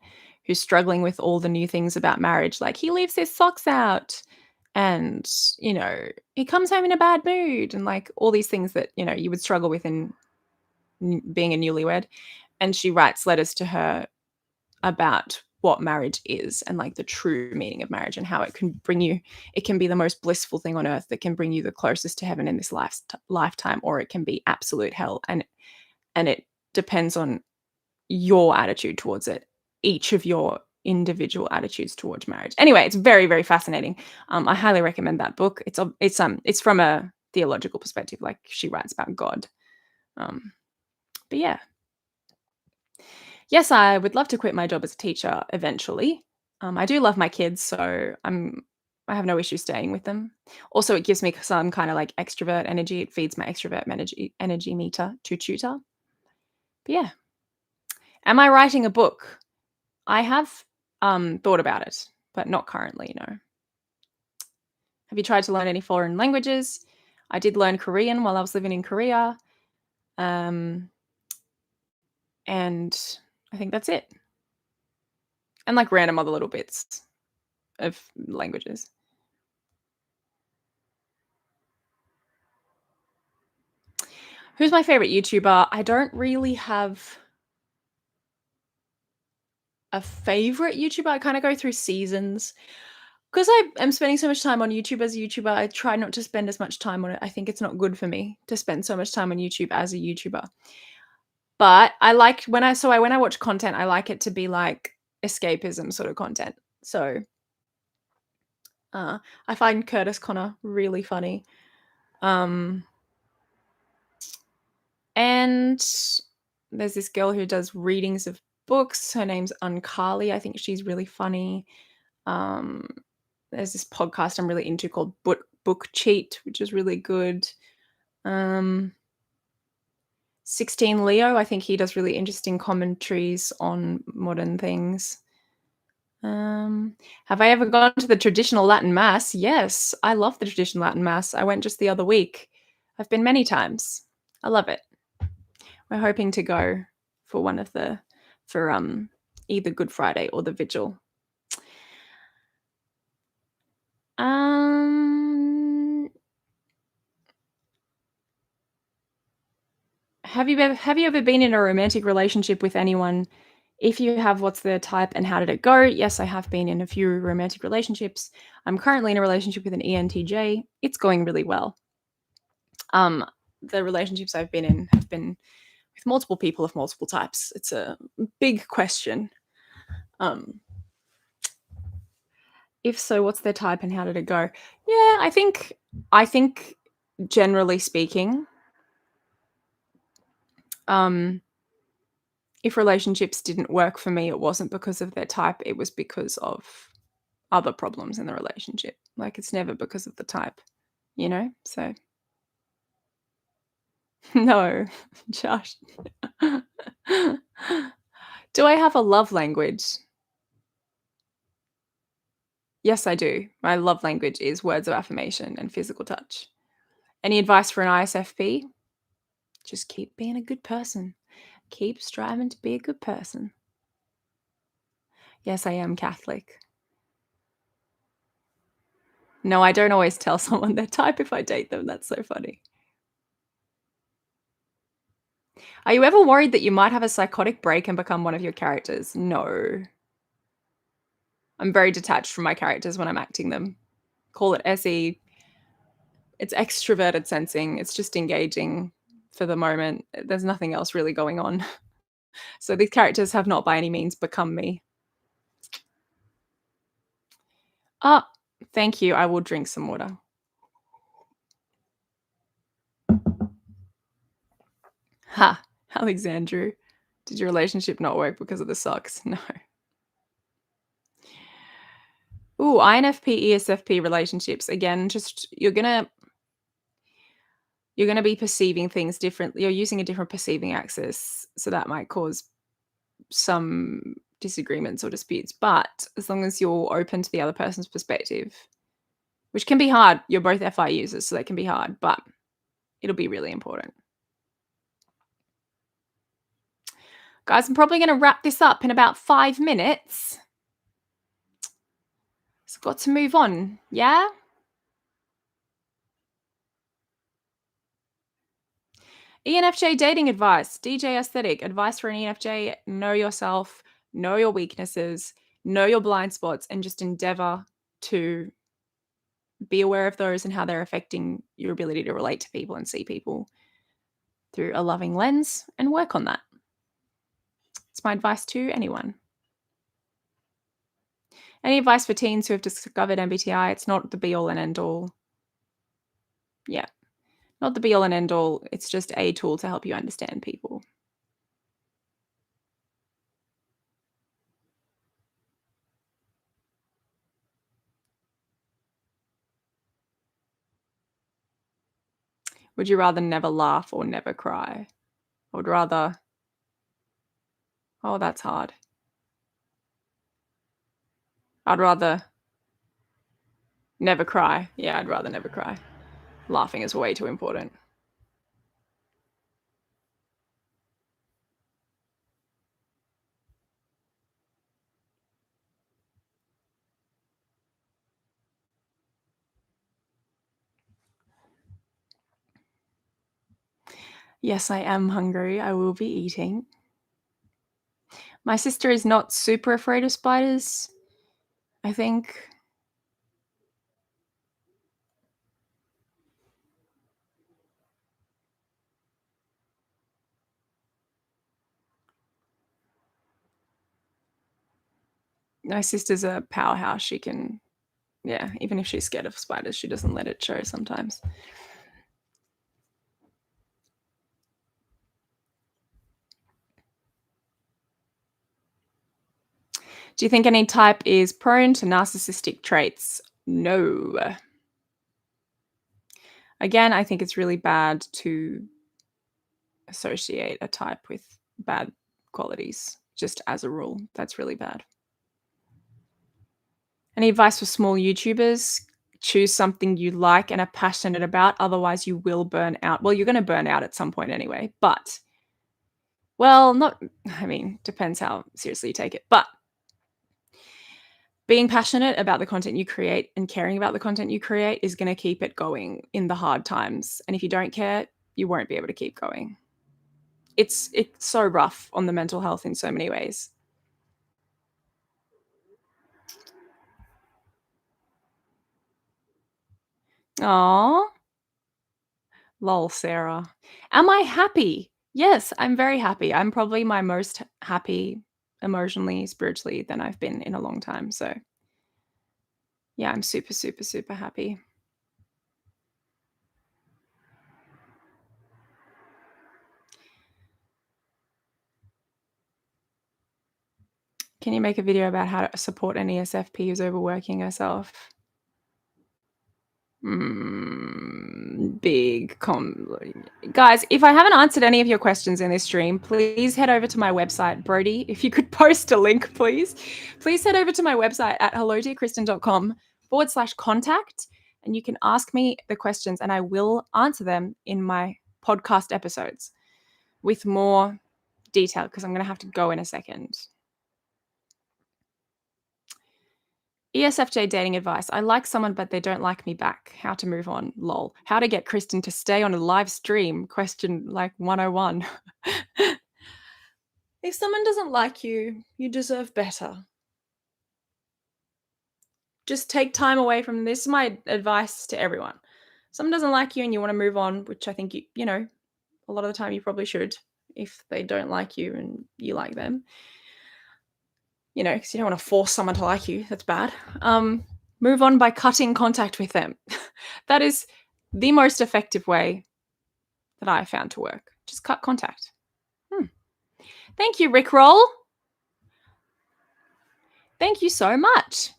who's struggling with all the new things about marriage, like he leaves his socks out, and he comes home in a bad mood, and like all these things that you would struggle with in being a newlywed. And she writes letters to her about what marriage is and like the true meaning of marriage and how it can bring you, it can be the most blissful thing on earth that can bring you the closest to heaven in this lifetime, or it can be absolute hell. And it depends on your attitude towards it, each of your individual attitudes towards marriage. Anyway, it's very, very fascinating. I highly recommend that book. It's from a theological perspective, like she writes about God. But yeah. Yes, I would love to quit my job as a teacher eventually. I do love my kids, so I have no issue staying with them. Also, it gives me some kind of like extrovert energy. It feeds my extrovert energy meter to tutor. But yeah, am I writing a book? I have thought about it, but not currently. No. Have you tried to learn any foreign languages? I did learn Korean while I was living in Korea, and I think that's it. And like random other little bits of languages. Who's my favorite YouTuber? I don't really have a favorite YouTuber. I kind of go through seasons because I am spending so much time on YouTube as a YouTuber. I try not to spend as much time on it. I think it's not good for me to spend so much time on YouTube as a YouTuber. But I like when I watch content, I like it to be like escapism sort of content. So I find Curtis Connor really funny. And there's this girl who does readings of books. Her name's Uncali. I think she's really funny. There's this podcast I'm really into called Book Cheat, which is really good. 16 Leo, I think he does really interesting commentaries on modern things. Have I ever gone to the traditional Latin Mass? Yes, I love the traditional Latin Mass. I went just the other week. I've been many times. I love it. We're hoping to go for either Good Friday or the Vigil. Have you ever been in a romantic relationship with anyone? If you have, what's their type and how did it go? Yes, I have been in a few romantic relationships. I'm currently in a relationship with an ENTJ. It's going really well. The relationships I've been in have been with multiple people of multiple types. It's a big question. If so, what's their type and how did it go? Yeah, I think generally speaking, if relationships didn't work for me, it wasn't because of their type, it was because of other problems in the relationship. Like it's never because of the type, you know? So no, Josh. Do I have a love language? Yes, I do. My love language is words of affirmation and physical touch. Any advice for an ISFP? Just keep being a good person. Keep striving to be a good person. Yes, I am Catholic. No, I don't always tell someone their type if I date them. That's so funny. Are you ever worried that you might have a psychotic break and become one of your characters? No. I'm very detached from my characters when I'm acting them. Call it SE. It's extroverted sensing. It's just engaging for the moment. There's nothing else really going on. So these characters have not by any means become me. Ah, thank you. I will drink some water. Ha, Alexandru. Did your relationship not work because of the socks? No. Ooh, INFP, ESFP relationships. Again, just you're gonna be perceiving things differently. You're using a different perceiving axis, so that might cause some disagreements or disputes. But as long as you're open to the other person's perspective, which can be hard. You're both FI users, so that can be hard, but it'll be really important. Guys, I'm probably going to wrap this up in about 5 minutes. So I've got to move on, yeah? ENFJ dating advice. DJ Aesthetic. Advice for an ENFJ. Know yourself. Know your weaknesses. know your blind spots and just endeavor to be aware of those and how they're affecting your ability to relate to people and see people through a loving lens and work on that. It's my advice to anyone. Any advice for teens who have discovered MBTI? It's not the be all and end all. Yeah, not the be all and end all. It's just a tool to help you understand people. Would you rather never laugh or never cry? I would rather. Oh, that's hard. I'd rather never cry. Yeah, I'd rather never cry. Laughing is way too important. Yes, I am hungry. I will be eating. My sister is not super afraid of spiders, I think. My sister's a powerhouse. She can, yeah, even if she's scared of spiders, she doesn't let it show sometimes. Do you think any type is prone to narcissistic traits? No. Again, I think it's really bad to associate a type with bad qualities, just as a rule. That's really bad. Any advice for small YouTubers? Choose something you like and are passionate about, otherwise you will burn out. Well, you're going to burn out at some point anyway, but well, not I mean, depends how seriously you take it. But being passionate about the content you create and caring about the content you create is going to keep it going in the hard times. And if you don't care, you won't be able to keep going. It's so rough on the mental health in so many ways. Aw. Lol, Sarah. Am I happy? Yes, I'm very happy. I'm probably my most happy emotionally, spiritually than I've been in a long time. So, yeah, I'm super, super, super happy. Can you make a video about how to support an ESFP who's overworking herself? Big guys, if I haven't answered any of your questions in this stream, please head over to my website. Brody, if you could post a link, please head over to my website at hellodearkristen.com/contact, and you can ask me the questions and I will answer them in my podcast episodes with more detail, because I'm going to have to go in a second. ESFJ dating advice. I like someone, but they don't like me back. How to move on? Lol. How to get Kristen to stay on a live stream? Question like 101. If someone doesn't like you, you deserve better. Just take time away from this. Is my advice to everyone. If someone doesn't like you and you want to move on, which I think you know, a lot of the time you probably should if they don't like you and you like them. You know, because you don't want to force someone to like you. That's bad. Move on by cutting contact with them. That is the most effective way that I found to work. Just cut contact. Thank you, Rickroll. Thank you so much.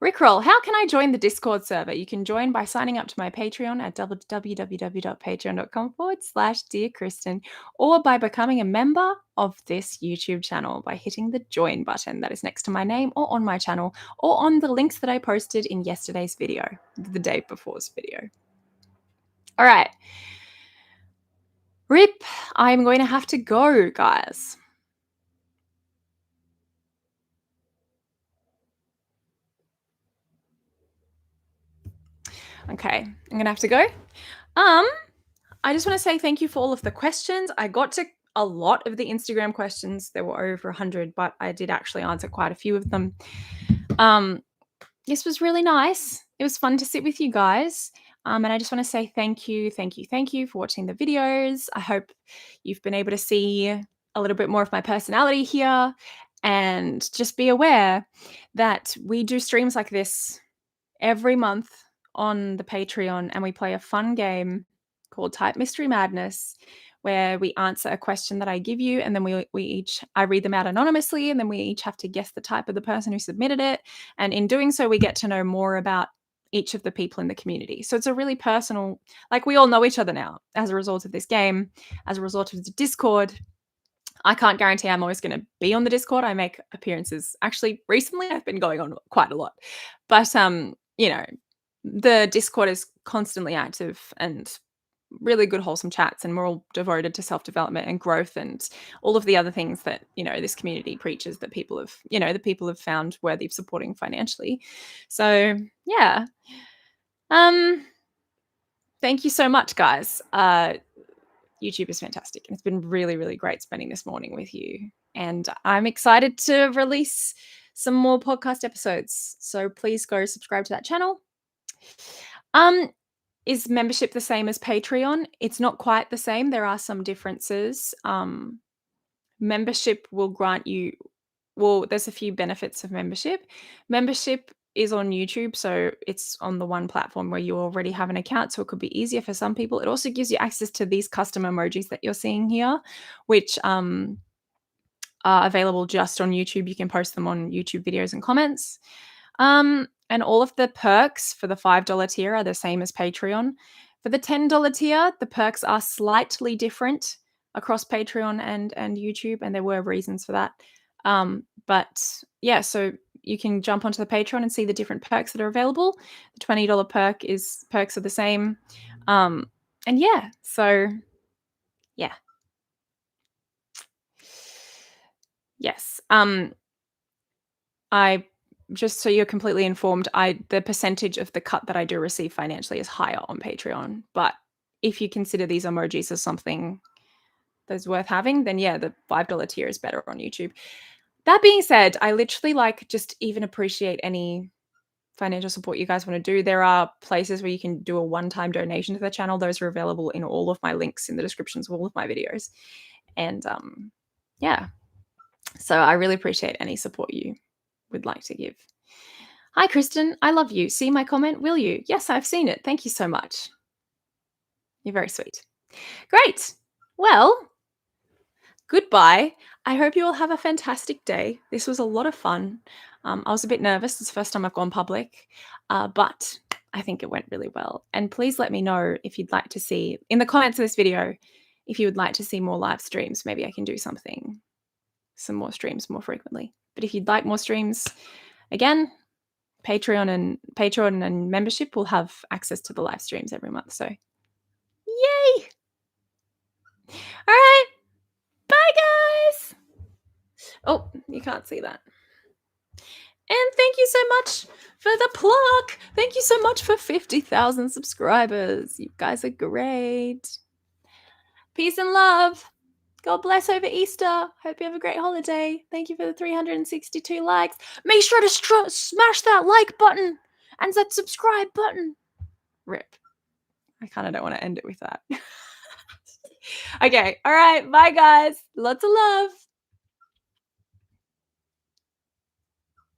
Rickroll, how can I join the Discord server? You can join by signing up to my Patreon at www.patreon.com/Dear Kristen, or by becoming a member of this YouTube channel by hitting the join button that is next to my name or on my channel or on the links that I posted in yesterday's video, the day before's video. All right. Rip, I'm going to have to go, guys. Okay, I'm gonna have to go. I just want to say thank you for all of the questions. I got to a lot of the Instagram questions. There were over 100, but I did actually answer quite a few of them. This was really nice. It was fun to sit with you guys. And I just want to say thank you, thank you, thank you for watching the videos. I hope you've been able to see a little bit more of my personality here, and just be aware that we do streams like this every month on the Patreon, and we play a fun game called Type Mystery Madness, where we answer a question that I give you, and then I read them out anonymously, and then we each have to guess the type of the person who submitted it. And in doing so, we get to know more about each of the people in the community. So it's a really personal, like, we all know each other now as a result of this game, as a result of the Discord. I can't guarantee I'm always going to be on the Discord. I make appearances. Actually, recently I've been going on quite a lot. But the Discord is constantly active and really good wholesome chats, and we're all devoted to self-development and growth and all of the other things that, this community preaches, that the people have found worthy of supporting financially. So, yeah. Thank you so much, guys. YouTube is fantastic, and it's been really, really great spending this morning with you. And I'm excited to release some more podcast episodes. So please go subscribe to that channel. Is membership the same as Patreon? It's not quite the same. There are some differences. Membership will grant you, there's a few benefits of membership. Membership is on YouTube, so it's on the one platform where you already have an account, so it could be easier for some people. It also gives you access to these custom emojis that you're seeing here, which are available just on YouTube. You can post them on YouTube videos and comments. And all of the perks for the $5 tier are the same as Patreon. For the $10 tier, the perks are slightly different across Patreon and YouTube, and there were reasons for that. But yeah, so you can jump onto the Patreon and see the different perks that are available. The $20 perks are the same. And yeah, so yeah. Yes. I just so you're completely informed, the percentage of the cut that I do receive financially is higher on Patreon. But if you consider these emojis as something that's worth having, then yeah, the $5 tier is better on YouTube. That being said, I literally just even appreciate any financial support you guys want to do. There are places where you can do a one-time donation to the channel. Those are available in all of my links in the descriptions of all of my videos. And yeah, so I really appreciate any support you would like to give. Hi, Kristen. I love you. See my comment, will you? Yes, I've seen it. Thank you so much. You're very sweet. Great. Well, goodbye. I hope you all have a fantastic day. This was a lot of fun. I was a bit nervous. It's the first time I've gone public, but I think it went really well. And please let me know if you'd like to see, in the comments of this video, if you would like to see more live streams. Maybe I can do some more streams more frequently. But if you'd like more streams, again, Patreon and membership will have access to the live streams every month. So yay! All right. Bye, guys. Oh, you can't see that. And thank you so much for the plug. Thank you so much for 50,000 subscribers. You guys are great. Peace and love. God bless over Easter. Hope you have a great holiday. Thank you for the 362 likes. Make sure to smash that like button and that subscribe button. Rip. I kind of don't want to end it with that. Okay. All right. Bye, guys. Lots of love.